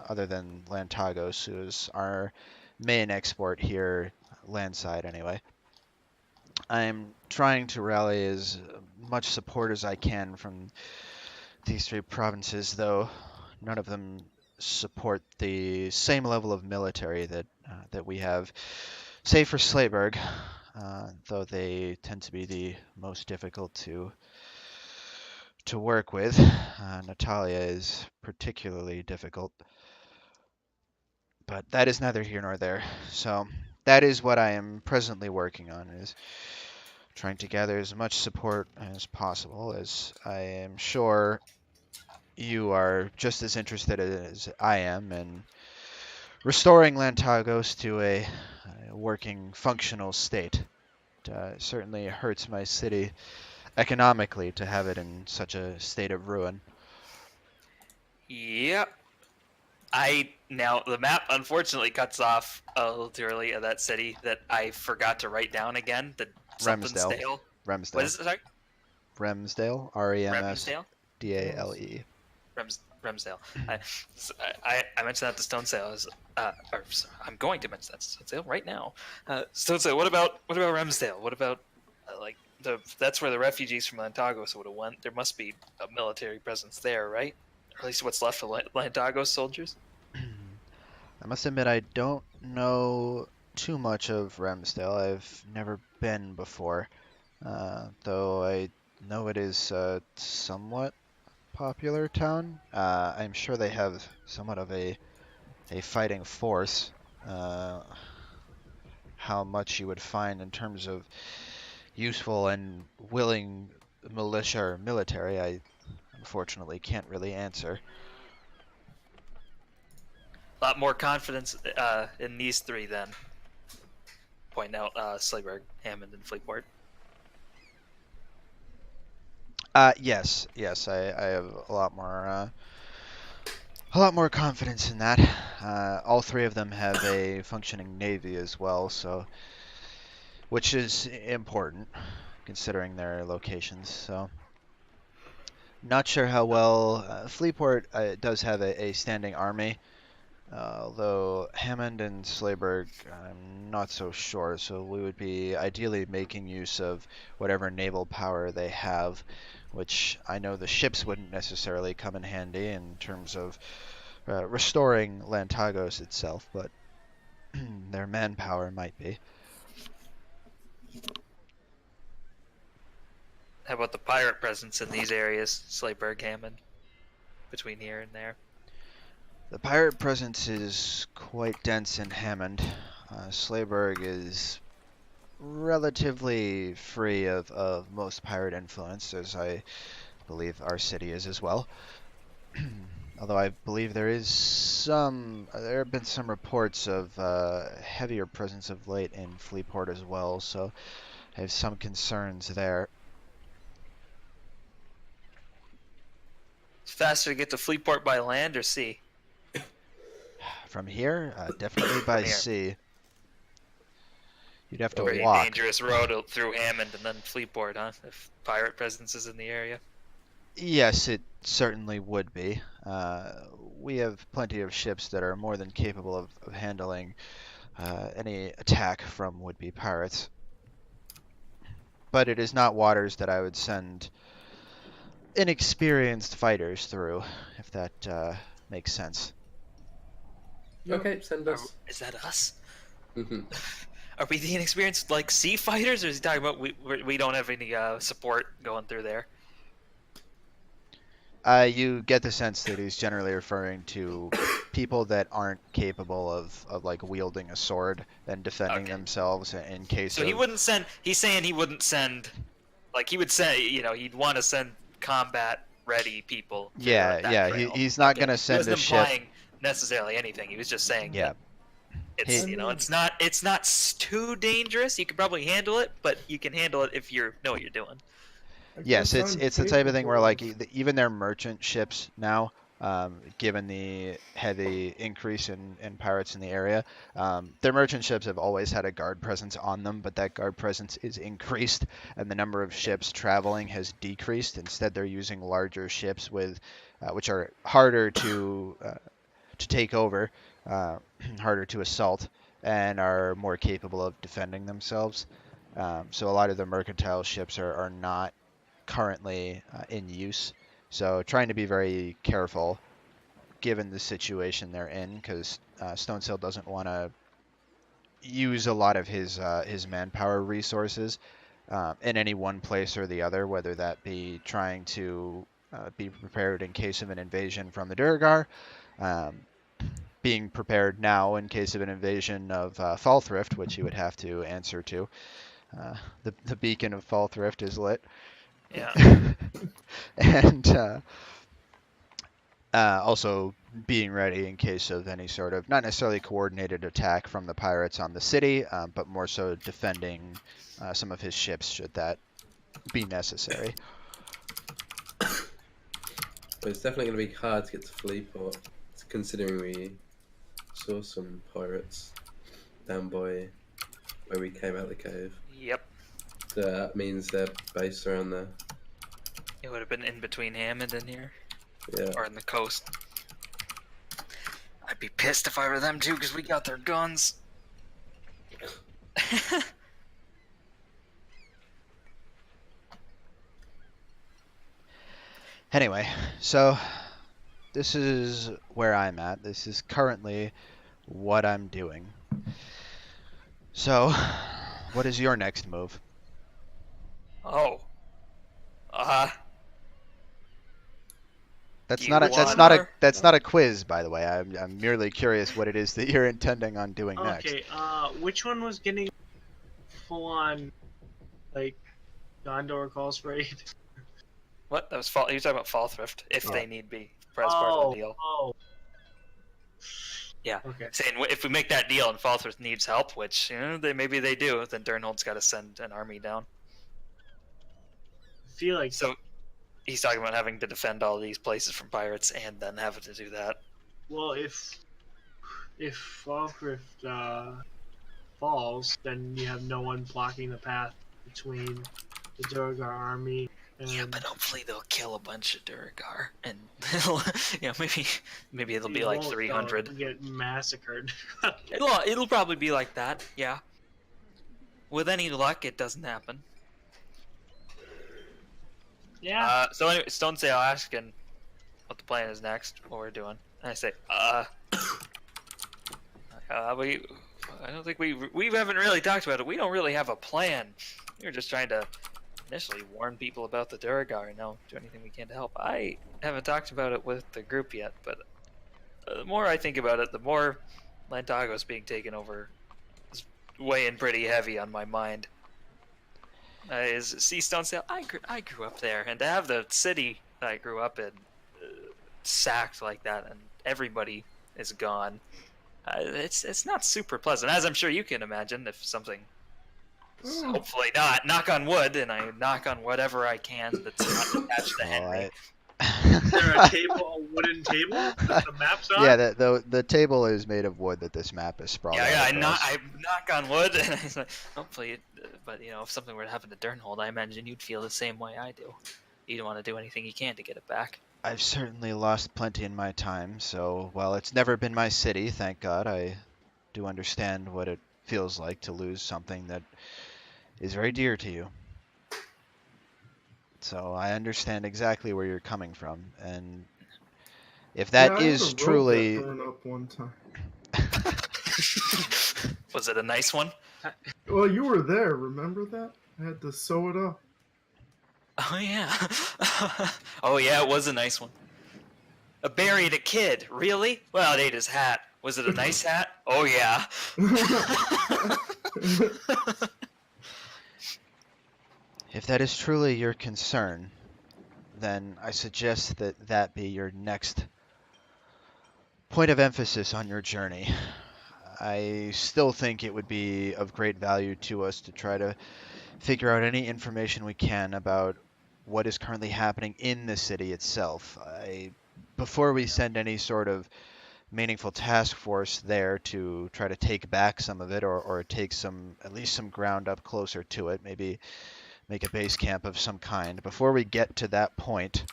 Speaker 4: other than Lantagos, who is our main export here, landside anyway. I'm trying to rally as much support as I can from these 3 provinces, though none of them support the same level of military that we have, save for Slayburg, though they tend to be the most difficult to work with. Natalia is particularly difficult, but that is neither here nor there. So that is what I am presently working on, is trying to gather as much support as possible, as I am sure you are just as interested as I am in restoring Lantagos to a working, functional state. It certainly hurts my city economically to have it in such a state of ruin.
Speaker 2: Yep. Now the map unfortunately cuts off a little too early of that city that I forgot to write down again. The something
Speaker 4: Remsdale.
Speaker 2: stale.
Speaker 4: Remsdale.
Speaker 2: What is it? Sorry?
Speaker 4: Remsdale. Remsdale.
Speaker 2: Remsdale. Remsdale. I mentioned that to Stone Sail. I'm going to mention that to Stone Sail right now. Stone Sail, what about Remsdale? What about that's where the refugees from Lantagos would have went. There must be a military presence there, right? Or at least what's left of Lantagos soldiers.
Speaker 4: I must admit I don't know too much of Remsdale. I've never been before, though I know it is a somewhat popular town. I'm sure they have somewhat of a fighting force. How much you would find in terms of useful and willing militia or military, I unfortunately can't really answer.
Speaker 2: A lot more confidence in these three then. Point out Slayberg, Hammond, and Fleetport.
Speaker 4: Yes, I have a lot more confidence in that. All three of them have a functioning navy as well, so which is important considering their locations. So not sure how well Fleetport does have a standing army. Although Hammond and Slayberg, I'm not so sure, so we would be ideally making use of whatever naval power they have, which I know the ships wouldn't necessarily come in handy in terms of restoring Lantagos itself, but their manpower might be.
Speaker 2: How about the pirate presence in these areas, Slayberg, Hammond, between here and there?
Speaker 4: The pirate presence is quite dense in Hammond. Slayberg is relatively free of most pirate influence, as I believe our city is as well. Although I believe there have been some reports of heavier presence of late in Fleetport as well, so I have some concerns there.
Speaker 2: It's faster to get to Fleetport by land or sea?
Speaker 4: From here, definitely by
Speaker 2: here.
Speaker 4: sea. You'd have to
Speaker 2: Pretty
Speaker 4: walk.
Speaker 2: dangerous road through Hammond and then Fleetport, huh? If pirate presence is in the area.
Speaker 4: Yes, it certainly would be. We have plenty of ships that are more than capable of handling any attack from would-be pirates. But it is not waters that I would send inexperienced fighters through, if that makes sense.
Speaker 1: Yep.
Speaker 3: Okay, send us.
Speaker 2: Is that us?
Speaker 3: Mm-hmm.
Speaker 2: Are we the inexperienced like sea fighters, or is he talking about we don't have any support going through there?
Speaker 4: You get the sense that he's generally referring to people that aren't capable of like wielding a sword and defending themselves in case
Speaker 2: So
Speaker 4: of...
Speaker 2: he wouldn't send. He's saying he wouldn't send. Like he would say, he'd want to send combat ready people. To
Speaker 4: Yeah,
Speaker 2: that
Speaker 4: yeah.
Speaker 2: trail.
Speaker 4: He's not gonna
Speaker 2: He
Speaker 4: send
Speaker 2: wasn't
Speaker 4: a ship.
Speaker 2: implying necessarily anything. He was just saying.
Speaker 4: Yeah.
Speaker 2: It's it's not too dangerous. You can probably handle it, but you can handle it if you know what you're doing.
Speaker 4: Yes, it's the type of thing where like even their merchant ships now, given the heavy increase in pirates in the area, their merchant ships have always had a guard presence on them, but that guard presence is increased and the number of ships traveling has decreased. Instead, they're using larger ships with, which are harder to take over, harder to assault, and are more capable of defending themselves. So a lot of the mercantile ships are not currently in use. So trying to be very careful given the situation they're in, because Stonesail doesn't want to use a lot of his manpower resources in any one place or the other, whether that be trying to be prepared in case of an invasion from the Durgar, being prepared now in case of an invasion of Falthrift, which he would have to answer to. The beacon of Falthrift is lit.
Speaker 2: Yeah.
Speaker 4: And also being ready in case of any sort of, not necessarily coordinated attack from the pirates on the city, but more so defending some of his ships should that be necessary.
Speaker 3: But it's definitely going to be hard to get to Fleetport, considering we saw some pirates down by where we came out of the cave.
Speaker 2: Yep.
Speaker 3: So that means they're based around there.
Speaker 2: It would have been in between Hammond and here,
Speaker 3: Yeah.
Speaker 2: or in the coast. I'd be pissed if I were them too, because we got their guns.
Speaker 4: Anyway, so this is where I'm at. This is currently what I'm doing. So, what is your next move?
Speaker 2: Oh.
Speaker 4: That's
Speaker 2: You
Speaker 4: not a
Speaker 2: wanna-
Speaker 4: that's not a quiz, by the way. I'm merely curious what it is that you're intending on doing next.
Speaker 5: Okay, which one was getting full on, like, Gondor calls for aid?
Speaker 2: What? That was fall. You're talking about fall thrift, if
Speaker 4: Oh.
Speaker 2: they need be, as part of the deal.
Speaker 5: Oh.
Speaker 2: Yeah.
Speaker 5: Okay.
Speaker 2: Saying if we make that deal and fall thrift needs help, which maybe they do, then Durnhold's got to send an army down.
Speaker 5: I feel like
Speaker 2: So he's talking about having to defend all these places from pirates and then having to do that.
Speaker 5: well, if Falkrift falls, then you have no one blocking the path between the Durgar army and
Speaker 2: Yeah, but hopefully they'll kill a bunch of Duragar, and maybe it'll be
Speaker 5: you
Speaker 2: like
Speaker 5: won't,
Speaker 2: 300.
Speaker 5: though, get massacred.
Speaker 2: It'll probably be like that. Yeah. With any luck, it doesn't happen.
Speaker 5: Yeah.
Speaker 2: So anyway, Stone Sail asking what the plan is next, what we're doing, and I say, I don't think we haven't really talked about it. We don't really have a plan. We were just trying to initially warn people about the Duragar and now do anything we can to help. I haven't talked about it with the group yet, but the more I think about it, the more Lantagos being taken over is weighing pretty heavy on my mind. See, Stone Sail, I grew up there, and to have the city that I grew up in sacked like that, and everybody is gone, it's not super pleasant, as I'm sure you can imagine. If something, hopefully not, knock on wood, and I knock on whatever I can that's not attached to Henry.
Speaker 5: Is there a table, a wooden table that the map's on?
Speaker 4: Yeah, the table is made of wood that this map is sprawled
Speaker 2: Yeah,
Speaker 4: out
Speaker 2: I
Speaker 4: across.
Speaker 2: knock on wood, and I say, hopefully, but if something were to happen to Durnhold, I imagine you'd feel the same way I do. You'd want to do anything you can to get it back.
Speaker 4: I've certainly lost plenty in my time, so while it's never been my city, thank God, I do understand what it feels like to lose something that is very dear to you. So I understand exactly where you're coming from, and if that
Speaker 1: I had a
Speaker 4: is
Speaker 1: rope
Speaker 4: truly...
Speaker 1: that burned up one time.
Speaker 2: Was it a nice one?
Speaker 1: Well, you were there. Remember that? I had to sew it up.
Speaker 2: Oh yeah. Oh yeah, it was a nice one. Buried a kid. Really? Well, it ate his hat. Was it a nice hat? Oh yeah.
Speaker 4: If that is truly your concern, then I suggest that that be your next point of emphasis on your journey. I still think it would be of great value to us to try to figure out any information we can about what is currently happening in the city itself. Before we send any sort of meaningful task force there to try to take back some of it, or take at least some ground up closer to it, maybe make a base camp of some kind. Before we get to that point,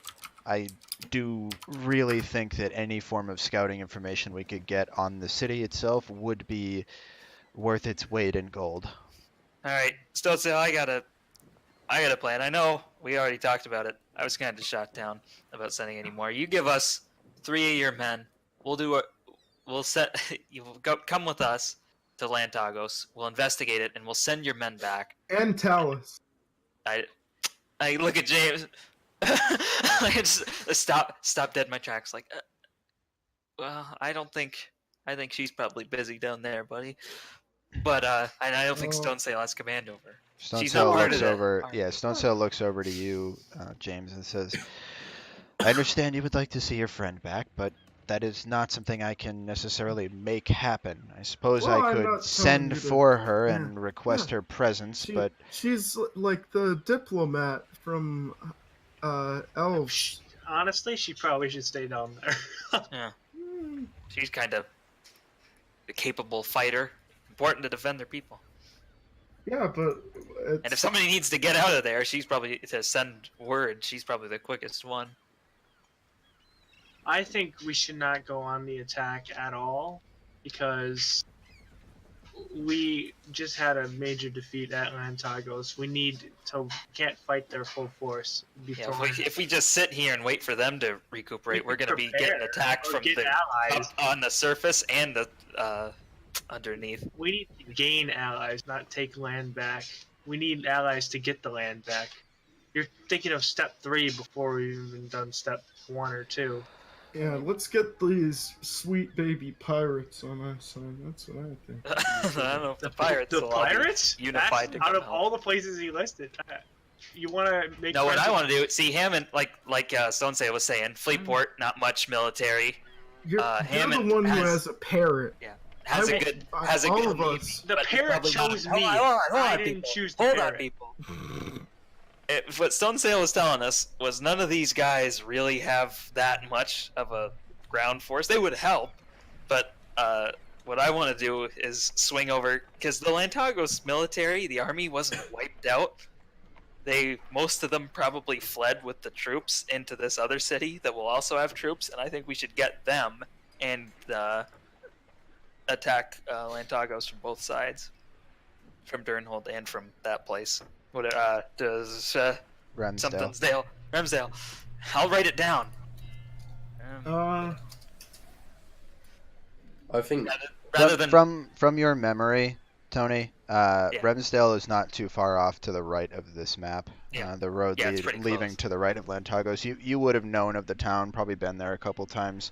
Speaker 4: I do really think that any form of scouting information we could get on the city itself would be worth its weight in gold.
Speaker 2: All right, Stone Sail, I got a plan. I know we already talked about it. I was kind of shot down about sending any more. You give us 3 of your men. We'll do it. We'll set. You come with us to Lantagos. We'll investigate it, and we'll send your men back.
Speaker 1: And Talus.
Speaker 2: I look at James. I just stop dead in my tracks. Like, well, I think she's probably busy down there, buddy. But and I don't think Stone Sail has command over her. She's not
Speaker 4: Stonesail
Speaker 2: part
Speaker 4: looks
Speaker 2: of the
Speaker 4: over.
Speaker 2: army.
Speaker 4: Yeah, Stonesail looks over to you, James, and says, "I understand you would like to see your friend back, but that is not something I can necessarily make happen. I suppose
Speaker 1: Well,
Speaker 4: I
Speaker 1: I'm
Speaker 4: could
Speaker 1: not telling
Speaker 4: send
Speaker 1: you to.
Speaker 4: for her
Speaker 1: Yeah,
Speaker 4: and request her presence, but
Speaker 1: she's like the diplomat from elves.
Speaker 5: Honestly, she probably should stay down there.
Speaker 2: Yeah,
Speaker 1: Hmm,
Speaker 2: she's kind of a capable fighter. Important to defend their people.
Speaker 1: yeah, but
Speaker 2: And if
Speaker 1: it's
Speaker 2: somebody needs to get out of there, she's probably to send word. She's probably the quickest one.
Speaker 5: I think we should not go on the attack at all because we just had a major defeat at Lantagos. We can't fight their full force. Be
Speaker 2: Yeah,
Speaker 5: thrown
Speaker 2: if we just sit here and wait for them to recuperate, we're going to be
Speaker 5: prepare
Speaker 2: getting attacked
Speaker 5: or
Speaker 2: from
Speaker 5: get
Speaker 2: the
Speaker 5: allies.
Speaker 2: up on the surface and the underneath.
Speaker 5: We need to gain allies, not take land back. We need allies to get the land back. You're thinking of step 3 before we've even done step 1 or 2.
Speaker 1: yeah. Let's get these sweet baby pirates on our side. That's what I think.
Speaker 2: I don't know if the pirates.
Speaker 5: The
Speaker 2: will all be
Speaker 5: pirates?
Speaker 2: unified to
Speaker 5: That's, out
Speaker 2: come
Speaker 5: of
Speaker 2: help.
Speaker 5: all the places you listed, you want to make.
Speaker 2: No, what
Speaker 5: friends
Speaker 2: I
Speaker 5: with-
Speaker 2: want to do, see Hammond, like Stonesay was saying, Fleetport, not much military.
Speaker 1: You're
Speaker 2: Hammond
Speaker 1: the one who
Speaker 2: has-
Speaker 1: has a parrot.
Speaker 2: Has
Speaker 1: I-
Speaker 2: a good,
Speaker 1: I-
Speaker 2: has a
Speaker 1: all
Speaker 2: good
Speaker 1: of
Speaker 2: navy,
Speaker 1: us.
Speaker 5: The
Speaker 2: but he's
Speaker 5: parrot
Speaker 2: probably not-
Speaker 5: chose
Speaker 2: Hold
Speaker 5: me.
Speaker 2: on, hold on,
Speaker 5: I
Speaker 2: people.
Speaker 5: didn't choose the
Speaker 2: Hold
Speaker 5: parrot.
Speaker 2: on, people. What Stonesail was telling us was none of these guys really have that much of a ground force. They would help, but what I want to do is swing over because the Lantagos military, the army wasn't wiped out. Most of them probably fled with the troops into this other city that will also have troops, and I think we should get them and attack Lantagos from both sides, from Durnhold and from that place. What does
Speaker 4: Remsdale.
Speaker 2: something's Dale? Remsdale. I'll write it down.
Speaker 3: I think
Speaker 2: Rather than
Speaker 4: From your memory, Tony, Remsdale is not too far off to the right of this map.
Speaker 2: Yeah.
Speaker 4: The road
Speaker 2: Yeah, it's pretty
Speaker 4: leaving
Speaker 2: close.
Speaker 4: to the right of Lantagos. You would have known of the town, probably been there a couple times.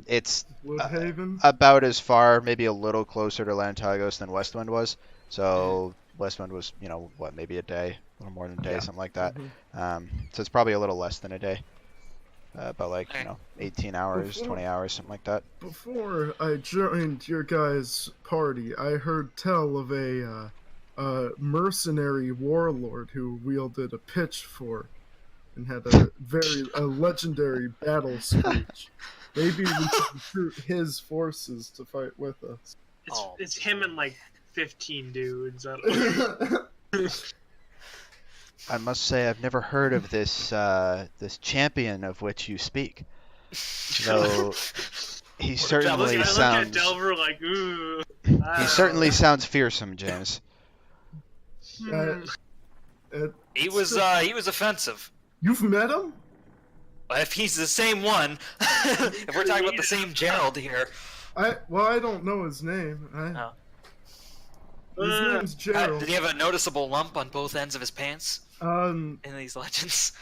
Speaker 4: It's
Speaker 1: Woodhaven.
Speaker 4: about as far, maybe a little closer to Lantagos than Westwind was. So Westwind was, maybe a day, a little more than a day,
Speaker 2: Yeah.
Speaker 4: something like that.
Speaker 1: Mhm.
Speaker 4: So it's probably a little less than a day. About
Speaker 2: Okay.
Speaker 4: 18 hours, 20 hours, something like that.
Speaker 1: Before I joined your guys' party, I heard tell of a mercenary warlord who wielded a pitchfork and had a legendary battle screech. Maybe we should recruit his forces to fight with us.
Speaker 5: It's him and like 15 dudes. I don't know.
Speaker 4: I must say I've never heard of this this champion of which you speak. Though he certainly
Speaker 5: I look at
Speaker 4: sounds
Speaker 5: Delver like, ooh.
Speaker 4: he certainly sounds fearsome, James.
Speaker 2: he was offensive.
Speaker 1: You've met him?
Speaker 2: If he's the same one, if we're talking about the same Gerald here,
Speaker 1: I don't know his name. His name's
Speaker 2: did
Speaker 1: Gerald.
Speaker 2: he have a noticeable lump on both ends of his pants in these legends?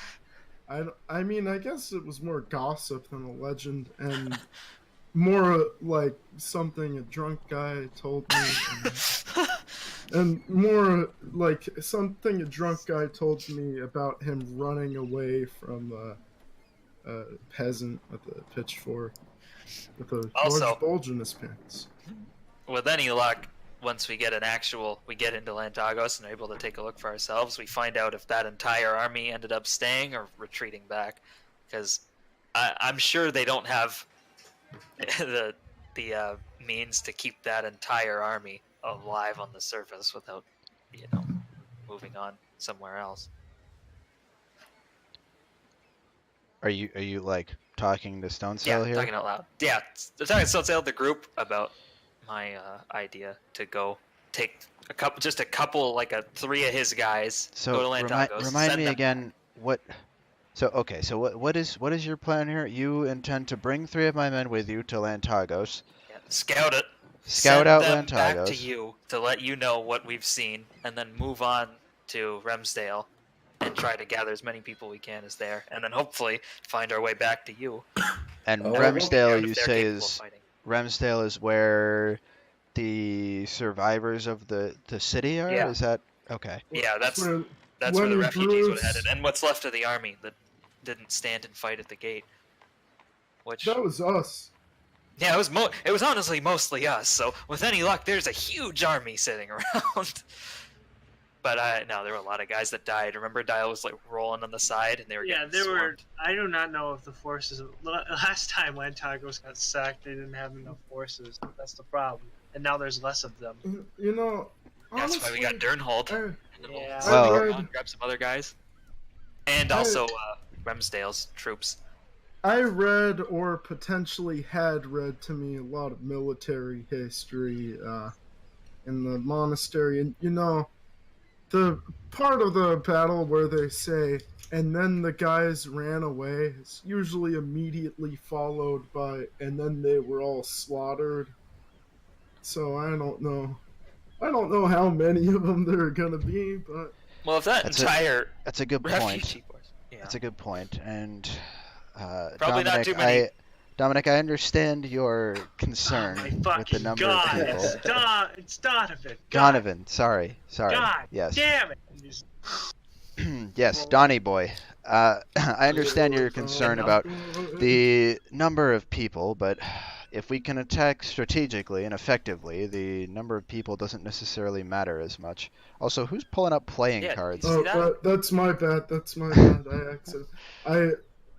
Speaker 1: I mean, I guess it was more gossip than a legend, and more like something a drunk guy told me, and more like something a drunk guy told me about him running away from a peasant with a pitchfork, with a
Speaker 2: Also-
Speaker 1: large bulge in his pants.
Speaker 2: With any luck, once we get we get into Lantagos and are able to take a look for ourselves, we find out if that entire army ended up staying or retreating back. Because I'm sure they don't have the means to keep that entire army alive on the surface without, moving on somewhere else.
Speaker 4: Are you like talking to
Speaker 2: Yeah,
Speaker 4: Stonesail here?
Speaker 2: talking out loud. Yeah, they're talking to the group about my idea to go take a couple, like 3 of his guys,
Speaker 4: So
Speaker 2: go to Lantagos,
Speaker 4: remind
Speaker 2: send
Speaker 4: me
Speaker 2: them
Speaker 4: again what. So okay, so what is your plan here? You intend to bring 3 of my men with you to Lantagos,
Speaker 2: Yeah, scout it.
Speaker 4: scout
Speaker 2: send
Speaker 4: out
Speaker 2: them back to
Speaker 4: Lantagos.
Speaker 2: you to let you know what we've seen, and then move on to Remsdale and try to gather as many people we can as there, and then hopefully find our way back to you.
Speaker 4: And
Speaker 3: Oh.
Speaker 4: Remsdale,
Speaker 2: If
Speaker 4: you
Speaker 2: they're
Speaker 4: say
Speaker 2: capable of
Speaker 4: is
Speaker 2: fighting.
Speaker 4: Remsdale is where the survivors of the city are.
Speaker 2: Yeah.
Speaker 4: Is that okay?
Speaker 2: Yeah, that's
Speaker 1: Where
Speaker 2: where the
Speaker 1: Lenny
Speaker 2: refugees would
Speaker 1: Bruce-
Speaker 2: have headed, and what's left of the army that didn't stand and fight at the gate. which
Speaker 1: That was us.
Speaker 2: yeah, it was honestly mostly us. So with any luck, there's a huge army sitting around. But no, there were a lot of guys that died. Remember, Dial was like rolling on the side, and they were
Speaker 5: Yeah,
Speaker 2: getting
Speaker 5: there were.
Speaker 2: swarmed.
Speaker 5: I do not know if the forces. Last time Lantagos got sacked, they didn't have enough forces. That's the problem. And now there's less of them.
Speaker 1: You know,
Speaker 2: That's why we got
Speaker 1: honestly,
Speaker 2: Durnhold.
Speaker 1: I,
Speaker 2: And then
Speaker 5: Yeah.
Speaker 2: we'll
Speaker 4: Well-
Speaker 2: move on, grab some other guys, and also Remsdale's troops.
Speaker 1: I read or potentially had read to me a lot of military history in the monastery, and you know, the part of the battle where they say, and then the guys ran away, is usually immediately followed by, and then they were all slaughtered. So I don't know. I don't know how many of them there are gonna be, but
Speaker 2: Well, if that
Speaker 4: That's
Speaker 2: entire
Speaker 4: That's a good point.
Speaker 2: refugee force, yeah,
Speaker 4: That's a good point. And
Speaker 2: Probably not
Speaker 4: Dominic,
Speaker 2: too many.
Speaker 4: Dominic, I understand your concern
Speaker 5: Oh my
Speaker 4: with the
Speaker 5: fucking
Speaker 4: number
Speaker 5: god!
Speaker 4: of people.
Speaker 5: It's Donovan. God,
Speaker 4: Donovan, sorry.
Speaker 5: God
Speaker 4: Yes.
Speaker 5: damn it! Just-
Speaker 4: Yes, Donny boy. I understand your concern about the number of people, but if we can attack strategically and effectively, the number of people doesn't necessarily matter as much. Also, who's pulling up playing
Speaker 2: Yeah,
Speaker 4: cards?
Speaker 2: see that?
Speaker 1: that's my bad. That's my bad.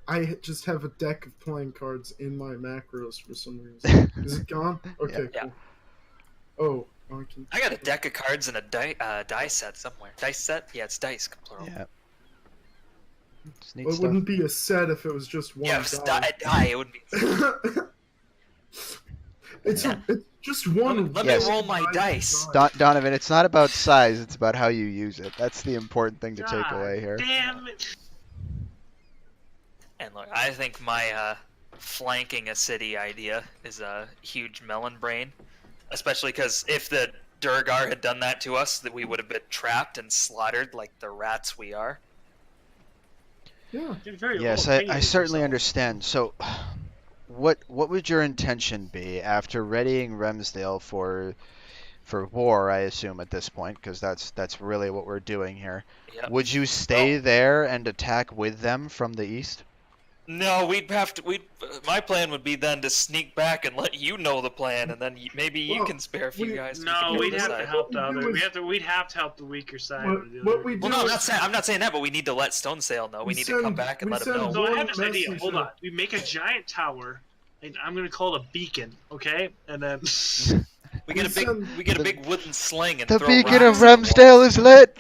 Speaker 1: I just have a deck of playing cards in my macros for some reason. Is it gone? Okay,
Speaker 2: Yeah.
Speaker 1: cool. Oh, I can.
Speaker 2: I got a deck of cards and a dice set somewhere. Dice set? Yeah, it's dice plural.
Speaker 4: Yeah. Just neat
Speaker 1: Well, it
Speaker 4: stuff.
Speaker 1: wouldn't be a set if it was just one
Speaker 2: Yeah, if it's
Speaker 1: die.
Speaker 2: die, it would be.
Speaker 1: it's
Speaker 2: Yeah.
Speaker 1: it's just one.
Speaker 2: Let
Speaker 4: Yes.
Speaker 2: me roll my dice.
Speaker 4: Donovan, it's not about size, it's about how you use it. That's the important thing to take
Speaker 5: God
Speaker 4: away here.
Speaker 5: Damn it!
Speaker 2: And look, I think my flanking a city idea is a huge melon brain, especially because if the Durgar had done that to us, that we would have been trapped and slaughtered like the rats we are.
Speaker 1: Yeah.
Speaker 5: You're very
Speaker 4: Yes,
Speaker 5: low
Speaker 4: I
Speaker 5: opinion of
Speaker 4: certainly
Speaker 5: yourself.
Speaker 4: understand. So, what would your intention be after readying Remsdale for war? I assume at this point, because that's really what we're doing here.
Speaker 2: Yep.
Speaker 4: Would you stay
Speaker 2: Well-
Speaker 4: there and attack with them from the east?
Speaker 2: No, we'd have to. My plan would be then to sneak back and let you know the plan, and then maybe you
Speaker 1: Well,
Speaker 2: can spare a few
Speaker 1: we-
Speaker 2: guys.
Speaker 5: No,
Speaker 2: we
Speaker 5: we'd
Speaker 2: can
Speaker 5: have
Speaker 2: decide.
Speaker 5: to help the
Speaker 1: What we
Speaker 5: other.
Speaker 1: do
Speaker 5: We'd have to help the weaker side.
Speaker 1: What-
Speaker 5: of the
Speaker 1: what
Speaker 5: other.
Speaker 1: we
Speaker 2: Well,
Speaker 1: do
Speaker 2: no,
Speaker 1: is-
Speaker 2: I'm not saying that, but we need to let Stone Sail know. We need to come back and
Speaker 1: we
Speaker 2: let him
Speaker 1: send
Speaker 2: know.
Speaker 5: So I
Speaker 1: one
Speaker 5: have this idea. Hold
Speaker 1: messenger.
Speaker 5: on. We make a giant tower, and I'm gonna call it a beacon. Okay, and then
Speaker 2: We get a big,
Speaker 1: send-
Speaker 2: we get a big wooden sling and
Speaker 4: The
Speaker 2: throw
Speaker 4: beacon
Speaker 2: rocks
Speaker 4: of
Speaker 2: at the
Speaker 4: Remsdale
Speaker 2: walls.
Speaker 4: is lit.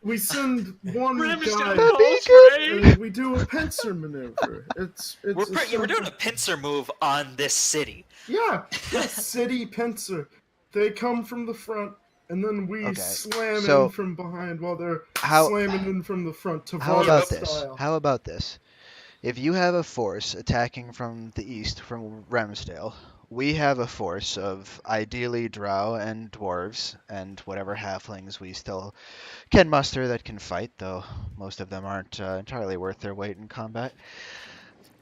Speaker 1: We send one
Speaker 5: Remsdale
Speaker 1: guy
Speaker 5: calls for aid.
Speaker 1: and we do a pincer maneuver. It's
Speaker 2: We're
Speaker 1: a
Speaker 2: doing a
Speaker 1: simple-
Speaker 2: pincer move on this city.
Speaker 1: Yeah, the city pincer. They come from the front, and then we
Speaker 4: Okay,
Speaker 1: slam
Speaker 4: so-
Speaker 1: in from behind while they're
Speaker 4: How
Speaker 1: slamming in from the front.
Speaker 4: how
Speaker 1: Tavares
Speaker 4: about this?
Speaker 1: style.
Speaker 4: How about this? If you have a force attacking from the east from Remsdale, we have a force of ideally drow and dwarves and whatever halflings we still can muster that can fight, though most of them aren't entirely worth their weight in combat.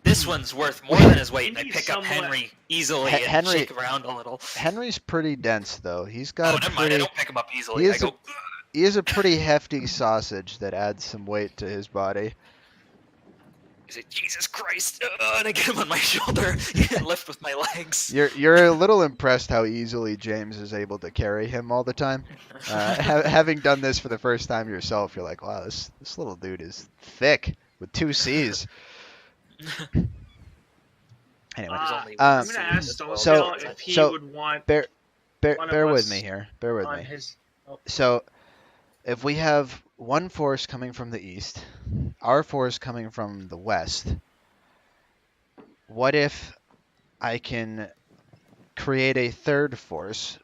Speaker 2: This one's worth more than his weight, and I
Speaker 5: need
Speaker 2: pick up
Speaker 5: somewhat-
Speaker 2: Henry easily
Speaker 4: He-
Speaker 2: and
Speaker 4: Henry-
Speaker 2: shake around a little.
Speaker 4: Henry's pretty dense, though. He's
Speaker 2: Oh,
Speaker 4: got a
Speaker 2: never mind. I
Speaker 4: pretty
Speaker 2: don't pick him up easily.
Speaker 4: he
Speaker 2: I
Speaker 4: is
Speaker 2: go.
Speaker 4: he is a pretty hefty sausage that adds some weight to his body.
Speaker 2: He's like, Jesus Christ! And I get him on my shoulder and lift with my legs.
Speaker 4: You're a little impressed how easily James is able to carry him all the time. Having done this for the first time yourself, you're like, wow, this little dude is thick with two C's. Anyway,
Speaker 2: There's only
Speaker 5: I'm
Speaker 2: one
Speaker 5: gonna
Speaker 2: C
Speaker 5: ask
Speaker 2: as
Speaker 5: Stone
Speaker 2: well.
Speaker 5: Sail if he
Speaker 4: so-
Speaker 5: would want
Speaker 4: bear
Speaker 5: one of
Speaker 4: bear with
Speaker 5: us
Speaker 4: me here. Bear with
Speaker 5: on
Speaker 4: me.
Speaker 5: his. Oh,
Speaker 4: So, if we have one force coming from the east, our force coming from the west, what if I can create a third force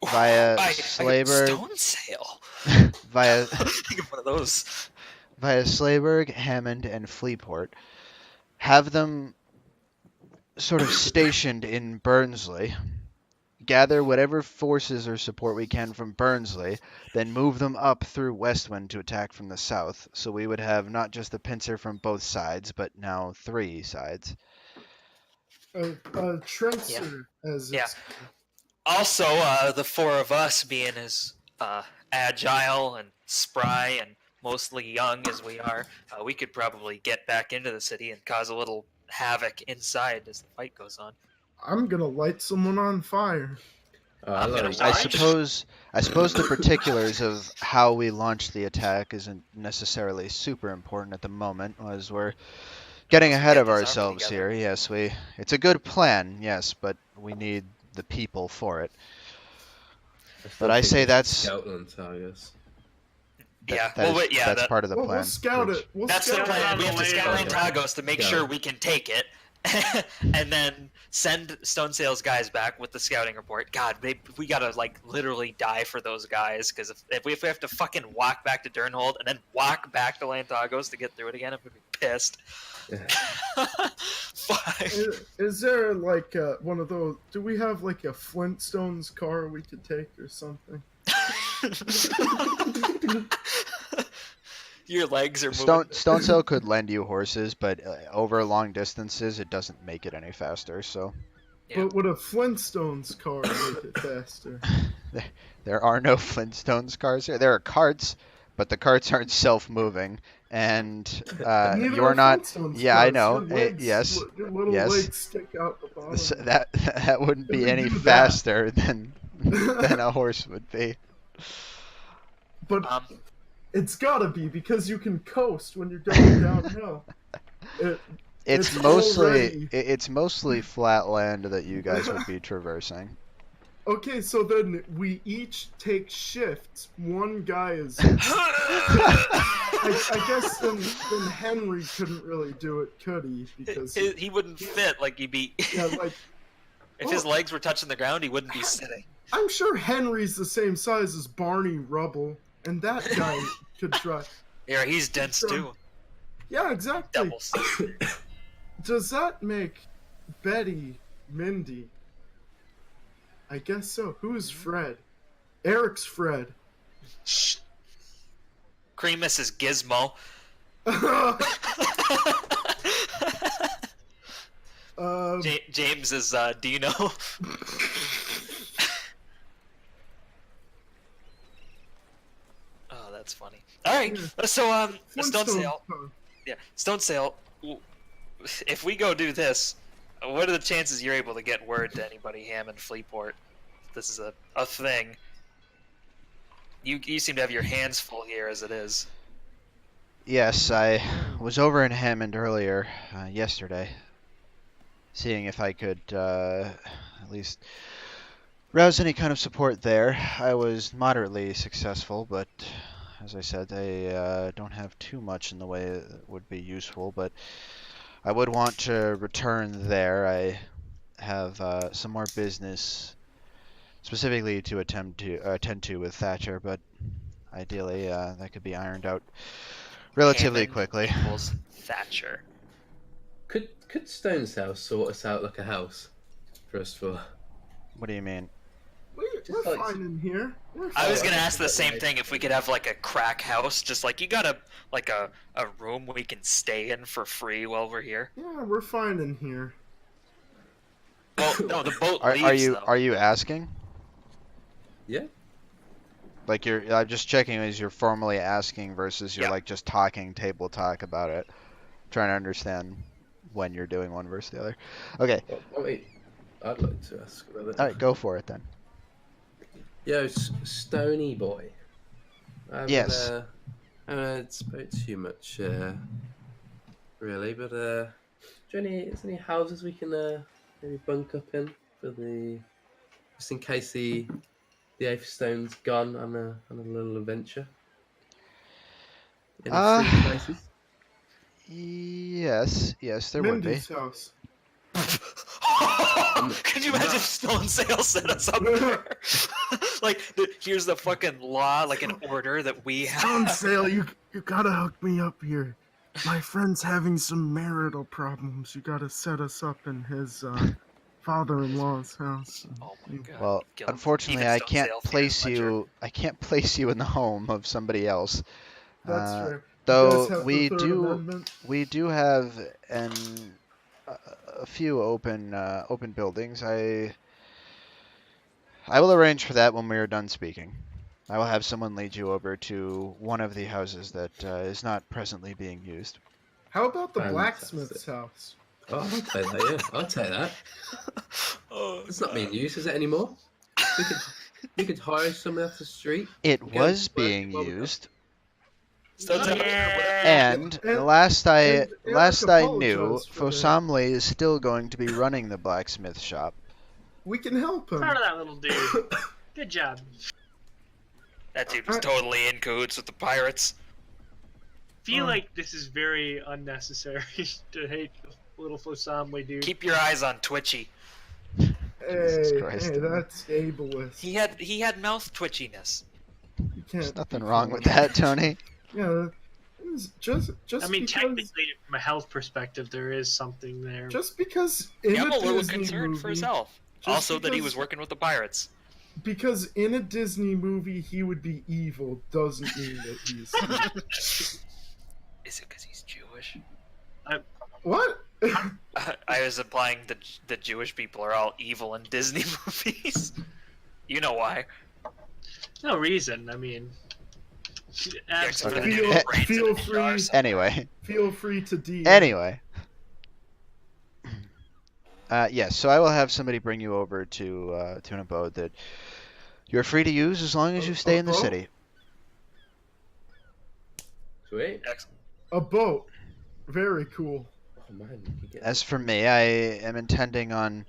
Speaker 4: via
Speaker 2: I got
Speaker 4: Slayberg,
Speaker 2: Stone Sail.
Speaker 4: via
Speaker 2: I get one of those.
Speaker 4: via Slayberg, Hammond, and Fleaport, have them sort of stationed in Burnsley, gather whatever forces or support we can from Burnsley, then move them up through Westwind to attack from the south. So we would have not just the pincer from both sides, but now 3 sides.
Speaker 1: Trencer, as
Speaker 2: Yeah.
Speaker 1: it's
Speaker 2: Also, the four of us being as agile and spry and mostly young as we are, we could probably get back into the city and cause a little havoc inside as the fight goes on.
Speaker 1: I'm gonna light someone on fire.
Speaker 2: I'm gonna
Speaker 5: Sorry?
Speaker 4: I
Speaker 2: watch.
Speaker 4: suppose the particulars of how we launch the attack isn't necessarily super important at the moment, as we're getting
Speaker 2: Once we
Speaker 4: ahead
Speaker 2: get
Speaker 4: of
Speaker 2: this army
Speaker 4: ourselves
Speaker 2: together.
Speaker 4: here. Yes, it's a good plan, yes, but we need the people for it.
Speaker 3: I still
Speaker 4: But I
Speaker 3: think
Speaker 4: say
Speaker 3: we should
Speaker 4: that's
Speaker 3: scout Lantagas.
Speaker 2: Yeah, well, wait, yeah,
Speaker 4: that's part of the
Speaker 1: Well, we'll
Speaker 4: plan.
Speaker 1: scout
Speaker 4: which-
Speaker 1: it. We'll
Speaker 2: that's the
Speaker 1: scout
Speaker 2: plan.
Speaker 1: it.
Speaker 2: We have to scout
Speaker 5: later.
Speaker 2: Lantagos to make
Speaker 3: Scout.
Speaker 2: sure we can take it, and then send Stone Sail's guys back with the scouting report. God, we gotta like literally die for those guys because if we have to fucking walk back to Durnhold and then walk back to Lantagos to get through it again, I'm gonna be pissed. Fuck.
Speaker 1: Is there like one of those? Do we have like a Flintstones car we could take or something?
Speaker 2: Your legs are moving.
Speaker 4: Stone Sail could lend you horses, but over long distances, it doesn't make it any faster. So
Speaker 2: Yeah.
Speaker 1: But would a Flintstones car make it faster?
Speaker 4: there are no Flintstones cars here. There are carts, but the carts aren't self-moving, and
Speaker 1: Neither
Speaker 4: you're
Speaker 1: are
Speaker 4: not.
Speaker 1: Flintstones
Speaker 4: Yeah, I
Speaker 1: cars.
Speaker 4: know.
Speaker 1: Your legs,
Speaker 4: Yes,
Speaker 1: your little
Speaker 4: yes.
Speaker 1: legs stick out the bottom.
Speaker 4: That wouldn't
Speaker 1: If
Speaker 4: be
Speaker 1: they
Speaker 4: any
Speaker 1: do that-
Speaker 4: faster than a horse would be.
Speaker 1: But
Speaker 2: Um,
Speaker 1: it's gotta be because you can coast when you're going downhill.
Speaker 4: It's
Speaker 1: It's
Speaker 4: mostly
Speaker 1: already-
Speaker 4: it's mostly flat land that you guys would be traversing.
Speaker 1: Okay, so then we each take shifts. One guy is. I guess then Henry couldn't really do it, could he? Because
Speaker 2: he wouldn't fit. Like he'd be.
Speaker 1: yeah, like
Speaker 2: If his legs were touching the ground, he wouldn't be sitting.
Speaker 1: I'm sure Henry's the same size as Barney Rubble, and that guy could try.
Speaker 2: Yeah, he's dense too.
Speaker 1: Yeah, exactly.
Speaker 2: Doubles.
Speaker 1: Does that make Betty Mindy? I guess so. Who's Fred? Eric's Fred.
Speaker 2: Creamus is Gizmo. James is Dino. Oh, that's funny. All right,
Speaker 1: Yeah.
Speaker 2: so Stone
Speaker 1: Flintstone
Speaker 2: Sail.
Speaker 1: car.
Speaker 2: Yeah, Stone Sail. If we go do this, what are the chances you're able to get word to anybody ham in Fleetport? This is a thing. You seem to have your hands full here as it is.
Speaker 4: Yes, I was over in Hammond earlier yesterday, seeing if I could at least rouse any kind of support there. I was moderately successful, but as I said, I don't have too much in the way that would be useful, but I would want to return there. I have some more business specifically to attend to with Thatcher, but ideally that could be ironed out relatively
Speaker 2: Hammond
Speaker 4: quickly.
Speaker 2: equals Thatcher.
Speaker 3: Could Stone's house sort us out like a house for us for?
Speaker 4: What do you mean?
Speaker 1: We're
Speaker 3: like-
Speaker 1: fine in here. We're
Speaker 2: I was
Speaker 1: fine.
Speaker 2: gonna ask the same thing if we could have like a crack house, just like you got a room we can stay in for free while we're here.
Speaker 1: Yeah, we're fine in here.
Speaker 2: Well, no, the boat
Speaker 4: Are
Speaker 2: leaves
Speaker 4: you
Speaker 2: though.
Speaker 4: are you asking?
Speaker 3: Yeah.
Speaker 4: Like I'm just checking as you're formally asking versus you're
Speaker 2: Yeah.
Speaker 4: like just talking table talk about it, trying to understand when you're doing one versus the other. Okay,
Speaker 3: Well, wait, I'd like to ask about it.
Speaker 4: all right, go for it then.
Speaker 3: Yo, Stony boy.
Speaker 4: Yes.
Speaker 3: I haven't spoke too much, really, but is there any houses we can maybe bunk up in for just in case the Eighth Stone's gone on a little adventure? Any free places?
Speaker 4: Yes, there would be.
Speaker 1: Mindy's house.
Speaker 2: Could you imagine if Stone Sail set us up there? Like, here's the fucking law, like an order that we have.
Speaker 1: Stone Sail, you gotta hook me up here. My friend's having some marital problems. You gotta set us up in his father-in-law's house.
Speaker 2: Oh my god.
Speaker 4: Well,
Speaker 2: Kill him.
Speaker 4: unfortunately,
Speaker 2: Even
Speaker 4: I
Speaker 2: Stone
Speaker 4: can't
Speaker 2: Sail fears
Speaker 4: place
Speaker 2: Ledger.
Speaker 4: you. I can't place you in the home of somebody else.
Speaker 1: That's
Speaker 4: Uh,
Speaker 1: fair. You
Speaker 4: Though
Speaker 1: guys have
Speaker 4: we
Speaker 1: the Third
Speaker 4: do,
Speaker 1: Amendment?
Speaker 4: we do have a few open buildings. I will arrange for that when we are done speaking. I will have someone lead you over to one of the houses that is not presently being used.
Speaker 1: How about the
Speaker 3: Fantastic.
Speaker 1: blacksmith's house?
Speaker 3: Oh, I'll take that. Yeah, I'll take that.
Speaker 2: Oh,
Speaker 3: It's not being
Speaker 2: God.
Speaker 3: used, is it anymore? We could hire someone off the street.
Speaker 4: It
Speaker 3: and get them
Speaker 4: was
Speaker 3: to work
Speaker 4: being
Speaker 3: in bubblegum.
Speaker 4: used,
Speaker 2: Stone's out.
Speaker 5: Yeah.
Speaker 4: and
Speaker 1: And-
Speaker 4: last I
Speaker 1: and Eric
Speaker 4: knew,
Speaker 1: apologized for that.
Speaker 4: Fosamli is still going to be running the blacksmith shop.
Speaker 1: We can help him.
Speaker 5: Proud of that little dude. Good job.
Speaker 2: That dude was totally in cahoots with the pirates.
Speaker 5: Feel like this is very unnecessary to hate the little Fosamli dude.
Speaker 2: Keep your eyes on Twitchy.
Speaker 4: Jesus
Speaker 1: Hey,
Speaker 4: Christ.
Speaker 1: that's ableist.
Speaker 2: He had mouth twitchiness.
Speaker 1: You can't
Speaker 4: There's nothing
Speaker 1: be
Speaker 4: wrong with
Speaker 1: calling-
Speaker 4: that, Tony.
Speaker 1: Yeah, it's just
Speaker 5: I mean,
Speaker 1: because,
Speaker 5: technically, from a health perspective, there is something there.
Speaker 1: just because in
Speaker 2: Yeah, I'm
Speaker 1: a
Speaker 2: a little
Speaker 1: Disney
Speaker 2: concerned
Speaker 1: movie,
Speaker 2: for his health.
Speaker 1: just
Speaker 2: Also, that he was
Speaker 1: because-
Speaker 2: working with the pirates.
Speaker 1: because in a Disney movie he would be evil doesn't mean that he's evil.
Speaker 2: Is it because he's Jewish?
Speaker 1: What?
Speaker 2: I was implying that the Jewish people are all evil in Disney movies. You know why?
Speaker 5: No reason. I mean,
Speaker 2: except for the
Speaker 5: absolutely.
Speaker 2: dude who brains
Speaker 1: Feel
Speaker 2: in a
Speaker 1: free.
Speaker 2: jar, so-
Speaker 4: Anyway.
Speaker 1: Feel free to DM.
Speaker 4: Anyway. Yes, so I will have somebody bring you over to an abode that you're free to use as long as you stay in the
Speaker 1: Abode?
Speaker 4: city.
Speaker 3: Sweet.
Speaker 2: Excellent.
Speaker 1: A boat. Very cool.
Speaker 3: Oh man, you could get
Speaker 4: As for me, I am intending on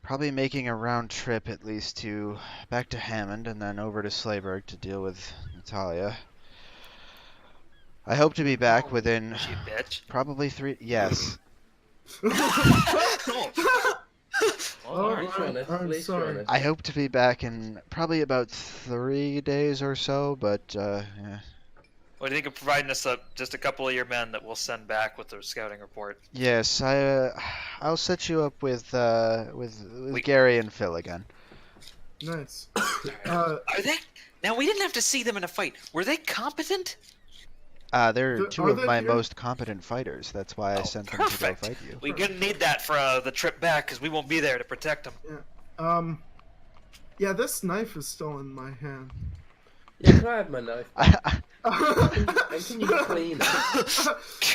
Speaker 4: probably making a round trip at least to back to Hammond and then over to Slayburg to deal with Natalia. I hope to be back within
Speaker 2: Was she a bitch?
Speaker 4: probably 3. Yes.
Speaker 1: Oh,
Speaker 3: Police runner,
Speaker 1: I'm
Speaker 3: police
Speaker 1: sorry.
Speaker 3: runner.
Speaker 4: I hope to be back in probably about 3 days or so, but yeah.
Speaker 2: What do you think of providing us just a couple of your men that we'll send back with the scouting report?
Speaker 4: Yes, I'll set you up with
Speaker 2: We-
Speaker 4: Gary and Phil again.
Speaker 1: Nice.
Speaker 2: Are they? Now we didn't have to see them in a fight. Were they competent?
Speaker 4: They're
Speaker 1: Are
Speaker 4: 2 of
Speaker 1: they
Speaker 4: my
Speaker 1: here?
Speaker 4: most competent fighters. That's why I
Speaker 2: Oh,
Speaker 4: sent them to go
Speaker 2: perfect.
Speaker 4: fight you.
Speaker 2: We're gonna need that for the trip back because we won't be there to protect them.
Speaker 1: Yeah, this knife is still in my hand.
Speaker 3: Yeah, can I have my knife?
Speaker 1: yeah,
Speaker 3: And can you clean it?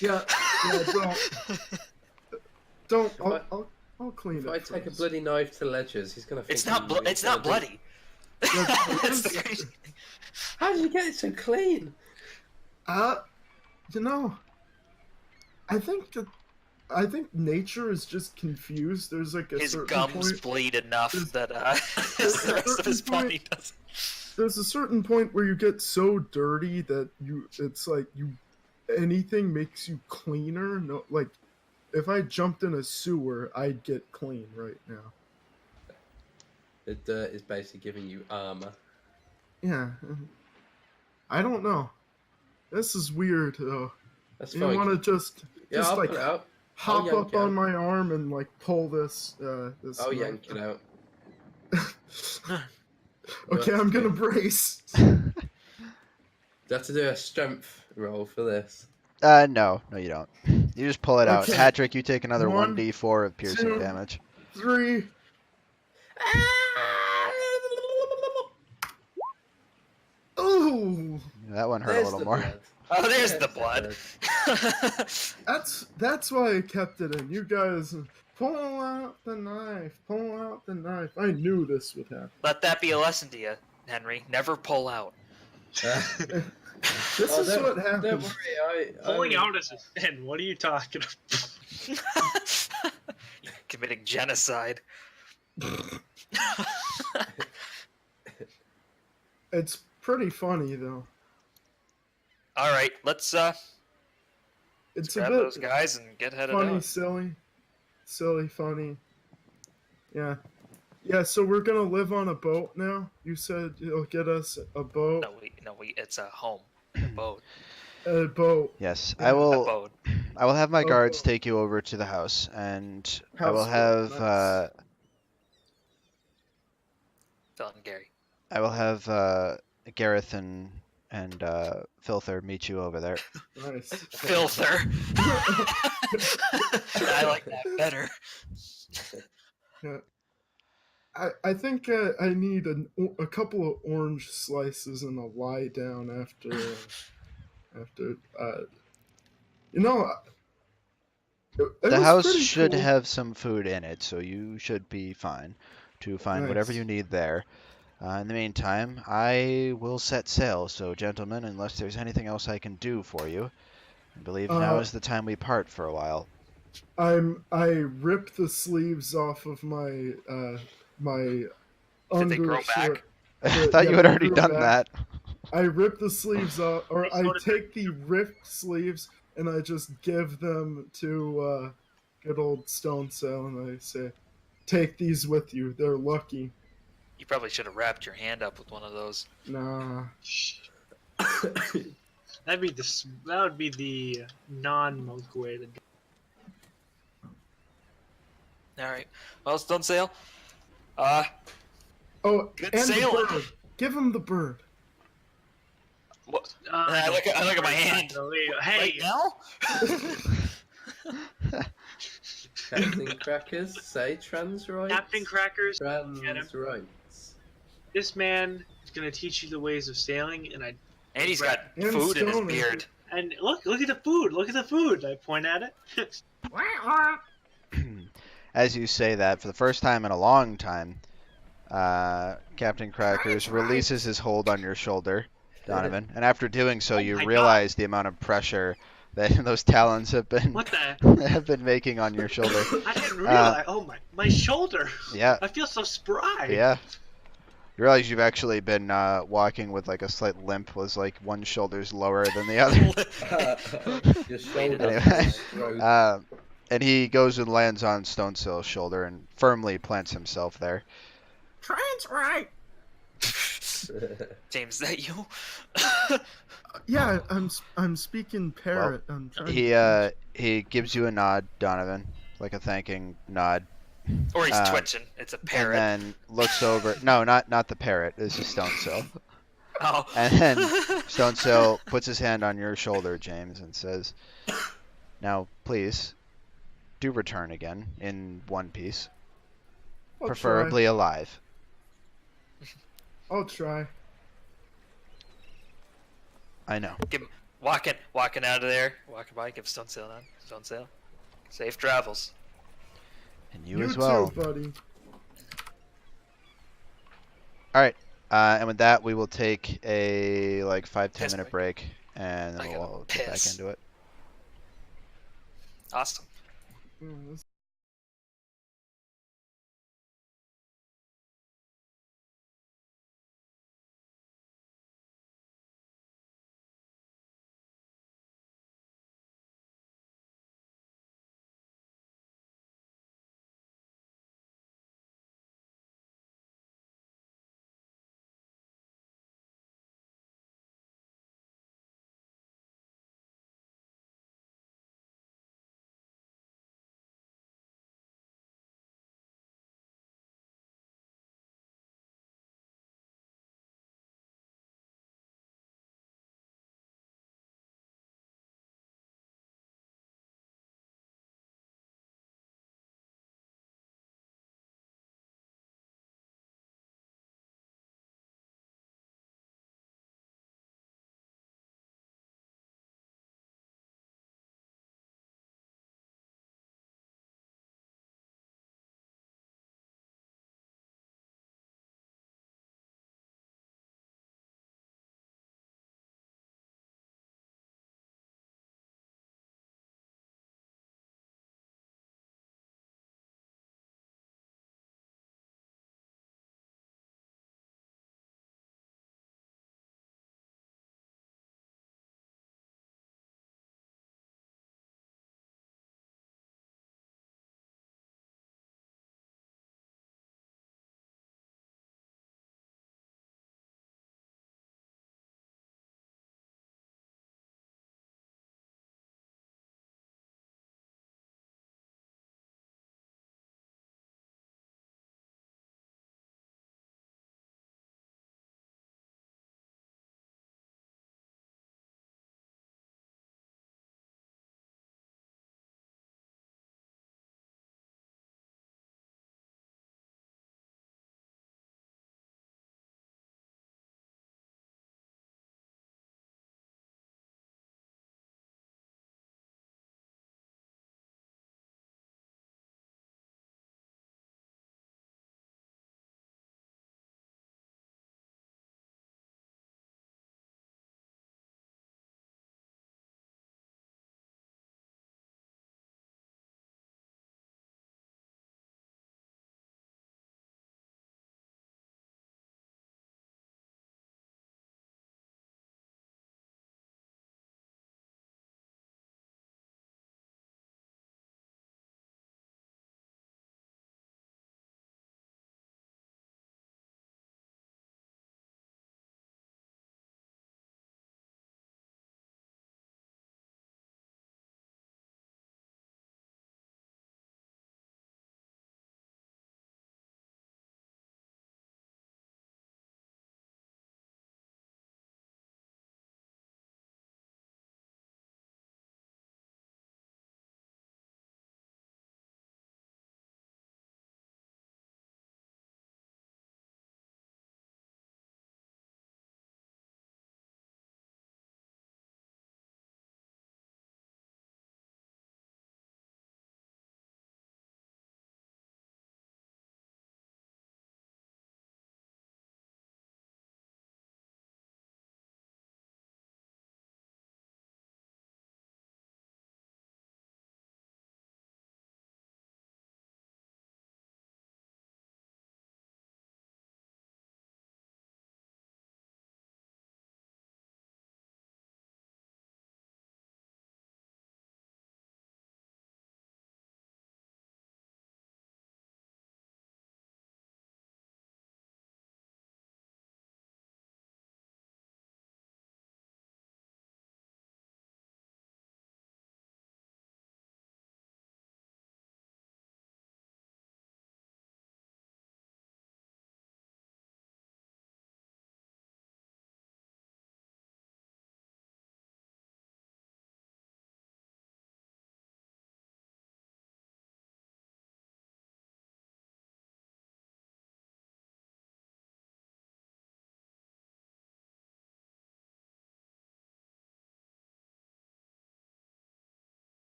Speaker 1: yeah, don't. I'll clean
Speaker 3: If
Speaker 1: it.
Speaker 3: I take a
Speaker 1: first.
Speaker 3: bloody knife to Ledger's, he's gonna think
Speaker 2: It's not. It's not bloody. That's the crazy thing.
Speaker 3: How did you get it so clean?
Speaker 1: You know, I think nature is just confused. There's like a
Speaker 2: His
Speaker 1: certain
Speaker 2: gums
Speaker 1: point.
Speaker 2: bleed enough that the rest of his body doesn't.
Speaker 1: There's a certain point where you get so dirty that it's like anything makes you cleaner. No, like if I jumped in a sewer, I'd get clean right now.
Speaker 3: The dirt is basically giving you armor.
Speaker 1: Yeah, I don't know. This is weird though.
Speaker 3: That's
Speaker 1: You
Speaker 3: fine.
Speaker 1: want to just
Speaker 3: I'll
Speaker 1: like
Speaker 3: put it out.
Speaker 1: hop
Speaker 3: yank
Speaker 1: up
Speaker 3: it
Speaker 1: on
Speaker 3: out.
Speaker 1: my arm and like pull this. This.
Speaker 3: I'll
Speaker 1: knife
Speaker 3: yank it out.
Speaker 1: Okay, I'm gonna brace.
Speaker 3: Do I have to do a strength roll for this?
Speaker 4: No, you don't. You just pull it out.
Speaker 1: Okay.
Speaker 4: Patrick, you take another
Speaker 1: 1,
Speaker 4: 1d4 of piercing
Speaker 1: 2.
Speaker 4: damage.
Speaker 1: 3. Ooh,
Speaker 4: That one hurt
Speaker 3: There's
Speaker 4: a little
Speaker 3: the
Speaker 4: more.
Speaker 3: blood.
Speaker 2: Oh, there's the
Speaker 3: There's
Speaker 2: blood.
Speaker 1: that's why I kept it in. You guys, pull out the knife. Pull out the knife. I knew this would happen.
Speaker 2: Let that be a lesson to you, Henry. Never pull out.
Speaker 1: This is what
Speaker 3: Don't
Speaker 1: happens.
Speaker 3: worry,
Speaker 5: Pulling out is a sin. What are you talking about?
Speaker 2: Committing genocide.
Speaker 1: It's pretty funny though.
Speaker 2: All right, let's
Speaker 1: It's a
Speaker 2: grab
Speaker 1: bit
Speaker 2: those guys and get headed
Speaker 1: funny,
Speaker 2: out.
Speaker 1: silly, funny. Yeah. Yeah, so we're gonna live on a boat now? You said you'll get us a boat?
Speaker 2: No, it's a home, a boat,
Speaker 1: A boat.
Speaker 4: Yes,
Speaker 1: Yeah.
Speaker 4: I
Speaker 2: a
Speaker 4: will.
Speaker 2: boat.
Speaker 4: I will have my
Speaker 1: Oh,
Speaker 4: guards
Speaker 1: oh.
Speaker 4: take you over to the house, and I will
Speaker 1: House
Speaker 4: have
Speaker 1: boat, nice.
Speaker 2: Phil and Gary.
Speaker 4: I will have Gareth and Filther meet you over there.
Speaker 1: Nice.
Speaker 2: Filther. I like that better.
Speaker 1: Yeah. I think I need a couple of orange slices and a lie down after you know It
Speaker 4: The
Speaker 1: was
Speaker 4: house
Speaker 1: pretty
Speaker 4: should
Speaker 1: cool.
Speaker 4: have some food in it, so you should be fine to find whatever
Speaker 1: Nice.
Speaker 4: you need there. In the meantime, I will set sail. So, gentlemen, unless there's anything else I can do for you, I believe now
Speaker 1: Uh,
Speaker 4: is the time we part for a while.
Speaker 1: I rip the sleeves off of my
Speaker 2: Did they grow back?
Speaker 1: undershirt.
Speaker 4: I thought you had
Speaker 1: They
Speaker 4: already
Speaker 1: grew
Speaker 4: done
Speaker 1: back.
Speaker 4: that.
Speaker 1: I rip the sleeves off,
Speaker 5: They
Speaker 1: or I
Speaker 5: sewed it back.
Speaker 1: take the ripped sleeves and I just give them to good old Stone Cell, and I say, "Take these with you. They're lucky."
Speaker 2: You probably should have wrapped your hand up with one of those.
Speaker 1: Nah.
Speaker 5: That would be the non-monk way to do.
Speaker 2: All right. Well, Stone Sail.
Speaker 1: Oh,
Speaker 2: Good
Speaker 1: and
Speaker 2: sailing.
Speaker 1: the bird. Give him the bird.
Speaker 2: What?
Speaker 5: Uh,
Speaker 2: I look at my hand.
Speaker 5: Hey,
Speaker 2: Right now?
Speaker 3: Captain Crackers, say trans rights.
Speaker 5: Captain Crackers, get him.
Speaker 3: Trans rights.
Speaker 5: This man is gonna teach you the ways of sailing, and
Speaker 2: And he's got
Speaker 1: And
Speaker 2: food in his
Speaker 1: Stoner.
Speaker 2: beard.
Speaker 5: look at the food. Look at the food. I point at it.
Speaker 4: As you say that, for the first time in a long time, Captain Crackers releases his hold on your shoulder, Donovan, and after doing so,
Speaker 5: Oh
Speaker 4: you
Speaker 5: my
Speaker 4: realize the amount of pressure that those talons have been
Speaker 5: What the?
Speaker 4: have been making on your shoulder.
Speaker 5: I didn't realize. Oh my shoulder.
Speaker 4: Yeah,
Speaker 5: I feel so spry.
Speaker 4: yeah. You realize you've actually been walking with like a slight limp, was like one shoulder's lower than the other.
Speaker 3: Your shoulder.
Speaker 4: Anyway,
Speaker 3: stroke.
Speaker 4: and he goes and lands on Stonesail's shoulder and firmly plants himself there.
Speaker 1: Trans right.
Speaker 2: James, is that you?
Speaker 1: Yeah, I'm speaking parrot. I'm trying.
Speaker 4: He gives you a nod, Donovan, like a thanking nod,
Speaker 2: Or he's twitching. It's a parrot.
Speaker 4: and then looks over. No, not the parrot. This is Stonesail.
Speaker 2: Oh.
Speaker 4: And then Stonesail puts his hand on your shoulder, James, and says, "Now, please, do return again in one piece,
Speaker 1: I'll
Speaker 4: preferably alive."
Speaker 1: Try. I'll try.
Speaker 4: I know.
Speaker 2: Walking out of there, walking by, give Stone Sail on. Stone Sail. Safe travels.
Speaker 4: And you as well.
Speaker 1: too, buddy.
Speaker 4: All right. And with that, we will take a like 5-10
Speaker 2: Piss
Speaker 4: minute
Speaker 2: break.
Speaker 4: break, and
Speaker 2: I
Speaker 4: then
Speaker 2: gotta
Speaker 4: we'll get back
Speaker 2: piss.
Speaker 4: into it.
Speaker 2: Awesome.
Speaker 1: This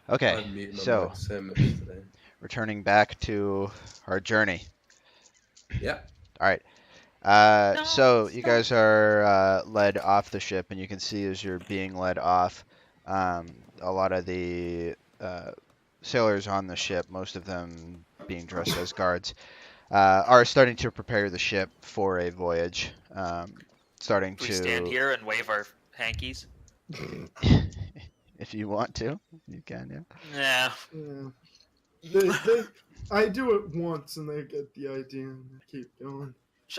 Speaker 4: Okay,
Speaker 3: I've muted my
Speaker 4: so
Speaker 3: mic so much today.
Speaker 4: returning back to our journey.
Speaker 3: Yeah.
Speaker 4: All right.
Speaker 2: No,
Speaker 4: So you
Speaker 2: stop.
Speaker 4: guys are led off the ship, and you can see as you're being led off, a lot of the sailors on the ship, most of them being dressed as guards, are starting to prepare the ship for a voyage. Starting
Speaker 2: We stand
Speaker 4: to,
Speaker 2: here and wave our hankies.
Speaker 4: if you want to, you can.
Speaker 2: Nah.
Speaker 1: Yeah. They I do it once and they get the idea and they keep going.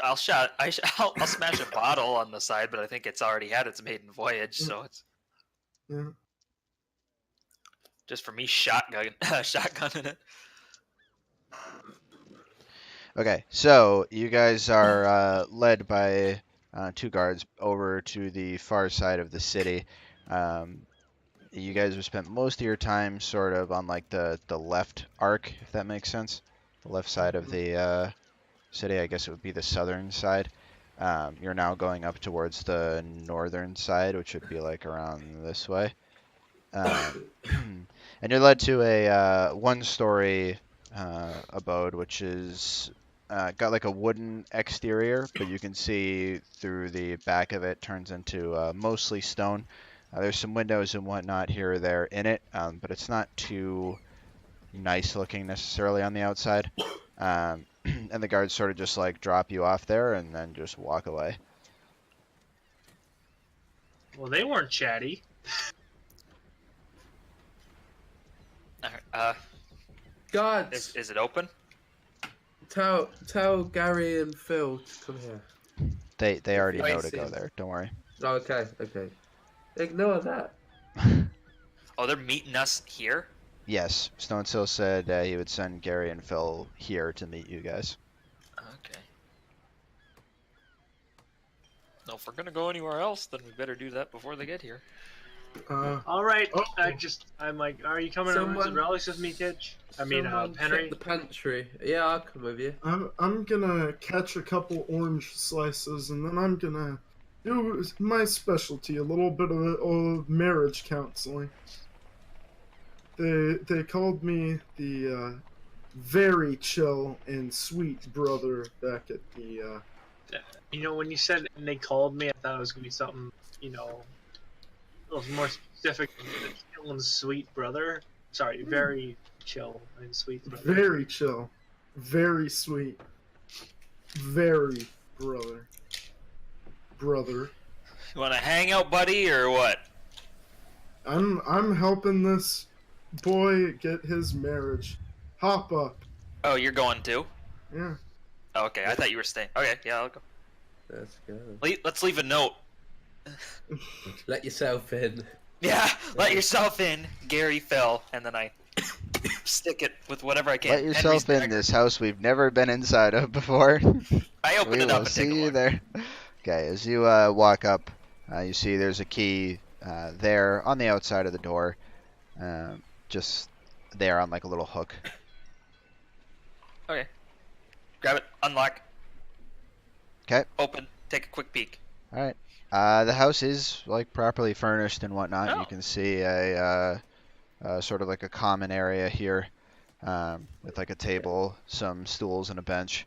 Speaker 2: I'll shout. I'll smash a bottle on the side, but I think it's already had its maiden voyage, so it's
Speaker 1: Yeah.
Speaker 2: just for me shotgunning it.
Speaker 4: Okay, so you guys are led by two guards over to the far side of the city. Um, you guys have spent most of your time sort of on like the left arc, if that makes sense. The left side of the city, I guess it would be the southern side. You're now going up towards the northern side, which would be like around this way. And you're led to a one-story abode, which is got like a wooden exterior, but you can see through the back of it turns into mostly stone. There's some windows and whatnot here or there in it, but it's not too nice looking necessarily on the outside. And the guards sort of just like drop you off there and then just walk away.
Speaker 5: Well, they weren't chatty.
Speaker 2: Alright,
Speaker 3: Guards,
Speaker 2: is it open?
Speaker 3: tell Gary and Phil to come here.
Speaker 4: They already
Speaker 3: I
Speaker 4: know to
Speaker 3: see.
Speaker 4: go there. Don't worry.
Speaker 3: Oh, okay. Ignore that.
Speaker 2: Oh, they're meeting us here.
Speaker 4: Yes, Stonesill said he would send Gary and Phil here to meet you guys.
Speaker 2: Okay. No, if we're gonna go anywhere else, then we better do that before they get here.
Speaker 5: All right.
Speaker 1: Oh.
Speaker 5: I'm like, are you coming to Roots and Relics with me, Kitch? I mean,
Speaker 3: Someone
Speaker 5: Henry.
Speaker 3: check the pantry. Yeah, I'll come with you.
Speaker 1: I'm gonna catch a couple orange slices and then I'm gonna do my specialty, a little bit of marriage counseling. They called me the very chill and sweet brother back at the
Speaker 5: You know, when you said and they called me, I thought it was gonna be something, you know, a little more specific than the chill and sweet brother. Sorry, very chill and sweet brother.
Speaker 1: very chill, very sweet, very brother.
Speaker 2: You want to hang out, buddy, or what?
Speaker 1: I'm helping this boy get his marriage. Hop up.
Speaker 2: Oh, you're going too?
Speaker 1: Yeah.
Speaker 2: Oh, okay, I thought you were staying. Okay, yeah, I'll go.
Speaker 3: Let's go.
Speaker 2: Let's leave a note.
Speaker 3: Let yourself in.
Speaker 2: Yeah, let yourself in, Gary Phil, and then I stick it with whatever I can.
Speaker 4: Let yourself in this house we've never been inside of before.
Speaker 2: I open
Speaker 4: We
Speaker 2: it up
Speaker 4: will
Speaker 2: and
Speaker 4: see
Speaker 2: take a
Speaker 4: you
Speaker 2: look.
Speaker 4: there. Okay, as you walk up, you see there's a key there on the outside of the door, just there on like a little hook.
Speaker 2: Okay. Grab it, unlock.
Speaker 4: 'Kay.
Speaker 2: Open, take a quick peek.
Speaker 4: All right. The house is like properly furnished and whatnot.
Speaker 2: Oh.
Speaker 4: You can see a sort of like a common area here, with like a table, some stools, and a bench.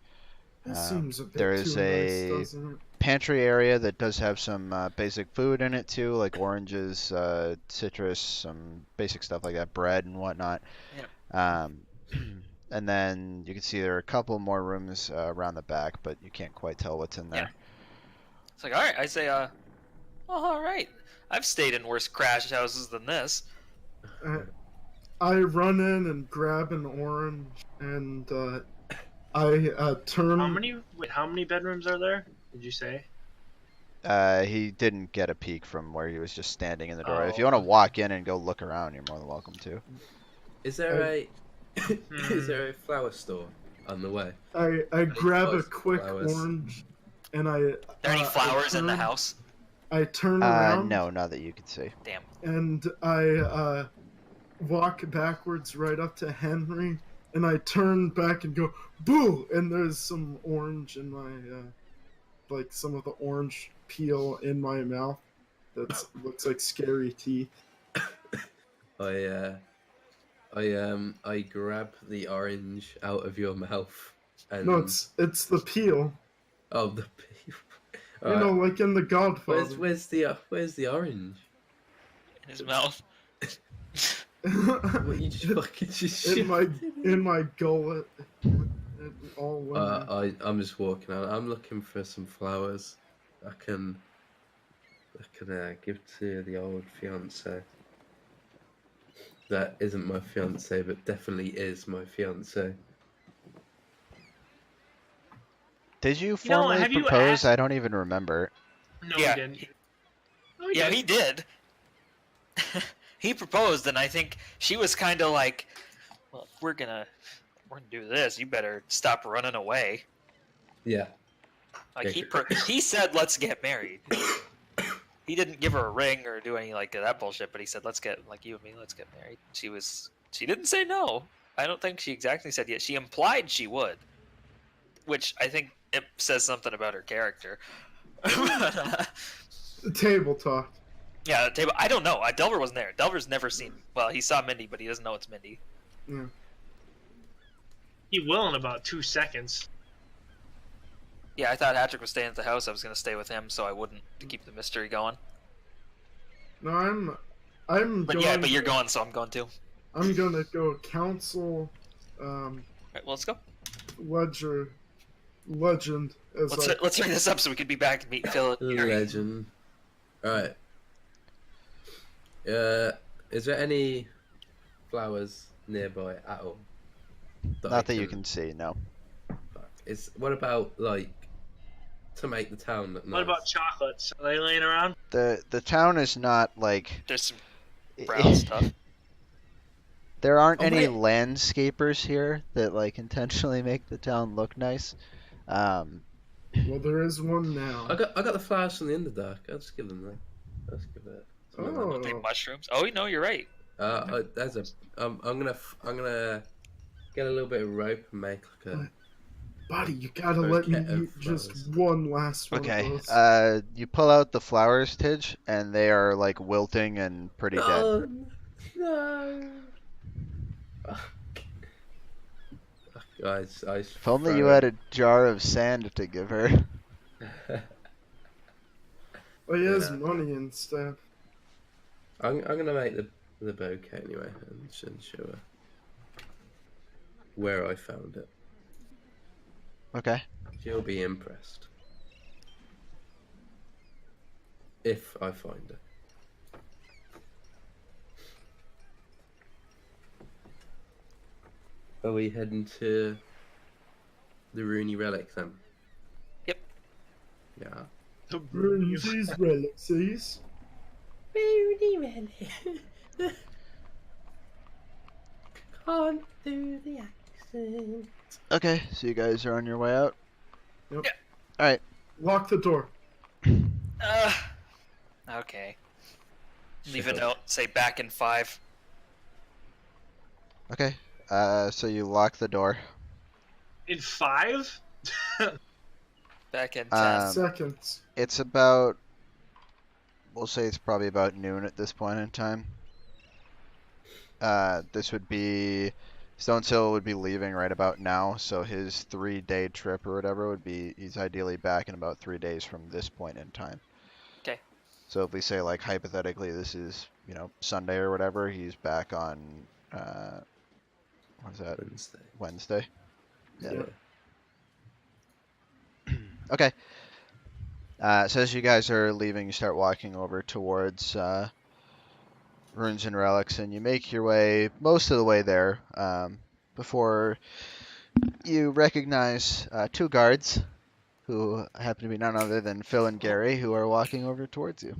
Speaker 1: This seems a bit
Speaker 4: there
Speaker 1: too
Speaker 4: is
Speaker 1: nice,
Speaker 4: a
Speaker 1: doesn't it?
Speaker 4: pantry area that does have some basic food in it too, like oranges, citrus, some basic stuff like that, bread and whatnot. And then you can see there are a couple more rooms around the back, but you can't quite tell what's in there.
Speaker 2: Yeah. It's like, all right. I say, all right. I've stayed in worse crash houses than this.
Speaker 1: I run in and grab an orange and I turn.
Speaker 5: How many bedrooms are there? Did you say?
Speaker 4: He didn't get a peek from where he was just standing in the door. If you
Speaker 5: Oh.
Speaker 4: want to walk in and go look around, you're more than welcome to.
Speaker 3: Is there is there a flower store on the way?
Speaker 1: I grab a
Speaker 3: close
Speaker 1: quick
Speaker 3: flowers.
Speaker 1: orange and I.
Speaker 2: Are there any flowers in the
Speaker 1: turn-
Speaker 2: house?
Speaker 1: I turn around.
Speaker 4: No, not that you can see.
Speaker 2: Damn.
Speaker 1: And I walk backwards right up to Henry, and I turn back and go boo, and there's some orange in my like some of the orange peel in my mouth that looks like scary teeth.
Speaker 3: I grab the orange out of your mouth and
Speaker 1: No, it's the peel.
Speaker 3: oh the peel.
Speaker 1: You know,
Speaker 3: Alright.
Speaker 1: like in The Godfather.
Speaker 3: Where's the orange?
Speaker 2: In his mouth.
Speaker 3: What you just fucking just
Speaker 1: in my
Speaker 3: shoved it
Speaker 1: in my gullet. It all went in.
Speaker 3: I'm just walking out. I'm looking for some flowers I can give to the old fiance. That isn't my fiance, but definitely is my fiance.
Speaker 4: Did you
Speaker 5: You know,
Speaker 4: formally
Speaker 5: have you
Speaker 4: propose?
Speaker 5: asked-
Speaker 4: I don't even remember.
Speaker 5: No,
Speaker 2: Yeah.
Speaker 5: he didn't. No, he
Speaker 2: Yeah,
Speaker 5: didn't.
Speaker 2: he did. He proposed, and I think she was kind of like, "Well, if we're gonna do this, you better stop running away."
Speaker 3: Yeah.
Speaker 2: Like he said, "Let's get married." He didn't give her a ring or do any like that bullshit, but he said, "Let's get like you and me, let's get married." She didn't say no. I don't think she exactly said yes. She implied she would, which I think it says something about her character.
Speaker 1: Table talk.
Speaker 2: Yeah, the table. I don't know. Delver wasn't there. Delver's never seen. Well, he saw Mindy, but he doesn't know it's Mindy.
Speaker 1: Yeah.
Speaker 5: He will in about 2 seconds.
Speaker 2: Yeah, I thought Patrick was staying at the house. I was gonna stay with him, so I wouldn't to keep the mystery going.
Speaker 1: No, I'm
Speaker 2: But
Speaker 1: going.
Speaker 2: yeah, but you're going, so I'm going too.
Speaker 1: I'm gonna go council,
Speaker 2: Right, well, let's go.
Speaker 1: legend. As
Speaker 2: Let's hurry this up so we can be back and meet Phil. And Gary.
Speaker 3: Legend. Alright. Is there any flowers nearby at all?
Speaker 4: Not that you can see, no.
Speaker 3: What about like to make the town look nice?
Speaker 5: What about chocolates? Are they laying around?
Speaker 4: The town is not like
Speaker 2: There's some brown stuff.
Speaker 4: there aren't
Speaker 3: Oh,
Speaker 4: any
Speaker 3: wait.
Speaker 4: landscapers here that like intentionally make the town look nice.
Speaker 1: well, there is one now.
Speaker 3: I got the flowers from the Underdark. I'll just give them that. Let's give it.
Speaker 1: Oh.
Speaker 2: Big mushrooms. Oh, no, you're right.
Speaker 3: There's a. I'm gonna get a little bit of rope and make like a.
Speaker 1: Buddy, you gotta let me
Speaker 3: Bouquet of
Speaker 1: eat just
Speaker 3: flowers.
Speaker 1: one last one
Speaker 4: Okay.
Speaker 1: of those.
Speaker 4: You pull out the flowers, Tidge, and they are like wilting and pretty dead.
Speaker 3: No, no. Guys,
Speaker 4: If only you had a jar of sand to give her.
Speaker 1: Oh, he has
Speaker 3: Yeah.
Speaker 1: money instead.
Speaker 3: I'm gonna make the bouquet anyway and show her where I found it.
Speaker 4: Okay.
Speaker 3: She'll be impressed if I find it. Are we heading to the Rooney relic then?
Speaker 2: Yep.
Speaker 3: Yeah.
Speaker 5: The
Speaker 1: These relics.
Speaker 3: Rooney relic. Can't do the accent.
Speaker 4: Okay, so you guys are on your way out?
Speaker 1: Yep.
Speaker 2: Yeah.
Speaker 4: Alright.
Speaker 1: Lock the door.
Speaker 2: Okay. Leave a note. Say back in 5.
Speaker 4: Okay. So you lock the door.
Speaker 5: In 5?
Speaker 2: Back in 10.
Speaker 1: Seconds.
Speaker 4: It's about, we'll say it's probably about noon at this point in time. This would be, Stonehill would be leaving right about now, so his 3-day trip or whatever would be, he's ideally back in about 3 days from this point in time.
Speaker 2: Okay.
Speaker 4: So if we say like hypothetically this is, Sunday or whatever, he's back on, what is that? Wednesday? Yeah. Okay. So as you guys are leaving, you start walking over towards Runes and Relics, and you make your way most of the way there before you recognize 2 guards who happen to be none other than Phil and Gary, who are walking over towards you.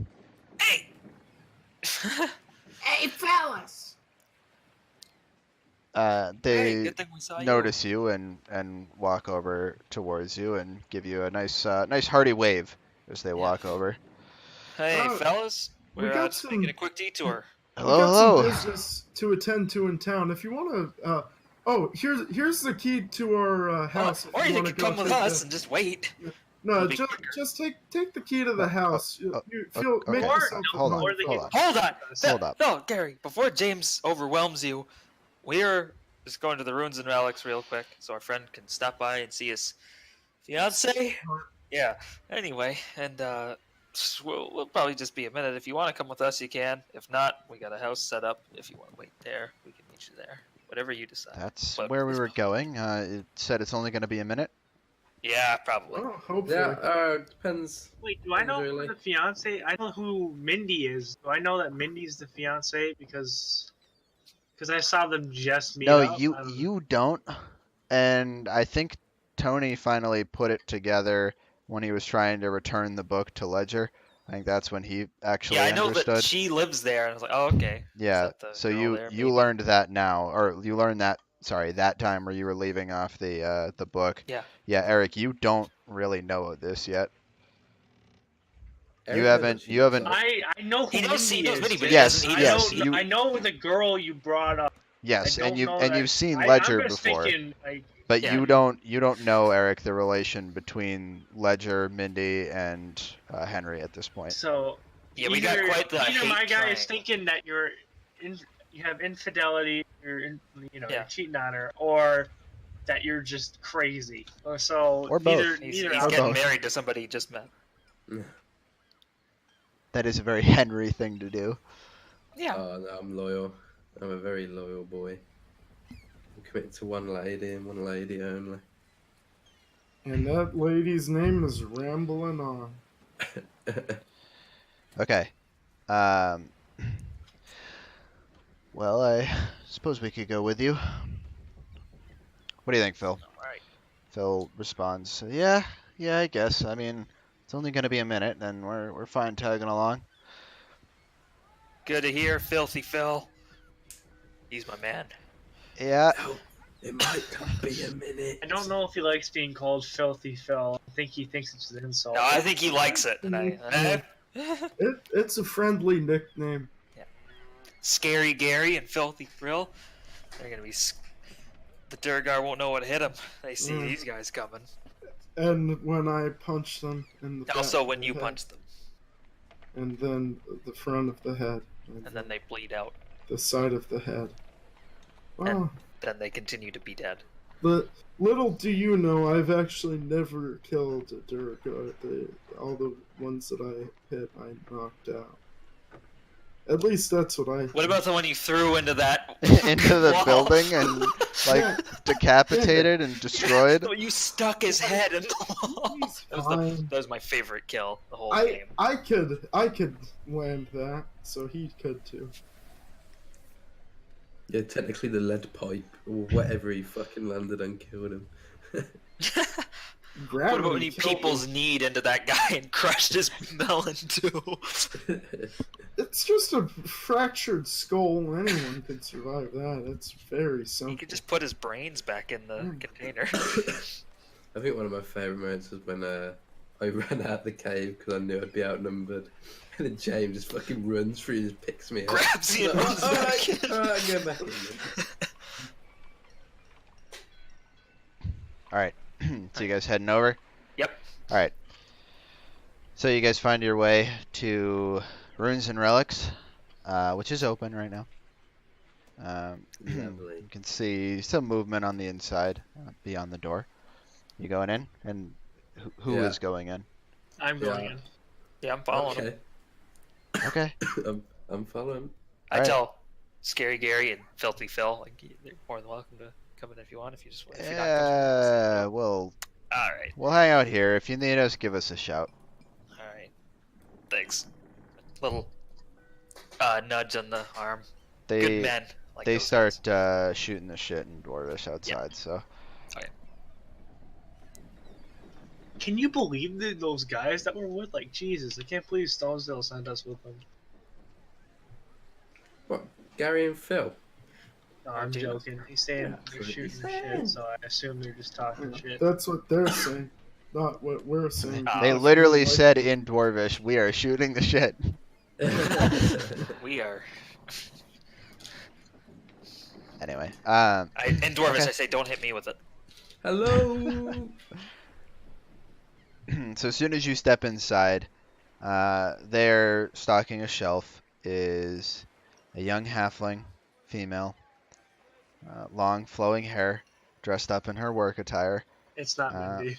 Speaker 2: Hey!
Speaker 6: Hey, fellas!
Speaker 2: Hey,
Speaker 4: They
Speaker 2: good thing we saw
Speaker 4: notice you and walk over towards you and give you a nice hearty wave as they walk over.
Speaker 2: you. Hey,
Speaker 1: Oh,
Speaker 2: fellas.
Speaker 1: we
Speaker 2: We're
Speaker 1: got
Speaker 2: just making
Speaker 1: some-
Speaker 2: a quick detour.
Speaker 1: We
Speaker 4: Hello,
Speaker 1: got
Speaker 4: hello.
Speaker 1: some business to attend to in town. If you want to, here's the key to our house. if
Speaker 2: Or you
Speaker 1: wanna
Speaker 2: could
Speaker 1: go
Speaker 2: come with
Speaker 1: take
Speaker 2: us
Speaker 1: the-
Speaker 2: and just wait.
Speaker 1: No,
Speaker 2: It'll be
Speaker 1: just
Speaker 2: quicker.
Speaker 1: just take the key to the house. You feel
Speaker 4: okay.
Speaker 1: make
Speaker 5: Or-
Speaker 1: yourself at
Speaker 4: Hold on,
Speaker 1: home.
Speaker 5: or they
Speaker 4: hold
Speaker 5: can-
Speaker 4: on.
Speaker 2: Hold on.
Speaker 4: Hold up.
Speaker 2: No, Gary, before James overwhelms you, We're just going to the ruins and relics real quick, so our friend can stop by and see his fiance. Yeah. Anyway, and we'll probably just be a minute. If you want to come with us, you can. If not, we got a house set up. If you want to wait there, we can meet you there. Whatever you decide.
Speaker 4: That's
Speaker 2: But
Speaker 4: where we were going. It said it's only going to be a minute.
Speaker 2: yeah, probably.
Speaker 1: Oh, hopefully.
Speaker 3: Yeah, depends.
Speaker 5: Wait, do I know
Speaker 3: Really?
Speaker 5: who the fiance? I know who Mindy is. Do I know that Mindy's the fiance because I saw them just meet
Speaker 4: No,
Speaker 5: up?
Speaker 4: you don't. And I think Tony finally put it together when he was trying to return the book to Ledger. I think that's when he actually
Speaker 2: Yeah, I know that
Speaker 4: understood.
Speaker 2: she lives there, and I was like, oh, okay. Is
Speaker 4: Yeah,
Speaker 2: that the
Speaker 4: so
Speaker 2: girl there,
Speaker 4: you
Speaker 2: maybe?
Speaker 4: learned that now, or you learned that, sorry, that time where you were leaving off the book.
Speaker 2: Yeah.
Speaker 4: Yeah, Eric, you don't really know this yet.
Speaker 3: Eric knows what she
Speaker 4: You
Speaker 3: looks
Speaker 4: haven't.
Speaker 3: like.
Speaker 5: I know who
Speaker 2: He knows
Speaker 5: Mindy is.
Speaker 2: Mindy, but
Speaker 5: Jake.
Speaker 2: he
Speaker 4: Yes,
Speaker 2: doesn't.
Speaker 4: yes,
Speaker 5: I know the girl you brought up.
Speaker 4: Yes,
Speaker 5: I
Speaker 4: and
Speaker 5: don't
Speaker 4: you've
Speaker 5: know
Speaker 4: and
Speaker 5: that-
Speaker 4: you've seen
Speaker 5: I'm
Speaker 4: Ledger
Speaker 5: just
Speaker 4: before,
Speaker 5: thinking, like,
Speaker 4: but
Speaker 2: Yeah.
Speaker 4: you don't know, Eric, the relation between Ledger, Mindy, and Henry at this point.
Speaker 5: so
Speaker 2: Yeah, we got quite the
Speaker 5: either my
Speaker 2: hate
Speaker 5: guy is
Speaker 2: triangle.
Speaker 5: thinking that you have infidelity,
Speaker 2: Yeah.
Speaker 5: you're cheating on her, or that you're just crazy. So
Speaker 4: Or both.
Speaker 2: He's
Speaker 5: neither
Speaker 4: Or
Speaker 2: getting
Speaker 4: both.
Speaker 2: married to somebody he just met.
Speaker 4: That is a very Henry thing to do.
Speaker 2: Yeah.
Speaker 3: Oh, no, I'm loyal. I'm a very loyal boy. I'm committed to one lady and one lady only.
Speaker 1: And that lady's name is Rambling On.
Speaker 4: Okay. Well, I suppose we could go with you. What do you think, Phil?
Speaker 2: All right.
Speaker 4: Phil responds, "Yeah, I guess. I mean, it's only going to be a minute, and we're fine tagging along."
Speaker 2: Good to hear, Filthy Phil. He's my man.
Speaker 4: Yeah.
Speaker 3: No, it might not be a minute.
Speaker 5: I don't know if he likes being called Filthy Phil. I think he thinks it's an insult.
Speaker 2: No, I think he likes it. And
Speaker 1: It's a friendly nickname.
Speaker 2: Scary Gary and Filthy Phil. They're gonna be. The Durgar won't know what hit them. They see these guys coming.
Speaker 1: And when I punch them in the back
Speaker 2: Also,
Speaker 1: of
Speaker 2: when
Speaker 1: the
Speaker 2: you
Speaker 1: head,
Speaker 2: punch them,
Speaker 1: and then the front of the head,
Speaker 2: and then they bleed out,
Speaker 1: the side of the head.
Speaker 2: And-
Speaker 1: Oh,
Speaker 2: then they continue to be dead.
Speaker 1: but little do you know, I've actually never killed a Durgar. All the ones that I hit, I knocked out. At least that's what I.
Speaker 2: What about the one you threw into that
Speaker 4: Into the
Speaker 2: wall?
Speaker 4: building and like decapitated and destroyed.
Speaker 2: So you stuck his head in the wall.
Speaker 1: He's
Speaker 2: That
Speaker 1: fine.
Speaker 2: was my favorite kill the whole
Speaker 1: I
Speaker 2: game.
Speaker 1: I could land that, so he could too.
Speaker 3: Yeah, technically the lead pipe or whatever he fucking landed and killed him.
Speaker 2: What about when
Speaker 1: Gravity
Speaker 2: he
Speaker 1: killed
Speaker 2: people's
Speaker 1: him.
Speaker 2: knee into that guy and crushed his melon too?
Speaker 1: It's just a fractured skull. Anyone could survive that. It's very
Speaker 2: He
Speaker 1: simple.
Speaker 2: could just put his brains back in the container.
Speaker 3: I think one of my favourite moments was when I ran out the cave because I knew I'd be outnumbered. And then James just fucking runs through and just picks me up.
Speaker 2: Grabs you and
Speaker 3: Like,
Speaker 2: runs back in.
Speaker 3: Alright, go back in then.
Speaker 4: All right. So you guys heading over?
Speaker 2: Yep.
Speaker 4: All right. So you guys find your way to Ruins and Relics, which is open right now.
Speaker 3: Lovely.
Speaker 4: You can see some movement on the inside beyond the door. You going in? And who
Speaker 3: Yeah.
Speaker 4: is going in?
Speaker 5: I'm going in.
Speaker 2: Yeah, I'm following him.
Speaker 3: Okay.
Speaker 4: Okay.
Speaker 3: I'm following.
Speaker 2: I
Speaker 4: Alright.
Speaker 2: tell Scary Gary and Filthy Phil, like, you're more than welcome to come in if you want. If you just, if you're not
Speaker 4: Yeah.
Speaker 2: comfortable.
Speaker 4: Well,
Speaker 2: All right.
Speaker 4: we'll hang out here. If you need us, give us a shout.
Speaker 2: All right. Thanks. Little nudge on the arm. Good
Speaker 4: They
Speaker 2: men. Like
Speaker 4: they
Speaker 2: those
Speaker 4: start
Speaker 2: guys.
Speaker 4: shooting the shit in Dwarvish outside. So
Speaker 5: Can you believe those guys that we're with? Like, Jesus, I can't believe Stonesdale sent us with them.
Speaker 3: What? Gary and Phil?
Speaker 5: No, I'm
Speaker 2: Dude.
Speaker 5: joking. He's saying
Speaker 3: Yeah,
Speaker 5: they're
Speaker 3: that's what
Speaker 5: shooting
Speaker 3: he's
Speaker 5: the
Speaker 3: saying.
Speaker 5: shit, so I assume they're just talking shit.
Speaker 1: That's what they're saying, not what we're saying.
Speaker 2: They
Speaker 4: they
Speaker 1: because
Speaker 4: literally
Speaker 1: we like
Speaker 4: said
Speaker 1: them.
Speaker 4: in Dwarvish, "We are shooting the shit."
Speaker 2: We are.
Speaker 4: Anyway,
Speaker 2: In Dwarvish,
Speaker 4: Okay.
Speaker 2: I say, don't hit me with it.
Speaker 3: Hello.
Speaker 4: so as soon as you step inside, there, stocking a shelf, is a young halfling female. long flowing hair, dressed up in her work attire.
Speaker 5: It's not
Speaker 4: Uh,
Speaker 5: Mindy.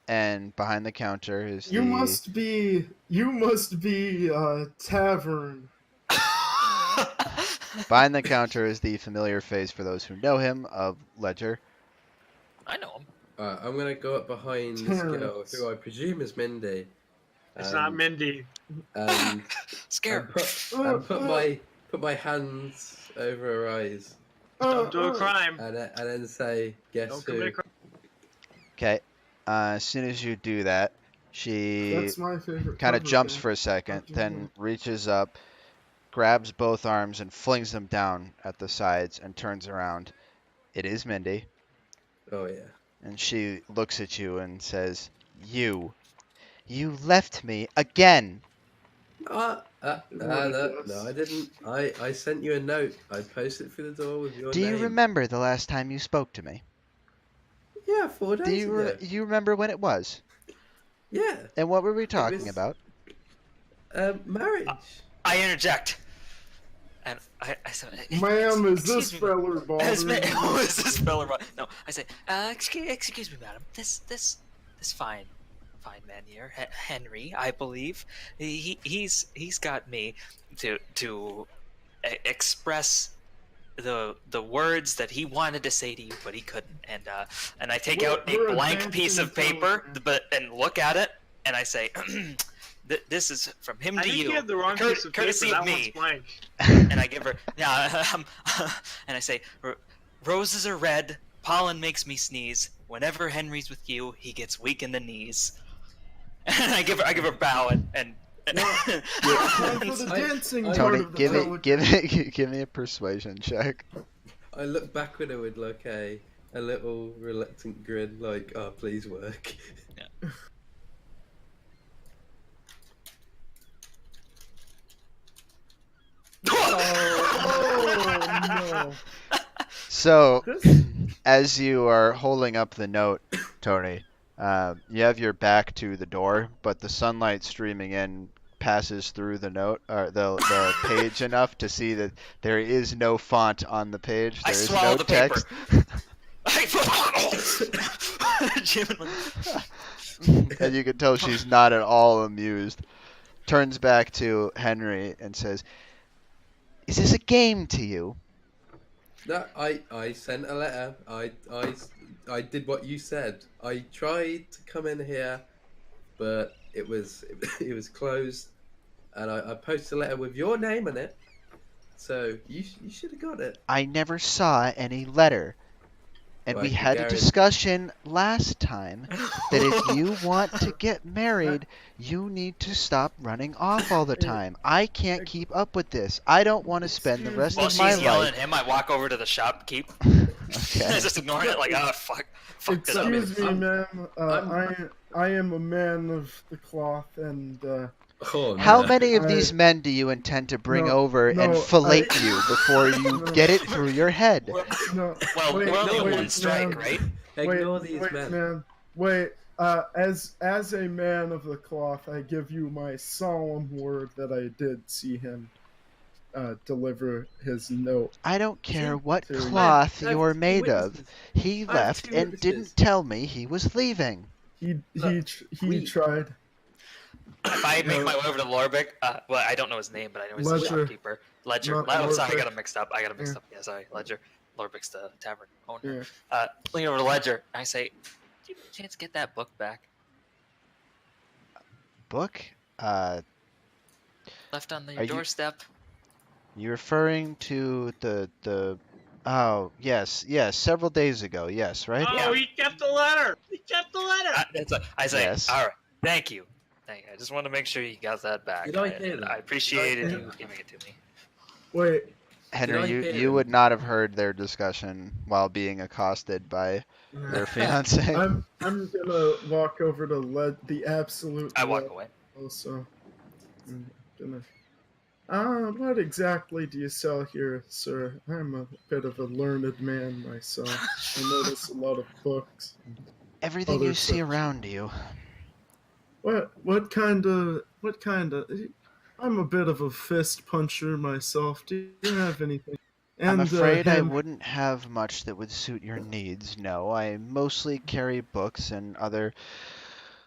Speaker 4: and behind the counter is
Speaker 1: You must be Tavern.
Speaker 4: behind the counter is the familiar face for those who know him of Ledger.
Speaker 2: I know him.
Speaker 3: I'm gonna go up behind this girl,
Speaker 1: Terrence.
Speaker 3: who I presume is Mindy.
Speaker 5: It's not Mindy.
Speaker 3: And
Speaker 2: Scared.
Speaker 3: put my hands over her eyes,
Speaker 5: Don't do a crime.
Speaker 3: and then say, "Guess
Speaker 5: Don't
Speaker 3: who?"
Speaker 5: commit a crime.
Speaker 4: Okay. As soon as you do that, she
Speaker 1: That's my favorite.
Speaker 4: kind of
Speaker 1: cover
Speaker 4: jumps
Speaker 1: band.
Speaker 4: for a second,
Speaker 1: How'd you
Speaker 4: then
Speaker 1: know?
Speaker 4: reaches up, grabs both arms and flings them down at the sides and turns around. It is Mindy,
Speaker 3: Oh yeah.
Speaker 4: and she looks at you and says, You left me again.
Speaker 3: No,
Speaker 1: What a
Speaker 3: no, I
Speaker 1: guess.
Speaker 3: didn't. I sent you a note. I posted it through the door with your
Speaker 4: Do
Speaker 3: name.
Speaker 4: you remember the last time you spoke to me?
Speaker 3: Yeah, 4
Speaker 4: Do
Speaker 3: days
Speaker 4: you,
Speaker 3: ago.
Speaker 4: you remember when it was?
Speaker 3: Yeah,
Speaker 4: And what were we
Speaker 3: it
Speaker 4: talking
Speaker 3: was
Speaker 4: about?
Speaker 3: marriage.
Speaker 2: I interject. And I said,
Speaker 1: Ma'am, is this
Speaker 2: excuse me,
Speaker 1: feller bothering you?
Speaker 2: Who is this fella? No, I say, excuse me, madam. This fine man here, Henry, I believe. He's got me to express the words that he wanted to say to you, but he couldn't. And I take out a
Speaker 1: We're
Speaker 2: blank piece of
Speaker 1: advancing
Speaker 2: paper,
Speaker 1: telegram.
Speaker 2: and look at it, and I say, this is from him
Speaker 5: I
Speaker 2: to
Speaker 5: think
Speaker 2: you.
Speaker 5: you have the wrong piece of paper.
Speaker 2: Courtesy
Speaker 5: That
Speaker 2: of
Speaker 5: one's
Speaker 2: me.
Speaker 5: blank.
Speaker 2: And I give her, and I say, roses are red, pollen makes me sneeze. Whenever Henry's with you, he gets weak in the knees. And I give her a bow and
Speaker 1: Time for the dancing part
Speaker 4: Tony,
Speaker 1: of the
Speaker 4: give
Speaker 1: telegram.
Speaker 4: me a persuasion check.
Speaker 3: I look back at her with like a little reluctant grin, like, "Oh, please work."
Speaker 1: Oh no!
Speaker 4: So,
Speaker 1: This
Speaker 4: as you are holding up the note, Tony, you have your back to the door, but the sunlight streaming in passes through the note or the page enough to see that there is no font on the page.
Speaker 2: I
Speaker 4: There is
Speaker 2: swallow
Speaker 4: no
Speaker 2: the paper.
Speaker 4: text.
Speaker 2: Genuinely.
Speaker 4: And you can tell she's not at all amused. Turns back to Henry and says, "Is this a game to you?"
Speaker 3: No, I sent a letter. I did what you said. I tried to come in here, but it was it was closed, and I posted a letter with your name on it. So you should have got it.
Speaker 4: I never saw any letter. And
Speaker 3: Well,
Speaker 4: we
Speaker 3: I can
Speaker 4: had a
Speaker 3: guarantee.
Speaker 4: discussion last time that if you want to get married, you need to stop running off all the time. I can't keep up with this. I don't want to spend the rest
Speaker 2: While
Speaker 4: of my
Speaker 2: she's yelling
Speaker 4: life.
Speaker 2: at him, I walk over to the shopkeep.
Speaker 4: Okay.
Speaker 2: Just ignoring it, like, oh fuck this up.
Speaker 1: Excuse me,
Speaker 3: I'm-
Speaker 1: ma'am. I am a man of the cloth, and
Speaker 3: Oh,
Speaker 4: How
Speaker 3: no.
Speaker 4: many of
Speaker 1: I-
Speaker 4: these men do you intend to bring
Speaker 1: No,
Speaker 4: over and
Speaker 1: no,
Speaker 4: fillet
Speaker 1: I-
Speaker 4: you before you
Speaker 1: No.
Speaker 4: get it through your head?
Speaker 1: no.
Speaker 2: Well,
Speaker 1: wait,
Speaker 2: we're only on
Speaker 1: wait,
Speaker 2: one strike,
Speaker 1: ma'am.
Speaker 2: right?
Speaker 3: Ignore
Speaker 1: wait,
Speaker 3: these
Speaker 1: wait,
Speaker 3: men.
Speaker 1: man. Wait. As a man of the cloth, I give you my solemn word that I did see him deliver his note.
Speaker 4: I don't care what
Speaker 1: Two.
Speaker 4: cloth
Speaker 3: I have
Speaker 4: you're
Speaker 3: two
Speaker 4: made of.
Speaker 3: witnesses.
Speaker 4: He
Speaker 3: I have
Speaker 4: left
Speaker 3: two
Speaker 4: and
Speaker 3: witnesses.
Speaker 4: didn't tell me he was leaving.
Speaker 1: He
Speaker 3: we-
Speaker 1: tried.
Speaker 2: If I make
Speaker 1: No.
Speaker 2: my way over to Lorbeck, well, I don't know his name, but I know he's the
Speaker 1: Ledger.
Speaker 2: shopkeeper. Ledger.
Speaker 1: Not
Speaker 2: Oh, sorry, I got
Speaker 1: Lorbeck.
Speaker 2: him mixed up.
Speaker 1: Yeah.
Speaker 2: Yeah, sorry, Ledger. Lorbeck's the tavern owner.
Speaker 1: Yeah.
Speaker 2: Lean over to Ledger. I say, "Do you have a chance to get that book back?
Speaker 4: Book?
Speaker 2: Left on
Speaker 4: Are
Speaker 2: your
Speaker 4: you-
Speaker 2: doorstep."
Speaker 4: You referring to the oh yes, several days ago, yes, right?
Speaker 5: Oh,
Speaker 2: Yeah.
Speaker 5: he kept the letter. He kept the letter.
Speaker 2: I say,
Speaker 4: Yes.
Speaker 2: all right, thank you. I just want to make sure you got that back.
Speaker 3: Did I hear that?
Speaker 2: I appreciated
Speaker 3: Did I
Speaker 2: you
Speaker 3: hear that?
Speaker 2: giving it to me.
Speaker 1: Wait.
Speaker 4: Henry,
Speaker 3: I
Speaker 4: you
Speaker 3: hear
Speaker 4: you
Speaker 3: him?
Speaker 4: would not have heard their discussion while being accosted by their fiance.
Speaker 1: I'm gonna walk over to the absolute.
Speaker 2: I walk
Speaker 1: left
Speaker 2: away.
Speaker 1: Also, I'm gonna. What exactly do you sell here, sir? I'm a bit of a learned man myself. I notice a lot of books.
Speaker 4: Everything you
Speaker 1: other
Speaker 4: see
Speaker 1: such.
Speaker 4: around you.
Speaker 1: What kind of? I'm a bit of a fist puncher myself. Do you have anything? And
Speaker 4: I'm afraid I
Speaker 1: him.
Speaker 4: wouldn't have much that would suit your needs. No, I mostly carry books and other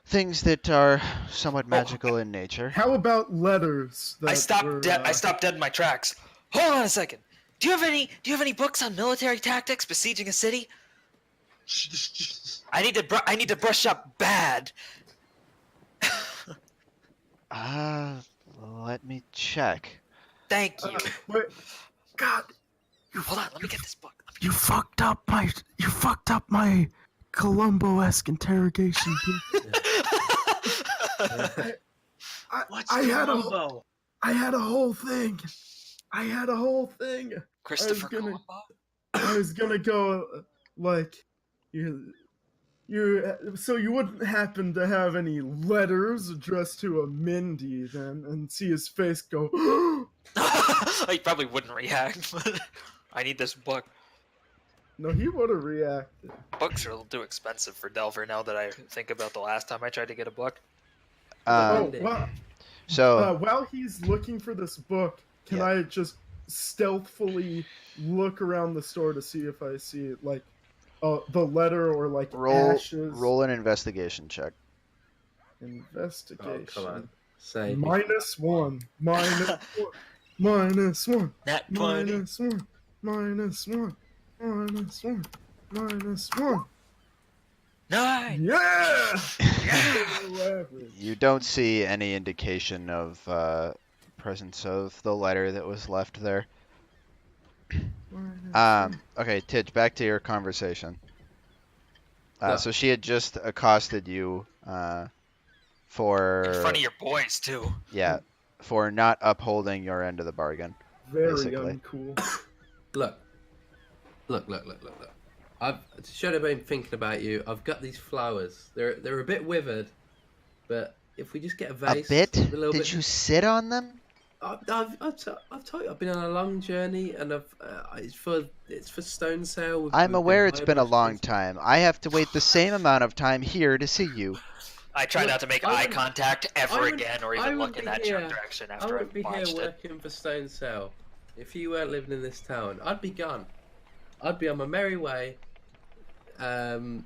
Speaker 4: things that are somewhat
Speaker 2: Oh,
Speaker 4: magical in nature.
Speaker 1: How about letters that
Speaker 2: I stopped.
Speaker 1: were?
Speaker 2: I stopped dead in my tracks. Hold on a second. Do you have any books on military tactics besieging a city? I need to brush up bad.
Speaker 4: Let me check.
Speaker 2: Thank you.
Speaker 1: Wait, God,
Speaker 2: Hold on. Let me get this book.
Speaker 1: you fucked up my Columbo-esque interrogation.
Speaker 5: What's
Speaker 1: I had
Speaker 5: Columbo?
Speaker 1: I had a whole thing.
Speaker 2: Christopher
Speaker 1: gonna-
Speaker 2: Columbo.
Speaker 1: I was gonna go like you so you wouldn't happen to have any letters addressed to a Mindy then, and see his face go.
Speaker 2: He probably wouldn't react, but I need this book.
Speaker 1: No, he would have reacted.
Speaker 2: Books are a little too expensive for Delver now that I think about the last time I tried to get a book.
Speaker 1: Oh,
Speaker 3: Um,
Speaker 1: well,
Speaker 4: So,
Speaker 1: while he's looking for this book, can
Speaker 4: Yeah.
Speaker 1: I just stealthily look around the store to see if I see like the letter or like ashes?
Speaker 4: roll an investigation check.
Speaker 1: Investigation.
Speaker 3: oh, come on. Say
Speaker 1: -1. -1.
Speaker 2: Nat 20.
Speaker 1: -1. -1. -1. -1.
Speaker 2: 9.
Speaker 1: Yeah!
Speaker 4: You don't see any indication of presence of the letter that was left there. Okay, Tidge, back to your conversation.
Speaker 3: Yeah.
Speaker 4: So she had just accosted you for
Speaker 2: In front of your boys too.
Speaker 4: for not upholding your end of the bargain.
Speaker 1: Very
Speaker 4: basically.
Speaker 1: uncool.
Speaker 3: Look. I should have been thinking about you. I've got these flowers. They're a bit withered, but if we just get a vase,
Speaker 4: A bit?
Speaker 3: with a little
Speaker 4: Did
Speaker 3: bit.
Speaker 4: you sit on them?
Speaker 3: I've told you I've been on a long journey, and it's for stone sale.
Speaker 4: I'm aware it's
Speaker 3: hired
Speaker 4: been a
Speaker 3: by
Speaker 4: long
Speaker 3: stone-
Speaker 4: time. I have to wait the same amount of time here to see you.
Speaker 2: I try
Speaker 3: Look,
Speaker 2: not to make
Speaker 3: I
Speaker 2: eye
Speaker 3: wouldn't-
Speaker 2: contact ever
Speaker 3: I wouldn't-
Speaker 2: again, or
Speaker 3: I
Speaker 2: even
Speaker 3: wouldn't
Speaker 2: look in
Speaker 3: be
Speaker 2: that
Speaker 3: here-
Speaker 2: direction
Speaker 3: I
Speaker 2: after
Speaker 3: wouldn't
Speaker 2: I've
Speaker 3: be here
Speaker 2: watched it.
Speaker 3: working for stone sale. If you weren't living in this town, I'd be gone. I'd be on my merry way, and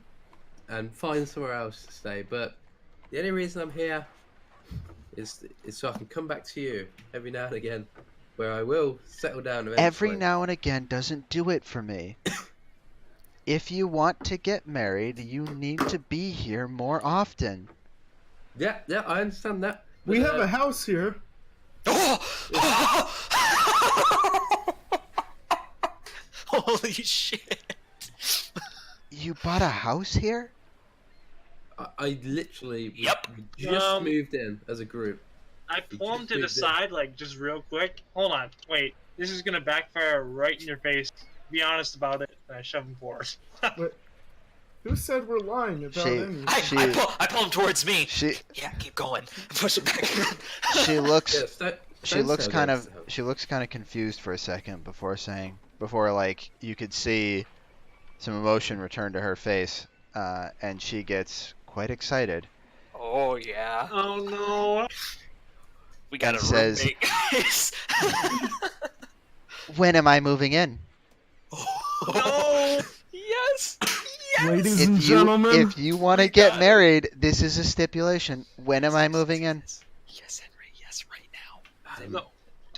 Speaker 3: find somewhere else to stay. But the only reason I'm here is so I can come back to you every now and again, where I will settle down eventually.
Speaker 4: Every now and again doesn't do it for me. If you want to get married, you need to be here more often.
Speaker 3: Yeah, I understand that.
Speaker 1: We
Speaker 3: but,
Speaker 1: have a house here.
Speaker 2: Holy shit!
Speaker 4: You bought a house here?
Speaker 3: I literally
Speaker 2: Yep.
Speaker 3: just moved in as a group.
Speaker 5: I
Speaker 3: You
Speaker 5: pull him
Speaker 3: just
Speaker 5: to the
Speaker 3: moved in.
Speaker 5: side, like, just real quick. Hold on, wait. This is gonna backfire right in your face. Be honest about it. And I shove him forward.
Speaker 1: Who said we're lying about
Speaker 4: She-
Speaker 1: anything?
Speaker 2: I pull him towards me.
Speaker 4: She
Speaker 2: Yeah, keep going. Push it back.
Speaker 4: she looks
Speaker 3: Yeah,
Speaker 4: she looks kind of confused for a second before like you could see some emotion return to her face, and she gets quite excited.
Speaker 2: Oh yeah.
Speaker 5: Oh no!
Speaker 2: We got
Speaker 4: And
Speaker 2: a
Speaker 4: says-
Speaker 2: roommate, guys.
Speaker 4: When am I moving in?
Speaker 5: No!
Speaker 2: Yes. Yes.
Speaker 1: Ladies and
Speaker 4: If
Speaker 1: gentlemen,
Speaker 4: you want to
Speaker 2: we
Speaker 4: get
Speaker 2: got it.
Speaker 4: married, this is a stipulation. When am I moving in?
Speaker 2: Yes, Henry. Yes, right now.
Speaker 5: No.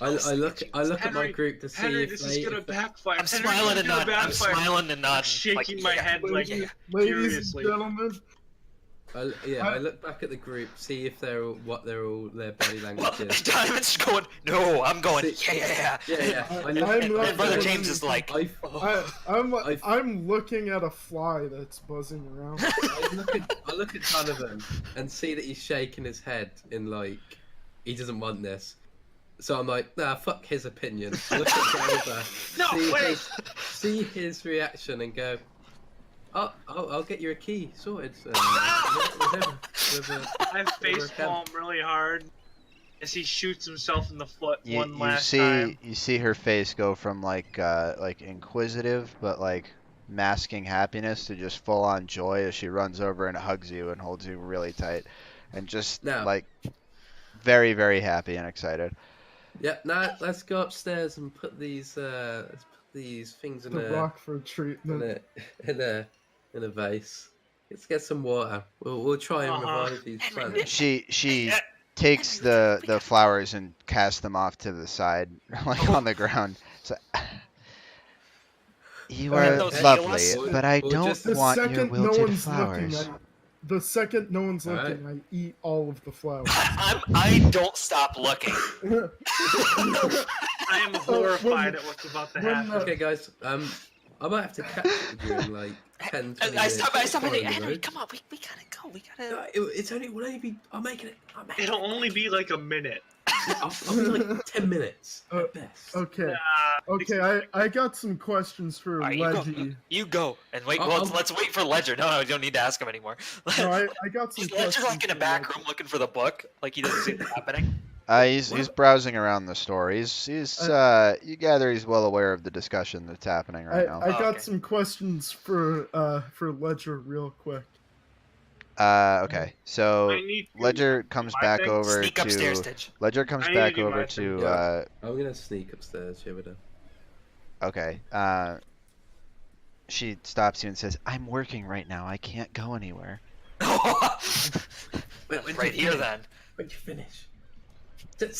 Speaker 3: I look at my
Speaker 5: Henry,
Speaker 3: group to see
Speaker 5: Henry,
Speaker 3: if
Speaker 5: this
Speaker 3: they.
Speaker 5: is gonna backfire.
Speaker 2: I'm
Speaker 5: Henry,
Speaker 2: smiling
Speaker 5: this
Speaker 2: and
Speaker 5: is gonna
Speaker 2: nodding. I'm
Speaker 5: backfire.
Speaker 2: smiling and nodding.
Speaker 5: Shaking my head like
Speaker 1: ladies
Speaker 5: furiously.
Speaker 1: and gentlemen,
Speaker 3: I look back at the group, see if they're what their body
Speaker 2: Well,
Speaker 3: language is.
Speaker 2: Diamond's going. No, I'm going.
Speaker 3: See-
Speaker 2: Yeah.
Speaker 3: Yeah.
Speaker 1: I-
Speaker 3: I look
Speaker 1: I'm
Speaker 3: at-
Speaker 1: not
Speaker 2: And Brother
Speaker 1: going
Speaker 2: James
Speaker 1: to-
Speaker 2: is like.
Speaker 3: I,
Speaker 1: I'm
Speaker 3: I
Speaker 1: looking at a fly that's buzzing around.
Speaker 3: I look at Donovan and see that he's shaking his head in like he doesn't want this. So I'm like, nah, fuck his opinion. I look at Donovan,
Speaker 5: No, wait.
Speaker 3: see his reaction and go, oh, I'll get you a key sorted.
Speaker 5: I face palm really hard as he shoots himself in the foot one
Speaker 4: You
Speaker 5: last
Speaker 4: see
Speaker 5: time.
Speaker 4: you see her face go from like inquisitive but like masking happiness to just full on joy as she runs over and hugs you and holds you really tight and just
Speaker 3: Now-
Speaker 4: like very very happy and excited.
Speaker 3: Yeah, now let's go upstairs and put these these things in
Speaker 1: The
Speaker 3: a
Speaker 1: Rockford
Speaker 3: in
Speaker 1: treatment.
Speaker 3: a in a in a vase. Let's get some water. We'll try and
Speaker 5: Uh-huh.
Speaker 3: revive these
Speaker 2: Henry,
Speaker 3: plants.
Speaker 4: She
Speaker 2: Uh,
Speaker 4: takes
Speaker 2: Henry, we
Speaker 4: the
Speaker 2: gotta-
Speaker 4: flowers and casts them off to the side, like on the ground. So, you
Speaker 2: Can
Speaker 4: are
Speaker 2: those
Speaker 1: Uh,
Speaker 2: heal
Speaker 4: lovely,
Speaker 2: us?
Speaker 4: but I
Speaker 3: We'll
Speaker 4: don't
Speaker 3: just
Speaker 1: the
Speaker 4: want your
Speaker 1: second no
Speaker 4: wilted
Speaker 1: one's looking,
Speaker 4: flowers.
Speaker 1: the second no one's
Speaker 3: Alright.
Speaker 1: looking, I eat all of the flowers.
Speaker 2: I don't stop looking.
Speaker 5: I am horrified at what's about to
Speaker 1: when,
Speaker 5: happen.
Speaker 3: Okay, guys. I might have to catch up with you in like 10, 20
Speaker 2: I
Speaker 3: minutes.
Speaker 2: stop. I stop.
Speaker 3: Following the
Speaker 2: Henry,
Speaker 3: road.
Speaker 2: come on. We gotta go. We gotta.
Speaker 3: No, it's only. We'll only be. I'll make it. I'll make it.
Speaker 5: It'll only be like a minute.
Speaker 3: I'll be like 10 minutes at best.
Speaker 1: okay,
Speaker 5: Nah,
Speaker 1: okay, I got some questions for
Speaker 2: All right, you go.
Speaker 1: Leggy.
Speaker 2: You go and wait.
Speaker 3: I'll-
Speaker 2: Well,
Speaker 3: I'll-
Speaker 2: let's wait for Ledger. No, you don't need to ask him anymore.
Speaker 1: No, I got some
Speaker 2: Is Ledger
Speaker 1: questions.
Speaker 2: like in a
Speaker 1: for
Speaker 2: back
Speaker 1: Leggy.
Speaker 2: room looking for the book? Like he doesn't see what's happening?
Speaker 4: He's browsing around the store. He's you gather he's well aware of the discussion that's happening right now.
Speaker 1: I got
Speaker 2: okay.
Speaker 1: some questions for Ledger real quick.
Speaker 4: Okay, so
Speaker 5: I need to
Speaker 4: Ledger comes
Speaker 5: my
Speaker 4: back
Speaker 5: thing.
Speaker 4: over
Speaker 2: Sneak
Speaker 4: to
Speaker 2: upstairs, Stitch.
Speaker 4: Ledger comes
Speaker 5: I need to
Speaker 4: back
Speaker 5: do
Speaker 4: over
Speaker 5: my
Speaker 4: to
Speaker 5: thing.
Speaker 3: Yeah. I'm gonna sneak upstairs, Shivida.
Speaker 4: okay. She stops you and says, "I'm working right now. I can't go anywhere."
Speaker 3: Wait,
Speaker 2: Right here, then.
Speaker 3: Wait, you finish.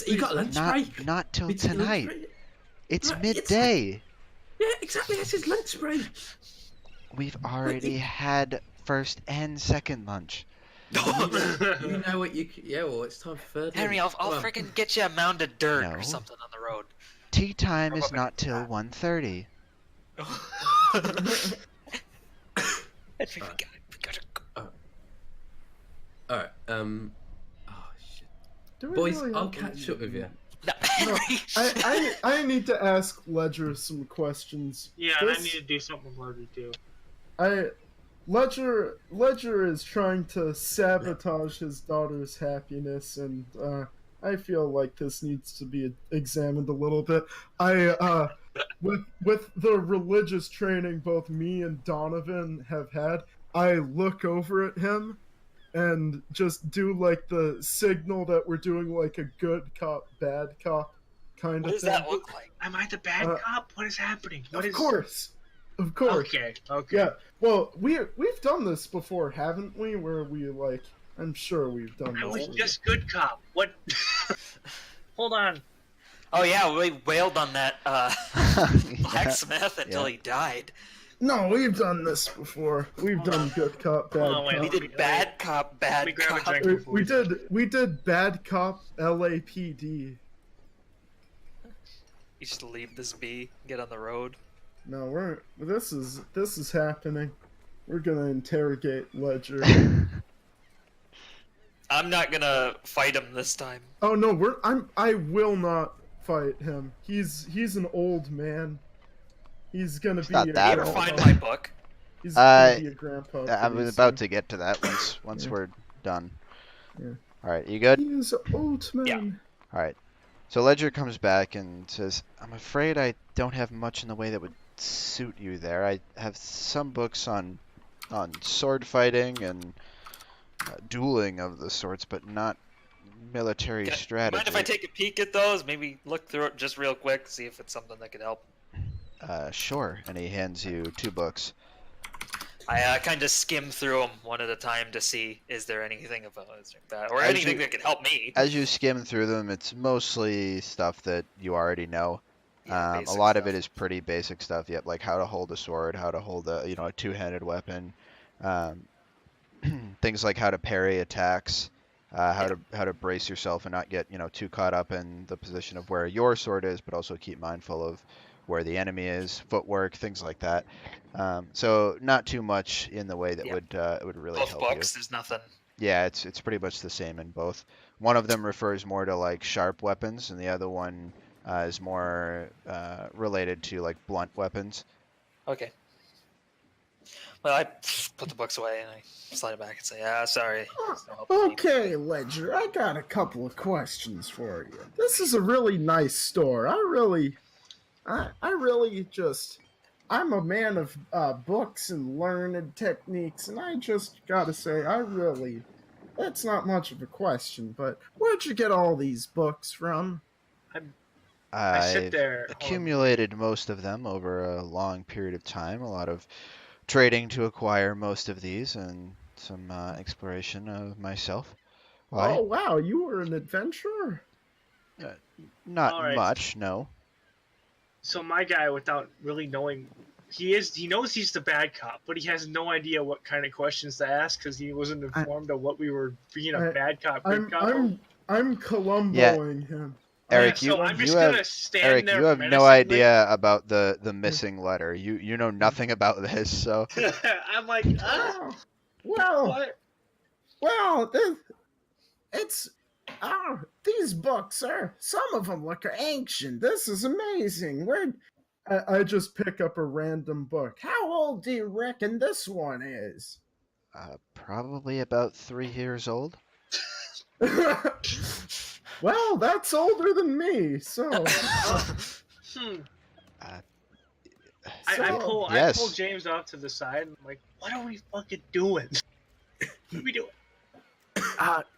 Speaker 3: You got a lunch
Speaker 4: Not
Speaker 3: break?
Speaker 4: not till
Speaker 3: We take a lunch
Speaker 4: tonight.
Speaker 3: break?
Speaker 4: It's
Speaker 3: Right,
Speaker 4: midday.
Speaker 3: Yeah, exactly. This is lunch break.
Speaker 4: We've already had first and second lunch.
Speaker 3: You know what you? Yeah, well, it's time for third.
Speaker 2: Henry, I'll
Speaker 3: Come on.
Speaker 2: freaking get you a mound of dirt
Speaker 4: No.
Speaker 2: or something on the road.
Speaker 4: Tea time
Speaker 2: How
Speaker 4: is
Speaker 2: about
Speaker 4: not till 1:30.
Speaker 2: Henry, we gotta go.
Speaker 3: All right. Oh shit.
Speaker 1: Do we
Speaker 3: Boys,
Speaker 1: really
Speaker 3: I'll
Speaker 1: have to
Speaker 3: catch
Speaker 1: leave?
Speaker 3: up with you.
Speaker 2: No, Henry.
Speaker 1: I need to ask Ledger some questions.
Speaker 5: Yeah, and I
Speaker 1: This-
Speaker 5: need to do something with Ledger too.
Speaker 1: Ledger is trying to sabotage his daughter's happiness, and I feel like this needs to be examined a little bit. With the religious training both me and Donovan have had, I look over at him and just do like the signal that we're doing like a good cop, bad cop kind
Speaker 2: What
Speaker 1: of
Speaker 2: does
Speaker 1: thing.
Speaker 2: that look like?
Speaker 5: Am I the bad cop? What is happening? What
Speaker 1: Of
Speaker 5: is?
Speaker 1: course. Of course.
Speaker 5: Okay.
Speaker 1: Yeah. Well, we've done this before, haven't we? Where we like, I'm sure we've done
Speaker 5: I
Speaker 1: this.
Speaker 5: was just good cop. What? Hold on.
Speaker 2: Oh yeah, we wailed on that
Speaker 4: Yeah.
Speaker 2: blacksmith until he died.
Speaker 1: No, we've done this before. We've done good cop, bad
Speaker 5: Hold on, wait,
Speaker 1: cop.
Speaker 2: We did bad cop,
Speaker 5: Let
Speaker 2: bad
Speaker 5: me grab a
Speaker 2: cop.
Speaker 5: drink
Speaker 1: We,
Speaker 5: before
Speaker 1: we did bad cop LAPD.
Speaker 2: You just leave this be, get on the road.
Speaker 1: No, this is happening. We're gonna interrogate Ledger.
Speaker 2: I'm not gonna fight him this time.
Speaker 1: Oh no, I will not fight him. He's an old man. He's gonna be
Speaker 4: not
Speaker 1: a
Speaker 4: that
Speaker 2: You ever
Speaker 4: old.
Speaker 2: find my book?
Speaker 1: He's gonna be a grandpa.
Speaker 4: I was
Speaker 1: pretty
Speaker 4: about
Speaker 1: soon.
Speaker 4: to get to that once
Speaker 1: Yeah.
Speaker 4: we're done.
Speaker 1: Yeah.
Speaker 4: All right, you good?
Speaker 1: He's an old man.
Speaker 2: Yeah.
Speaker 4: All right. So Ledger comes back and says, "I'm afraid I don't have much in the way that would suit you there. I have some books on sword fighting and dueling of the sorts, but not military
Speaker 2: Can I-
Speaker 4: strategy."
Speaker 2: Mind if I take a peek at those? Maybe look through it just real quick, see if it's something that could help.
Speaker 4: Sure. And he hands you 2 books.
Speaker 2: I kind of skim through them one at a time to see is there anything of that or
Speaker 4: As
Speaker 2: anything
Speaker 4: you-
Speaker 2: that could help me.
Speaker 4: As you skim through them, it's mostly stuff that you already know.
Speaker 2: Yeah,
Speaker 4: A
Speaker 2: basic
Speaker 4: lot of
Speaker 2: stuff.
Speaker 4: it is pretty basic stuff. Yep, like how to hold a sword, how to hold a two-handed weapon, things like how to parry attacks, how to brace yourself and not get too caught up in the position of where your sword is, but also keep mindful of where the enemy is, footwork, things like that. So not too much in the way that would really
Speaker 2: Both
Speaker 4: help
Speaker 2: books,
Speaker 4: you.
Speaker 2: there's nothing.
Speaker 4: Yeah, it's pretty much the same in both. One of them refers more to like sharp weapons, and the other one is more related to like blunt weapons.
Speaker 2: Okay. Well, I put the books away and I slide it back and say, sorry. there's no help for me."
Speaker 1: Okay, Ledger, I got a couple of questions for you. This is a really nice store. I really just, I'm a man of books and learned techniques, and I just gotta say, that's not much of a question, but where'd you get all these books from?
Speaker 5: I sit
Speaker 4: I've
Speaker 5: there. Hold on.
Speaker 4: accumulated most of them over a long period of time. A lot of trading to acquire most of these, and some exploration of myself. Why?
Speaker 1: Oh wow, you were an adventurer.
Speaker 4: Not
Speaker 5: All right.
Speaker 4: much, no.
Speaker 5: So my guy, without really knowing, he knows he's the bad cop, but he has no idea what kind of questions to ask because he wasn't informed of what we were being a
Speaker 1: I-
Speaker 5: bad cop, good
Speaker 1: I'm
Speaker 5: cop.
Speaker 1: I'm Columboing him.
Speaker 4: Eric,
Speaker 5: So I'm just
Speaker 4: you have
Speaker 5: gonna stand
Speaker 4: Eric,
Speaker 5: there
Speaker 4: you have no
Speaker 5: menacingly.
Speaker 4: idea about the missing letter. You know nothing about this, so
Speaker 5: I'm like,
Speaker 1: Oh, well,
Speaker 5: what?
Speaker 1: it's these books are, some of them look ancient. This is amazing. I just pick up a random book. How old do you reckon this one is?
Speaker 4: probably about 3 years old.
Speaker 1: Well, that's older than me, so.
Speaker 5: Hmm.
Speaker 4: Uh,
Speaker 5: I pull
Speaker 4: Yes.
Speaker 5: James off to the side and I'm like, what are we fucking doing? What are we doing?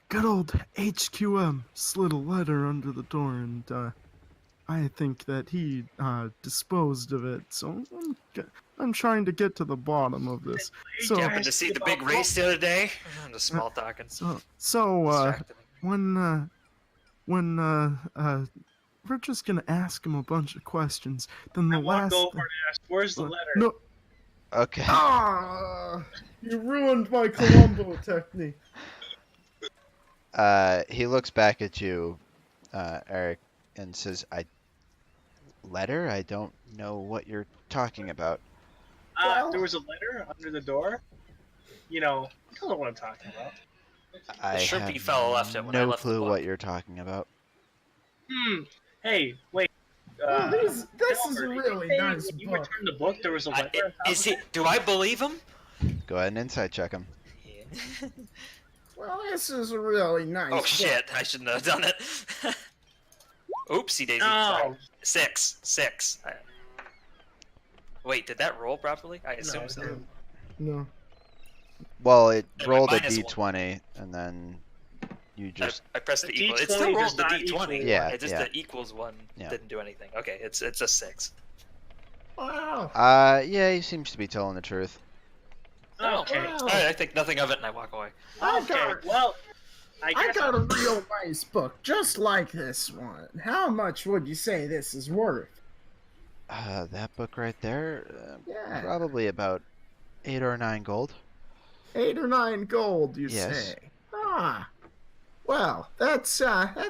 Speaker 1: Good old HQM slid a letter under the door, and I think that he disposed of it. So I'm trying to get to the bottom of this. So
Speaker 2: You happened to see the big race the other day? I'm just small talking.
Speaker 1: so
Speaker 2: Distracted me.
Speaker 1: when we're just gonna ask him a bunch of questions. Then the
Speaker 5: I walk
Speaker 1: last
Speaker 5: over and ask, where's the letter?
Speaker 1: no.
Speaker 4: Okay.
Speaker 1: You ruined my Columbo technique.
Speaker 4: He looks back at you, Eric, and says, Letter? I don't know what you're talking about.
Speaker 5: There was a letter under the door. You know what I'm talking about.
Speaker 4: I
Speaker 2: shrimpy
Speaker 4: have
Speaker 2: fella left it when I
Speaker 4: no
Speaker 2: left the
Speaker 4: clue
Speaker 2: book.
Speaker 4: what you're talking about.
Speaker 5: Hey, wait.
Speaker 1: Oh, this is a
Speaker 5: Delbert,
Speaker 1: really
Speaker 5: hey,
Speaker 1: nice
Speaker 5: when you
Speaker 1: book.
Speaker 5: returned the book, there was a letter.
Speaker 2: Is he? Do I believe him?
Speaker 4: Go ahead and insight check him.
Speaker 2: Yeah.
Speaker 1: Well, this is a really nice
Speaker 2: Oh
Speaker 1: book.
Speaker 2: shit! I shouldn't have done it. Oopsie daisy.
Speaker 5: No.
Speaker 2: Sorry. Six. Wait, did that roll properly? I assume
Speaker 5: No,
Speaker 2: so.
Speaker 5: it didn't.
Speaker 1: No.
Speaker 4: Well, it
Speaker 2: And
Speaker 4: rolled a
Speaker 2: minus
Speaker 4: d20, and then you just...
Speaker 2: I pressed the
Speaker 5: The
Speaker 2: equal. It
Speaker 5: D20
Speaker 2: still
Speaker 5: does
Speaker 2: rolled the
Speaker 5: not
Speaker 2: d20.
Speaker 5: equal
Speaker 4: Yeah,
Speaker 2: It just
Speaker 4: yeah.
Speaker 2: the equals one
Speaker 4: Yeah.
Speaker 2: didn't do anything. Okay, it's a 6.
Speaker 1: Wow.
Speaker 4: Yeah, he seems to be telling the truth.
Speaker 5: Okay.
Speaker 1: Wow.
Speaker 2: All right, I think nothing of it, and I walk away.
Speaker 5: Okay. Well, I
Speaker 1: I
Speaker 5: guess
Speaker 1: got a real nice book, just like this one. How much would you say this is worth?
Speaker 4: That book right there,
Speaker 1: Yeah.
Speaker 4: probably about 8 or 9 gold.
Speaker 1: 8 or 9 gold, you
Speaker 4: Yes.
Speaker 1: say? Well, that's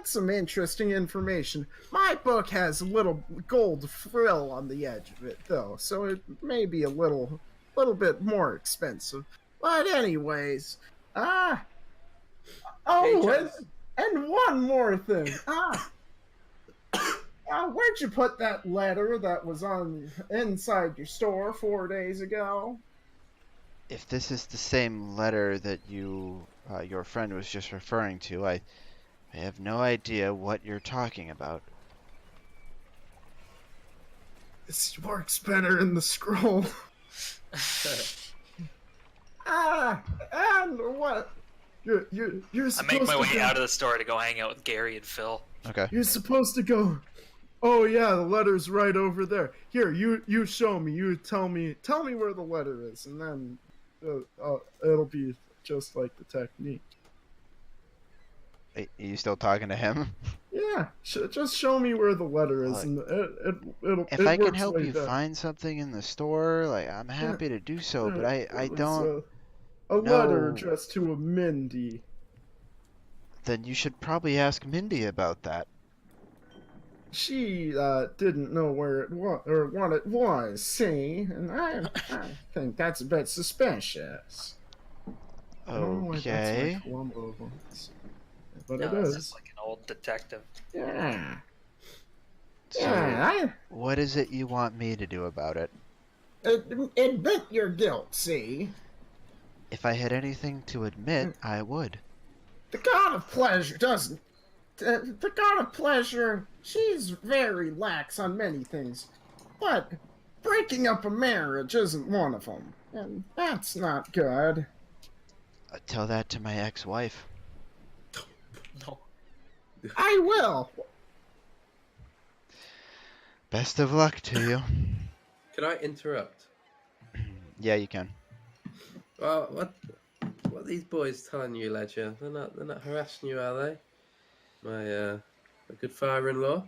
Speaker 1: some interesting information. My book has a little gold frill on the edge of it, though, so it may be a little bit more expensive. But anyways, oh, and one more thing. Where'd you put that letter that was on inside your store 4 days ago?
Speaker 4: If this is the same letter that your friend was just referring to, I have no idea what you're talking about.
Speaker 1: This works better in the scroll. And what? You're
Speaker 2: I
Speaker 1: supposed
Speaker 2: make my
Speaker 1: to
Speaker 2: way
Speaker 1: go,
Speaker 2: out of the store to go hang out with Gary and Phil.
Speaker 4: Okay.
Speaker 1: You're supposed to go. Oh yeah, the letter's right over there. Here, you show me. You tell me where the letter is, and then it'll be just like the technique.
Speaker 4: Are you still talking to him?
Speaker 1: Yeah, just show me where the letter is, and it'll.
Speaker 4: If I can help you find something in the store, like, I'm happy to do so, but I don't
Speaker 1: a letter
Speaker 4: know.
Speaker 1: addressed to a Mindy.
Speaker 4: Then you should probably ask Mindy about that.
Speaker 1: She didn't know where it was or what it was. See, and I think that's a bit suspicious. I don't know why
Speaker 4: Okay.
Speaker 1: that's my Columbo voice, but
Speaker 2: No,
Speaker 1: it
Speaker 2: that's
Speaker 1: is.
Speaker 2: just like an old detective.
Speaker 1: Yeah.
Speaker 4: So,
Speaker 1: Yeah,
Speaker 4: what is it you want me to do about it?
Speaker 1: admit your guilt, see?
Speaker 4: If I had anything to admit, I would.
Speaker 1: The god of pleasure doesn't. The god of pleasure, she's very lax on many things. But breaking up a marriage isn't one of them. And that's not good.
Speaker 4: Tell that to my ex-wife.
Speaker 2: No.
Speaker 1: I will.
Speaker 4: Best of luck to you.
Speaker 3: Can I interrupt?
Speaker 4: Yeah, you can.
Speaker 3: Well, what are these boys telling you, Ledger? They're not harassing you, are they? My good father-in-law.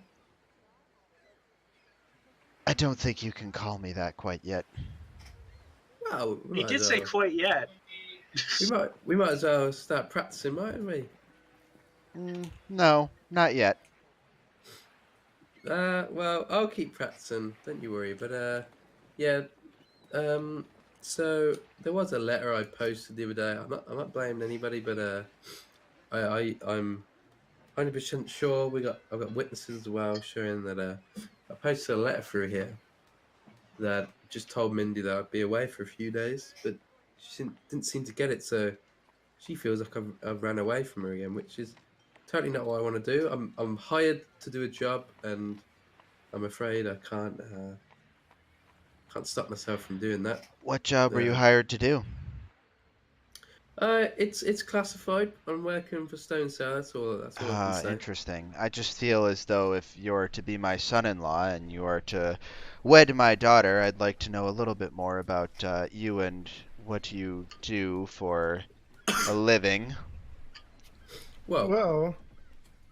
Speaker 4: I don't think you can call me that quite yet.
Speaker 3: Well, we
Speaker 5: He
Speaker 3: might
Speaker 5: did
Speaker 3: as
Speaker 5: say
Speaker 3: well.
Speaker 5: quite yet.
Speaker 3: We might as well start practicing, mightn't we?
Speaker 4: No, not yet.
Speaker 3: Well, I'll keep practicing. Don't you worry. But yeah. So there was a letter I posted the other day. I'm not blaming anybody, but I'm 100% sure I've got witnesses as well showing that I posted a letter through here that just told Mindy that I'd be away for a few days, but she didn't seem to get it. So she feels like I've ran away from her again, which is totally not what I want to do. I'm hired to do a job, and I'm afraid I can't stop myself from doing that.
Speaker 4: What job were you
Speaker 3: Uh,
Speaker 4: hired to do?
Speaker 3: it's classified. I'm working for Stone Sour. That's all I can
Speaker 4: Ah,
Speaker 3: say.
Speaker 4: interesting. I just feel as though if you're to be my son-in-law and you are to wed my daughter, I'd like to know a little bit more about you and what you do for a living.
Speaker 3: Well,
Speaker 1: Well,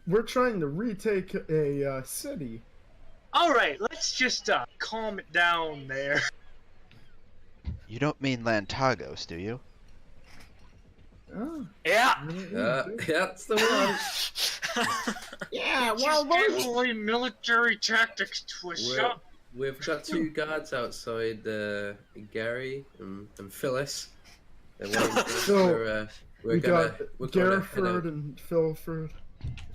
Speaker 1: we're trying to retake a city.
Speaker 5: All right, let's just calm it down there.
Speaker 4: You don't mean Lantagos, do you?
Speaker 1: Oh,
Speaker 2: Yeah.
Speaker 1: I don't know, dude.
Speaker 3: that's the one.
Speaker 1: Yeah,
Speaker 5: Just away military tactics to a
Speaker 3: We're-
Speaker 5: shop.
Speaker 3: We've got two guards outside, Gary and Phyllis. They're waiting for us.
Speaker 1: So,
Speaker 3: We're
Speaker 1: we
Speaker 3: gonna
Speaker 1: got
Speaker 3: we're gonna head
Speaker 1: Gareford
Speaker 3: out.
Speaker 1: and Philford.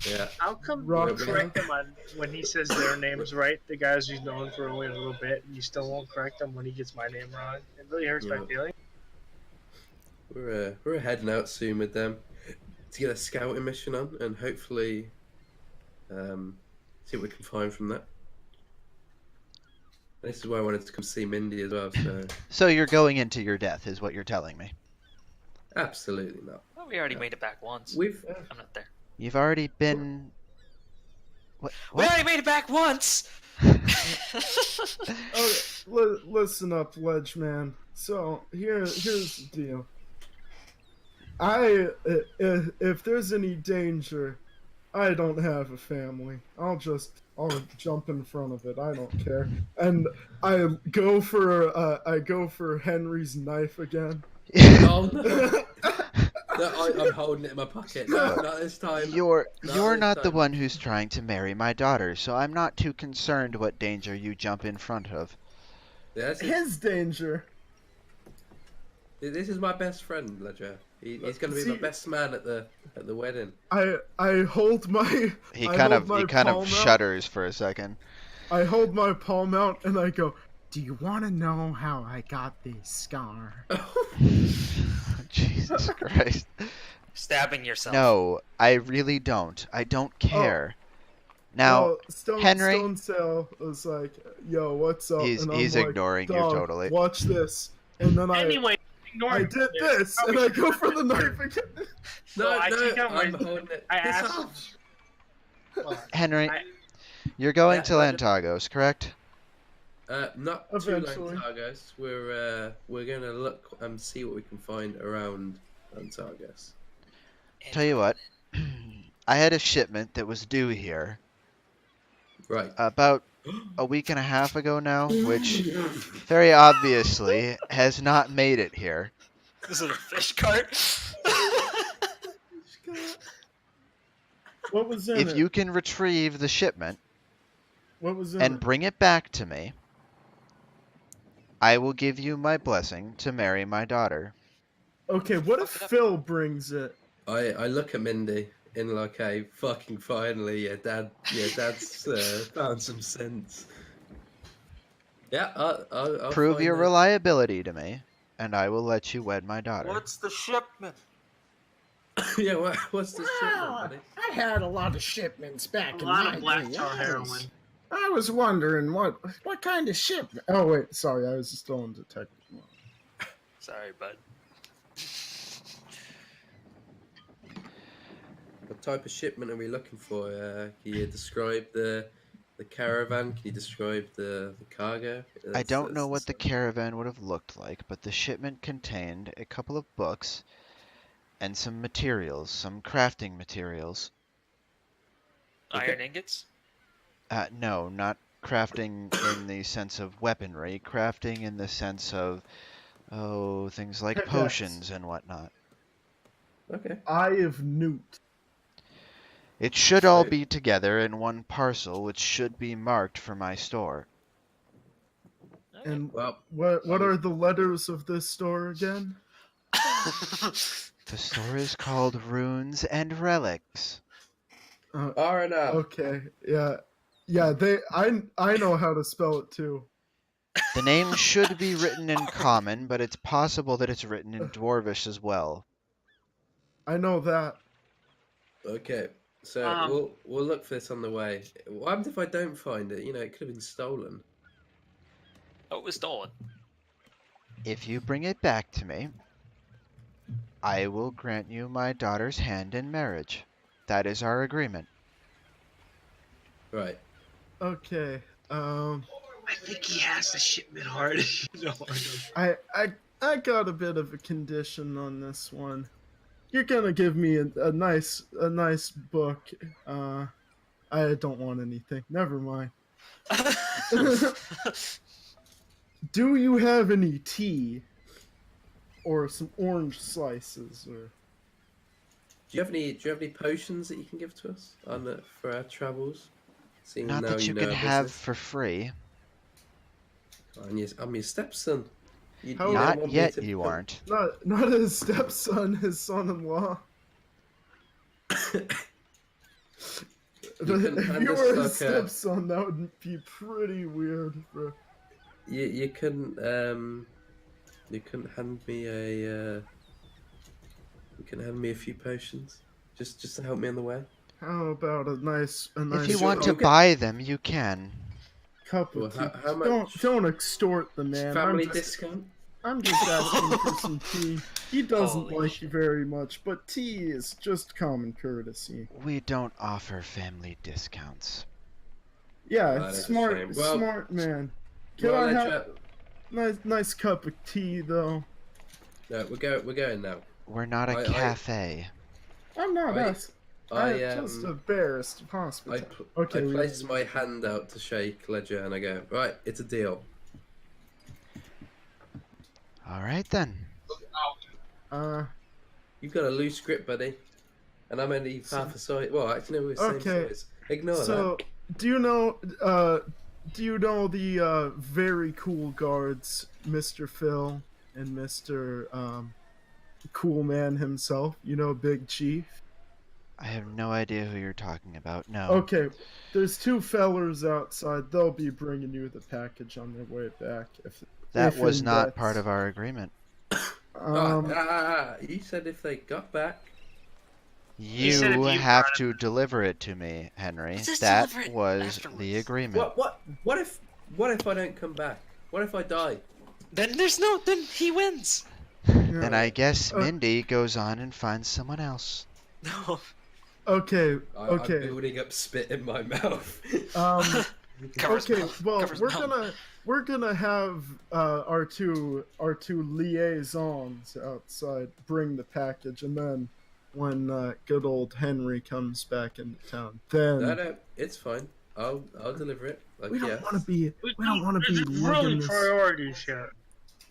Speaker 3: Yeah,
Speaker 5: How come
Speaker 1: Rock
Speaker 5: you
Speaker 3: we're
Speaker 5: correct him on when he says their names right? The guys who's known for only a little bit, and you still won't correct him when he gets my name wrong. It really hurts my
Speaker 3: Yeah.
Speaker 5: feelings.
Speaker 3: we're heading out soon with them to get a scouting mission on, and hopefully, see what we can find from that. This is why I wanted to come see Mindy as well. So
Speaker 4: So you're going into your death, is what you're telling me.
Speaker 3: absolutely not.
Speaker 2: Well, we already
Speaker 3: Yeah.
Speaker 2: made it back once.
Speaker 3: We've
Speaker 2: I'm not there.
Speaker 4: You've already been. What?
Speaker 2: We already made it back once.
Speaker 1: Oh, listen up, Ledge Man. So here's the deal. If there's any danger, I don't have a family. I'll jump in front of it. I don't care. And I go for Henry's knife again.
Speaker 3: oh no, I'm holding it in my pocket. No, not this time.
Speaker 4: You're
Speaker 3: Not
Speaker 4: not
Speaker 3: this
Speaker 4: the
Speaker 3: time.
Speaker 4: one who's trying to marry my daughter, so I'm not too concerned what danger you jump in front of.
Speaker 3: Yeah,
Speaker 1: His danger.
Speaker 3: this is my best friend, Ledger. He's going to be
Speaker 1: See-
Speaker 3: my best man at the wedding.
Speaker 1: I hold my
Speaker 4: He
Speaker 1: I
Speaker 4: kind
Speaker 1: hold
Speaker 4: of
Speaker 1: my
Speaker 4: he kind
Speaker 1: palm
Speaker 4: of
Speaker 1: out.
Speaker 4: shudders for a second.
Speaker 1: I hold my palm out and I go, "Do you want to know how I got this scar?"
Speaker 4: Jesus Christ.
Speaker 2: Stabbing yourself.
Speaker 4: No, I really don't. I don't care. Now,
Speaker 1: Well,
Speaker 4: Henry-
Speaker 1: Stone Sail was like, "Yo, what's up?"
Speaker 4: he's
Speaker 1: and I'm
Speaker 4: he's
Speaker 1: like,
Speaker 4: ignoring you
Speaker 1: "Dog,
Speaker 4: totally.
Speaker 1: watch this." And then
Speaker 5: Anyway, ignore
Speaker 1: I
Speaker 5: him.
Speaker 1: did this, and I go for the knife again.
Speaker 3: No,
Speaker 5: Well, I take out my-
Speaker 3: I'm holding it.
Speaker 5: I
Speaker 3: Piss
Speaker 5: asked-
Speaker 3: off.
Speaker 5: Well,
Speaker 4: Henry,
Speaker 5: I-
Speaker 4: you're going
Speaker 3: Yeah,
Speaker 4: to
Speaker 3: Ledger.
Speaker 4: Lantagos, correct?
Speaker 3: Not to
Speaker 1: Eventually.
Speaker 3: Lantargos. We're going to look and see what we can find around Lantargos.
Speaker 4: Tell you what, I had a shipment that was due here
Speaker 3: Right.
Speaker 4: about a week and a half ago now, which very obviously has not made it here.
Speaker 2: Is it a fish cart?
Speaker 1: What was in
Speaker 4: If
Speaker 1: it?
Speaker 4: you can retrieve the shipment
Speaker 1: What was in
Speaker 4: and
Speaker 1: it?
Speaker 4: bring it back to me, I will give you my blessing to marry my daughter.
Speaker 1: Okay, what if Phil brings it?
Speaker 3: I look at Mindy in like a fucking finally, dad's found some sense. Yeah, I'll
Speaker 4: Prove
Speaker 3: find
Speaker 4: your
Speaker 3: the-
Speaker 4: reliability to me, and I will let you wed my daughter.
Speaker 2: What's the shipment?
Speaker 3: Yeah, what's the shipment,
Speaker 6: Well,
Speaker 3: buddy?
Speaker 6: I had a lot of shipments back
Speaker 5: a
Speaker 6: in
Speaker 5: lot
Speaker 6: my
Speaker 5: of black
Speaker 6: day.
Speaker 5: tar
Speaker 6: yes.
Speaker 5: heroin.
Speaker 6: I was wondering what kind of shipment.
Speaker 1: Oh wait, sorry, I was still in detective mode.
Speaker 2: Sorry, bud.
Speaker 3: What type of shipment are we looking for? Can you describe the the caravan? Can you describe the cargo?
Speaker 4: I don't know
Speaker 3: That's
Speaker 4: what the caravan would have looked like, but the shipment contained a couple of books and some materials, some crafting materials.
Speaker 3: Okay.
Speaker 2: Iron ingots.
Speaker 4: No, not crafting in the sense of weaponry, crafting in the sense of, oh, things like
Speaker 1: Pickaxe.
Speaker 4: potions and whatnot.
Speaker 3: Okay.
Speaker 1: Eye of Newt.
Speaker 4: It should all
Speaker 3: So-
Speaker 4: be together in one parcel, which should be marked for my store.
Speaker 1: And
Speaker 3: Well,
Speaker 1: what are the letters of this store again?
Speaker 4: The store is called Runes and Relics.
Speaker 3: R&R.
Speaker 1: Okay, yeah, yeah. I know how to spell it too.
Speaker 4: The name should be written in common, but it's possible that it's written in Dwarvish as well.
Speaker 1: I know that.
Speaker 3: Okay. So we'll look for this on the way. What happens if I don't find it? You know, it could have been stolen.
Speaker 2: Oh, it was stolen.
Speaker 4: If you bring it back to me, I will grant you my daughter's hand in marriage. That is our agreement.
Speaker 3: Right.
Speaker 1: Okay.
Speaker 5: I think he has the shipment hard. No, I don't.
Speaker 1: I got a bit of a condition on this one. You're gonna give me a nice book. I don't want anything. Never mind. Do you have any tea? Or some orange slices, or
Speaker 3: Do you have any potions that you can give to us for our travels? Seeing
Speaker 4: Not
Speaker 3: now
Speaker 4: that you
Speaker 3: know
Speaker 4: can
Speaker 3: our
Speaker 4: have
Speaker 3: business.
Speaker 4: for free.
Speaker 3: I'm your stepson. You
Speaker 1: How-
Speaker 3: don't
Speaker 4: Not
Speaker 3: want me
Speaker 4: yet,
Speaker 3: to
Speaker 4: you
Speaker 3: become-
Speaker 4: aren't.
Speaker 1: not his stepson, his son-in-law.
Speaker 3: couldn't
Speaker 1: If
Speaker 3: hand
Speaker 1: you
Speaker 3: us
Speaker 1: were his
Speaker 3: like a-
Speaker 1: stepson, that would be pretty weird, bro.
Speaker 3: You couldn't hand me a few potions just to help me on the way.
Speaker 1: How about a nice
Speaker 4: If you
Speaker 3: Sure,
Speaker 4: want to
Speaker 3: okay.
Speaker 4: buy them, you can.
Speaker 1: cup
Speaker 3: Well,
Speaker 1: of tea?
Speaker 3: how much?
Speaker 1: Don't extort the man.
Speaker 3: Family discount.
Speaker 1: I'm just asking for some tea. He doesn't
Speaker 2: Holy
Speaker 1: like
Speaker 2: shit.
Speaker 1: you very much, but tea is just common courtesy.
Speaker 4: We don't offer family discounts.
Speaker 1: Yeah,
Speaker 3: Oh, that's a
Speaker 1: smart,
Speaker 3: shame. Well-
Speaker 1: smart man. Can
Speaker 3: Well,
Speaker 1: I
Speaker 3: let's
Speaker 1: have nice cup of tea though?
Speaker 3: No, we're going now.
Speaker 4: We're not a
Speaker 3: I-
Speaker 4: cafe.
Speaker 1: I'm not
Speaker 3: I-
Speaker 1: us.
Speaker 3: I
Speaker 1: just embarrassed
Speaker 3: I
Speaker 1: hospital.
Speaker 3: pl-
Speaker 1: Okay,
Speaker 3: I
Speaker 1: we-
Speaker 3: place my hand out to shake Ledger, and I go, right, it's a deal.
Speaker 4: All right then.
Speaker 3: You've got a loose grip, buddy, and I'm only half a size. Well, actually, no, we're the same
Speaker 1: Okay,
Speaker 3: size. Ignore
Speaker 1: so do you know the very cool guards, Mr. Phil and Mr. Cool Man himself? You know, Big Chief.
Speaker 4: I have no idea who you're talking about. No.
Speaker 1: Okay, there's two fellers outside. They'll be bringing you the package on their way back.
Speaker 4: That
Speaker 1: if
Speaker 4: was
Speaker 1: in
Speaker 4: not
Speaker 1: that-
Speaker 4: part of our agreement.
Speaker 3: that. You said if they got back.
Speaker 4: You
Speaker 5: said if you
Speaker 4: have
Speaker 5: brought
Speaker 4: to deliver it to me, Henry.
Speaker 2: Just
Speaker 4: That
Speaker 2: deliver it
Speaker 4: was
Speaker 2: afterwards.
Speaker 4: the agreement.
Speaker 3: What if I don't come back? What if I die?
Speaker 2: Then he wins.
Speaker 4: Then I guess
Speaker 1: Uh,
Speaker 4: Mindy goes on and finds someone else.
Speaker 2: No.
Speaker 1: Okay,
Speaker 3: I'm
Speaker 1: okay.
Speaker 3: building up spit in my mouth.
Speaker 2: Covers
Speaker 1: Okay,
Speaker 2: mouth,
Speaker 1: well,
Speaker 2: covers
Speaker 1: we're
Speaker 2: mouth.
Speaker 1: gonna have our two liaisons outside bring the package, and then when good old Henry comes back into town, then
Speaker 3: No, it's fine. I'll deliver it. Like,
Speaker 1: we don't
Speaker 3: yes.
Speaker 1: want to be
Speaker 5: Really
Speaker 1: lugging this.
Speaker 5: priorities here.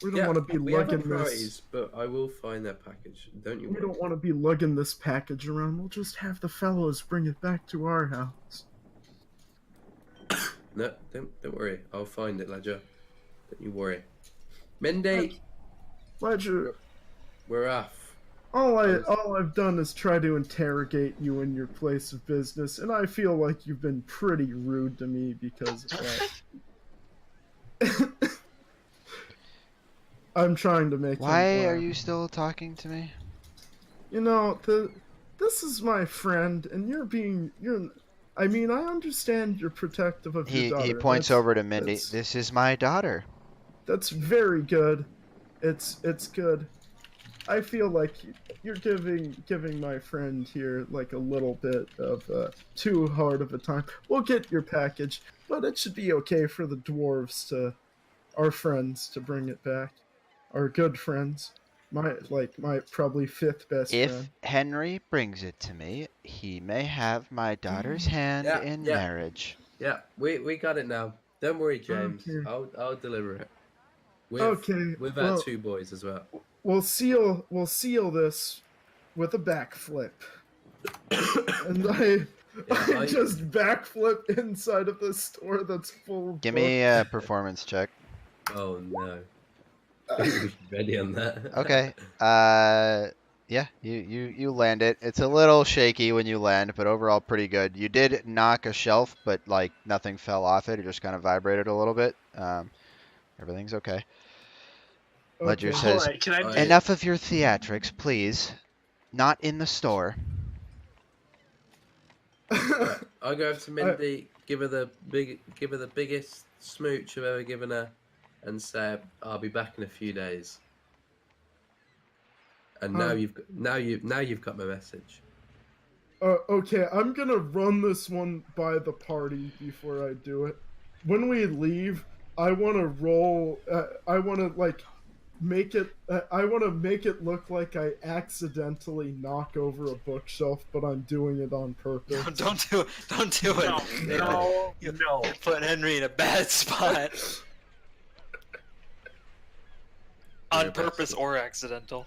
Speaker 1: We don't want to be
Speaker 3: we have our
Speaker 1: lugging
Speaker 3: priorities,
Speaker 1: this.
Speaker 3: but I will find that package. Don't you
Speaker 1: We
Speaker 3: worry.
Speaker 1: don't want to be lugging this package around. We'll just have the fellows bring it back to our house.
Speaker 3: No, don't worry. I'll find it, Ledger. Don't you worry. Mindy,
Speaker 1: Ledger,
Speaker 3: we're off.
Speaker 1: all I've done is try to interrogate you in your place of business, and I feel like you've been pretty rude to me because of that. I'm trying to make
Speaker 4: Why
Speaker 1: him
Speaker 4: are
Speaker 1: laugh.
Speaker 4: you still talking to me?
Speaker 1: You know, this is my friend, and I mean, I understand you're protective of your daughter.
Speaker 4: He points
Speaker 1: That's-
Speaker 4: over to Mindy.
Speaker 1: that's-
Speaker 4: This is my daughter.
Speaker 1: That's very good. It's good. I feel like you're giving my friend here like a little bit of too hard of a time. We'll get your package, but it should be okay for the dwarves our friends to bring it back. Our good friends. My probably fifth best
Speaker 4: If
Speaker 1: friend.
Speaker 4: Henry brings it to me, he may have my daughter's hand
Speaker 3: Yeah,
Speaker 4: in
Speaker 3: yeah.
Speaker 4: marriage.
Speaker 3: Yeah, we got it now. Don't worry, James.
Speaker 1: Okay.
Speaker 3: I'll deliver it.
Speaker 1: Okay,
Speaker 3: With our
Speaker 1: well-
Speaker 3: 2 boys as well.
Speaker 1: We'll seal this with a backflip. And I just backflip inside of the store that's full of
Speaker 4: Give
Speaker 1: books.
Speaker 4: me a performance check.
Speaker 3: Oh no. We should be ready on that.
Speaker 4: Okay. Yeah, you land it. It's a little shaky when you land, but overall pretty good. You did knock a shelf, but like nothing fell off it. It just kind of vibrated a little bit. Everything's okay. Ledger
Speaker 1: Okay.
Speaker 4: says,
Speaker 5: Alright, can I
Speaker 3: Alright.
Speaker 4: enough of your theatrics, please. Not in the store.
Speaker 3: I'll go over to Mindy, give her the biggest smooch I've ever given her, and say I'll be back in a few days. And now
Speaker 1: Um,
Speaker 3: you've got my message.
Speaker 1: Okay, I'm gonna run this one by the party before I do it. When we leave, I want to roll. I want to make it. I want to make it look like I accidentally knock over a bookshelf, but I'm doing it on purpose.
Speaker 2: Don't do it. Don't do it.
Speaker 5: No.
Speaker 2: You're putting Henry in a bad spot. On purpose or accidental.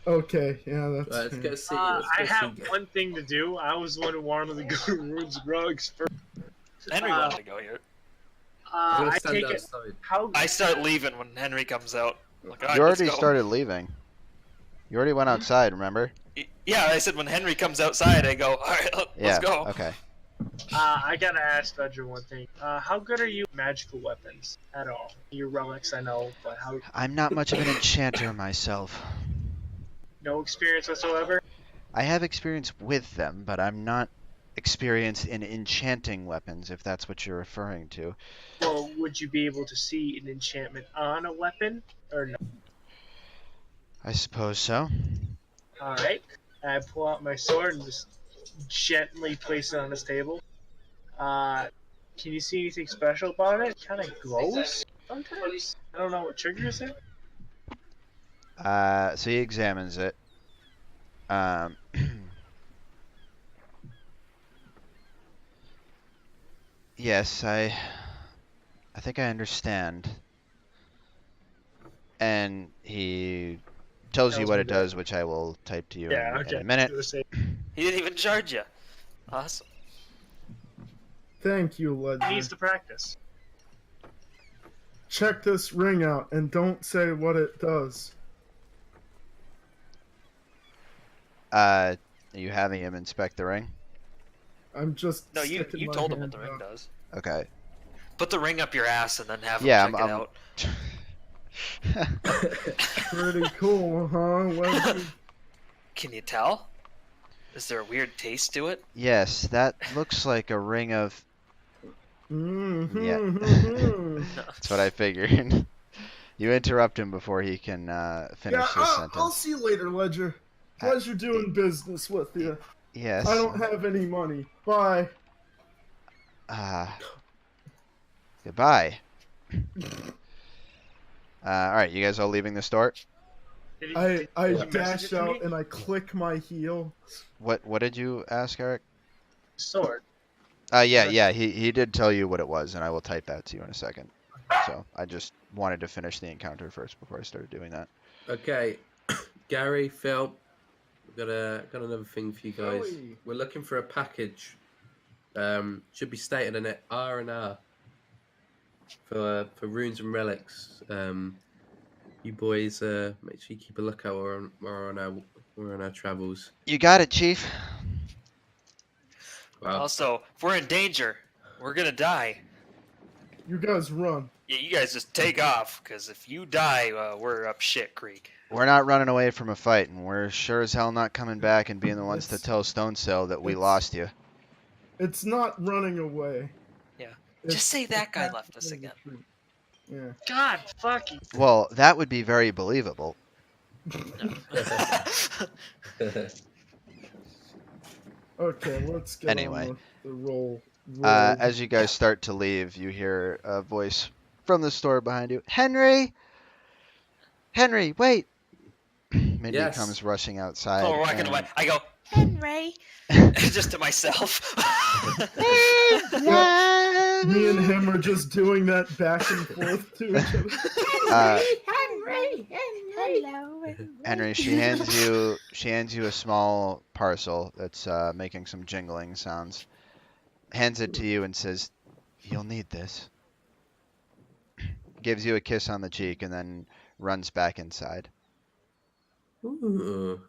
Speaker 1: Okay, yeah, that's.
Speaker 3: Let's
Speaker 1: fair.
Speaker 3: go see.
Speaker 5: I
Speaker 3: let's go
Speaker 5: have
Speaker 3: see-
Speaker 5: one thing to do. I was the one who wanted to go to Rune's Rugs first.
Speaker 2: Henry wanted to go here.
Speaker 3: I'm gonna
Speaker 5: I
Speaker 3: stand
Speaker 5: take it.
Speaker 3: outside.
Speaker 5: How?
Speaker 2: I start leaving when Henry comes out. Like, all right,
Speaker 4: You
Speaker 2: let's
Speaker 4: already
Speaker 2: go.
Speaker 4: started leaving. You already went outside, remember?
Speaker 2: Yeah, I said when Henry comes outside, I go, all right, let's
Speaker 4: Yeah.
Speaker 2: go.
Speaker 4: Okay.
Speaker 5: I gotta ask Ledger one thing. How good are you at magical weapons at all? Your relics, I know, but how?
Speaker 4: I'm not much of an enchanter myself.
Speaker 5: No experience whatsoever.
Speaker 4: I have experience with them, but I'm not experienced in enchanting weapons, if that's what you're referring to.
Speaker 5: Well, would you be able to see an enchantment on a weapon or no?
Speaker 4: I suppose so.
Speaker 5: All right. I pull out my sword and just gently place it on this table. Can you see anything special about it? It kind of glows sometimes. I don't know what triggers it.
Speaker 4: So he examines it. Yes, I think I understand. And he tells you
Speaker 5: Tells
Speaker 4: what
Speaker 5: me
Speaker 4: it
Speaker 5: that.
Speaker 4: does, which I will type to you
Speaker 5: Yeah,
Speaker 4: in
Speaker 5: okay.
Speaker 4: a minute.
Speaker 2: He didn't even charge you. Awesome.
Speaker 1: Thank you,
Speaker 5: He needs
Speaker 1: Ledger.
Speaker 5: to practice.
Speaker 1: Check this ring out and don't say what it does.
Speaker 4: Are you having him inspect the ring?
Speaker 1: I'm just.
Speaker 2: No, you
Speaker 1: sticking my
Speaker 2: told him what
Speaker 1: hand
Speaker 2: the ring
Speaker 1: out.
Speaker 2: does.
Speaker 4: Okay.
Speaker 2: Put the ring up your ass and then have him
Speaker 4: Yeah,
Speaker 2: check it out.
Speaker 1: Pretty cool, huh? Ledger?
Speaker 2: Can you tell? Is there a weird taste to it?
Speaker 4: Yes, that looks like a ring of.
Speaker 1: Mm-hmm.
Speaker 4: That's what I figured. You interrupt him before he can finish
Speaker 1: Yeah,
Speaker 4: his
Speaker 1: I'll
Speaker 4: sentence.
Speaker 1: see you later, Ledger. Pleasure doing business with you.
Speaker 4: Yes.
Speaker 1: I don't have any money. Bye.
Speaker 4: Goodbye. All right, you guys all leaving the store?
Speaker 5: Did he-
Speaker 1: I
Speaker 5: did he message
Speaker 1: dash
Speaker 5: it to
Speaker 1: out
Speaker 5: me?
Speaker 1: and I click my heel.
Speaker 4: What did you ask, Eric?
Speaker 5: Sword.
Speaker 4: Yeah, he did tell you what it was, and I will type that to you in a second. So I just wanted to finish the encounter first before I started doing that.
Speaker 3: Okay, Gary, Phil, we've got another thing for you guys.
Speaker 1: Philly.
Speaker 3: We're looking for a package. Should be stated in it R&R for runes and relics. You boys, make sure you keep a lookout. We're on our travels.
Speaker 4: You got it, Chief.
Speaker 3: Wow.
Speaker 2: Also, if we're in danger, we're gonna die.
Speaker 1: You guys run.
Speaker 2: Yeah, you guys just take off, because if you die, we're up shit creek.
Speaker 4: We're not running away from a fight, and we're sure as hell not coming back and being the ones to
Speaker 1: It's-
Speaker 4: tell Stonesail that we
Speaker 1: it's-
Speaker 4: lost you.
Speaker 1: It's not running away.
Speaker 2: Yeah.
Speaker 1: It's
Speaker 2: Just say that guy
Speaker 1: attacking
Speaker 2: left us
Speaker 1: the
Speaker 2: again.
Speaker 1: retreat. Yeah.
Speaker 5: God fucking.
Speaker 4: Well, that would be very believable.
Speaker 1: Okay, let's get
Speaker 4: Anyway.
Speaker 1: on the roll.
Speaker 4: As you guys start to leave, you hear a voice from the store behind you. Henry! Henry, wait! Mindy
Speaker 3: Yes.
Speaker 4: comes rushing
Speaker 2: Oh,
Speaker 4: outside.
Speaker 2: we're walking away.
Speaker 4: and-
Speaker 2: I go, Henry, just to myself.
Speaker 1: Me and him are just doing that back and forth to each other.
Speaker 4: Henry, she hands you a small parcel that's making some jingling sounds. Hands it to you and says, "You'll need this." Gives you a kiss on the cheek and then runs back inside.
Speaker 3: Ooh.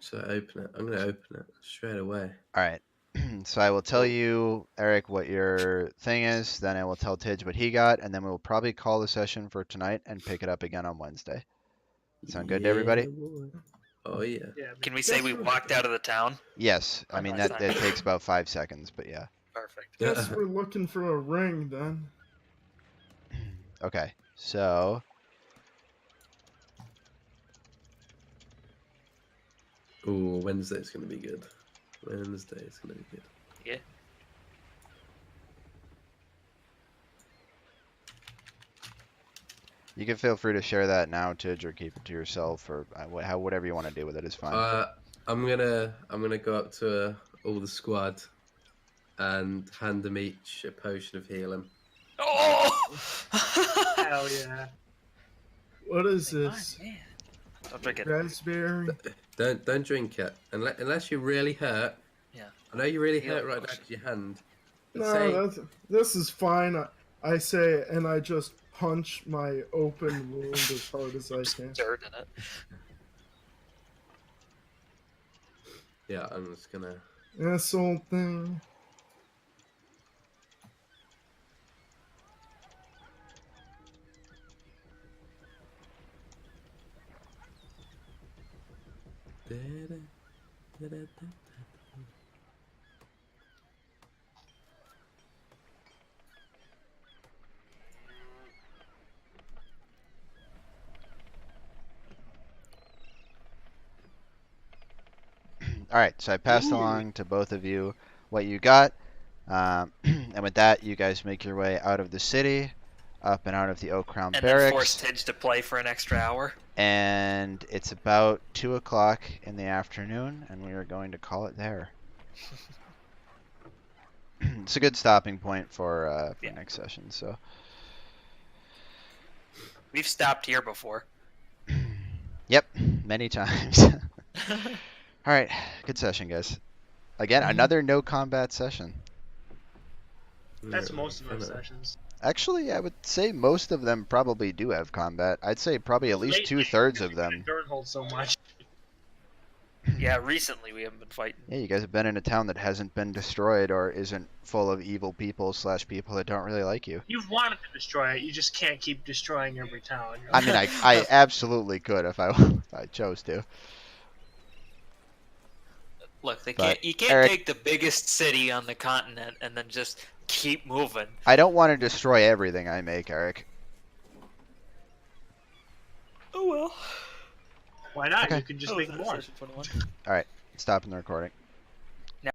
Speaker 3: Should I open it? I'm gonna open it straight away.
Speaker 4: All right. So I will tell you, Eric, what your thing is. Then I will tell Tidge what he got, and then we will probably call the session for tonight and pick it up again on Wednesday. Sound good to everybody?
Speaker 3: Boy. Oh yeah.
Speaker 5: Yeah.
Speaker 2: Can we say we walked out of the town?
Speaker 4: Yes. I mean, that takes about 5 seconds, but yeah.
Speaker 2: Perfect.
Speaker 1: Guess we're looking for a ring then.
Speaker 4: Okay. So,
Speaker 3: Ooh, Wednesday's gonna be good. Wednesday's gonna be good.
Speaker 2: Yeah.
Speaker 4: you can feel free to share that now, Tidge, or keep it to yourself, or whatever you want to do with it is fine.
Speaker 3: I'm gonna go up to all the squad and hand them each a potion of healing.
Speaker 2: Oh!
Speaker 5: Hell yeah.
Speaker 1: What is this?
Speaker 2: Man. Don't drink it.
Speaker 1: Raspberry?
Speaker 3: Don't drink it unless you're really hurt.
Speaker 2: Yeah.
Speaker 3: I know you're really
Speaker 2: Healing
Speaker 3: hurt right now
Speaker 2: potion.
Speaker 3: because your hand. But
Speaker 1: No,
Speaker 3: say,
Speaker 1: this is fine. I say, and I just punch my open wound as hard as I can.
Speaker 2: Dirt in it.
Speaker 3: yeah, I'm just gonna.
Speaker 1: This old thing.
Speaker 4: All right, so I passed along to both of you what you got, and with that, you guys make your way out of the city, up and out of the Oak Crown
Speaker 2: And then force
Speaker 4: Barracks,
Speaker 2: Tidge to play for an extra hour.
Speaker 4: and it's about 2 o'clock in the afternoon, and we are going to call it there. It's a good stopping point for
Speaker 2: Yeah.
Speaker 4: next session. So,
Speaker 2: We've stopped here before.
Speaker 4: yep, many times. All right, good session, guys. Again, another no combat session.
Speaker 5: That's most of our sessions.
Speaker 4: Actually, I would say most of them probably do have combat. I'd say probably at least
Speaker 5: Lately,
Speaker 4: 2/3 of
Speaker 5: we've been
Speaker 4: them.
Speaker 5: in Durnhold so much.
Speaker 2: Yeah, recently we haven't been fighting.
Speaker 4: Yeah, you guys have been in a town that hasn't been destroyed or isn't full of evil people / people that don't really like you.
Speaker 5: You've wanted to destroy it, you just can't keep destroying every town.
Speaker 4: I mean, I absolutely could if I chose to.
Speaker 2: Look,
Speaker 4: But,
Speaker 2: you can't
Speaker 4: Eric-
Speaker 2: take the biggest city on the continent and then just keep moving.
Speaker 4: I don't want to destroy everything I make, Eric.
Speaker 2: Oh well.
Speaker 5: Why not?
Speaker 4: Okay.
Speaker 5: You could just make more.
Speaker 4: Stopping the recording.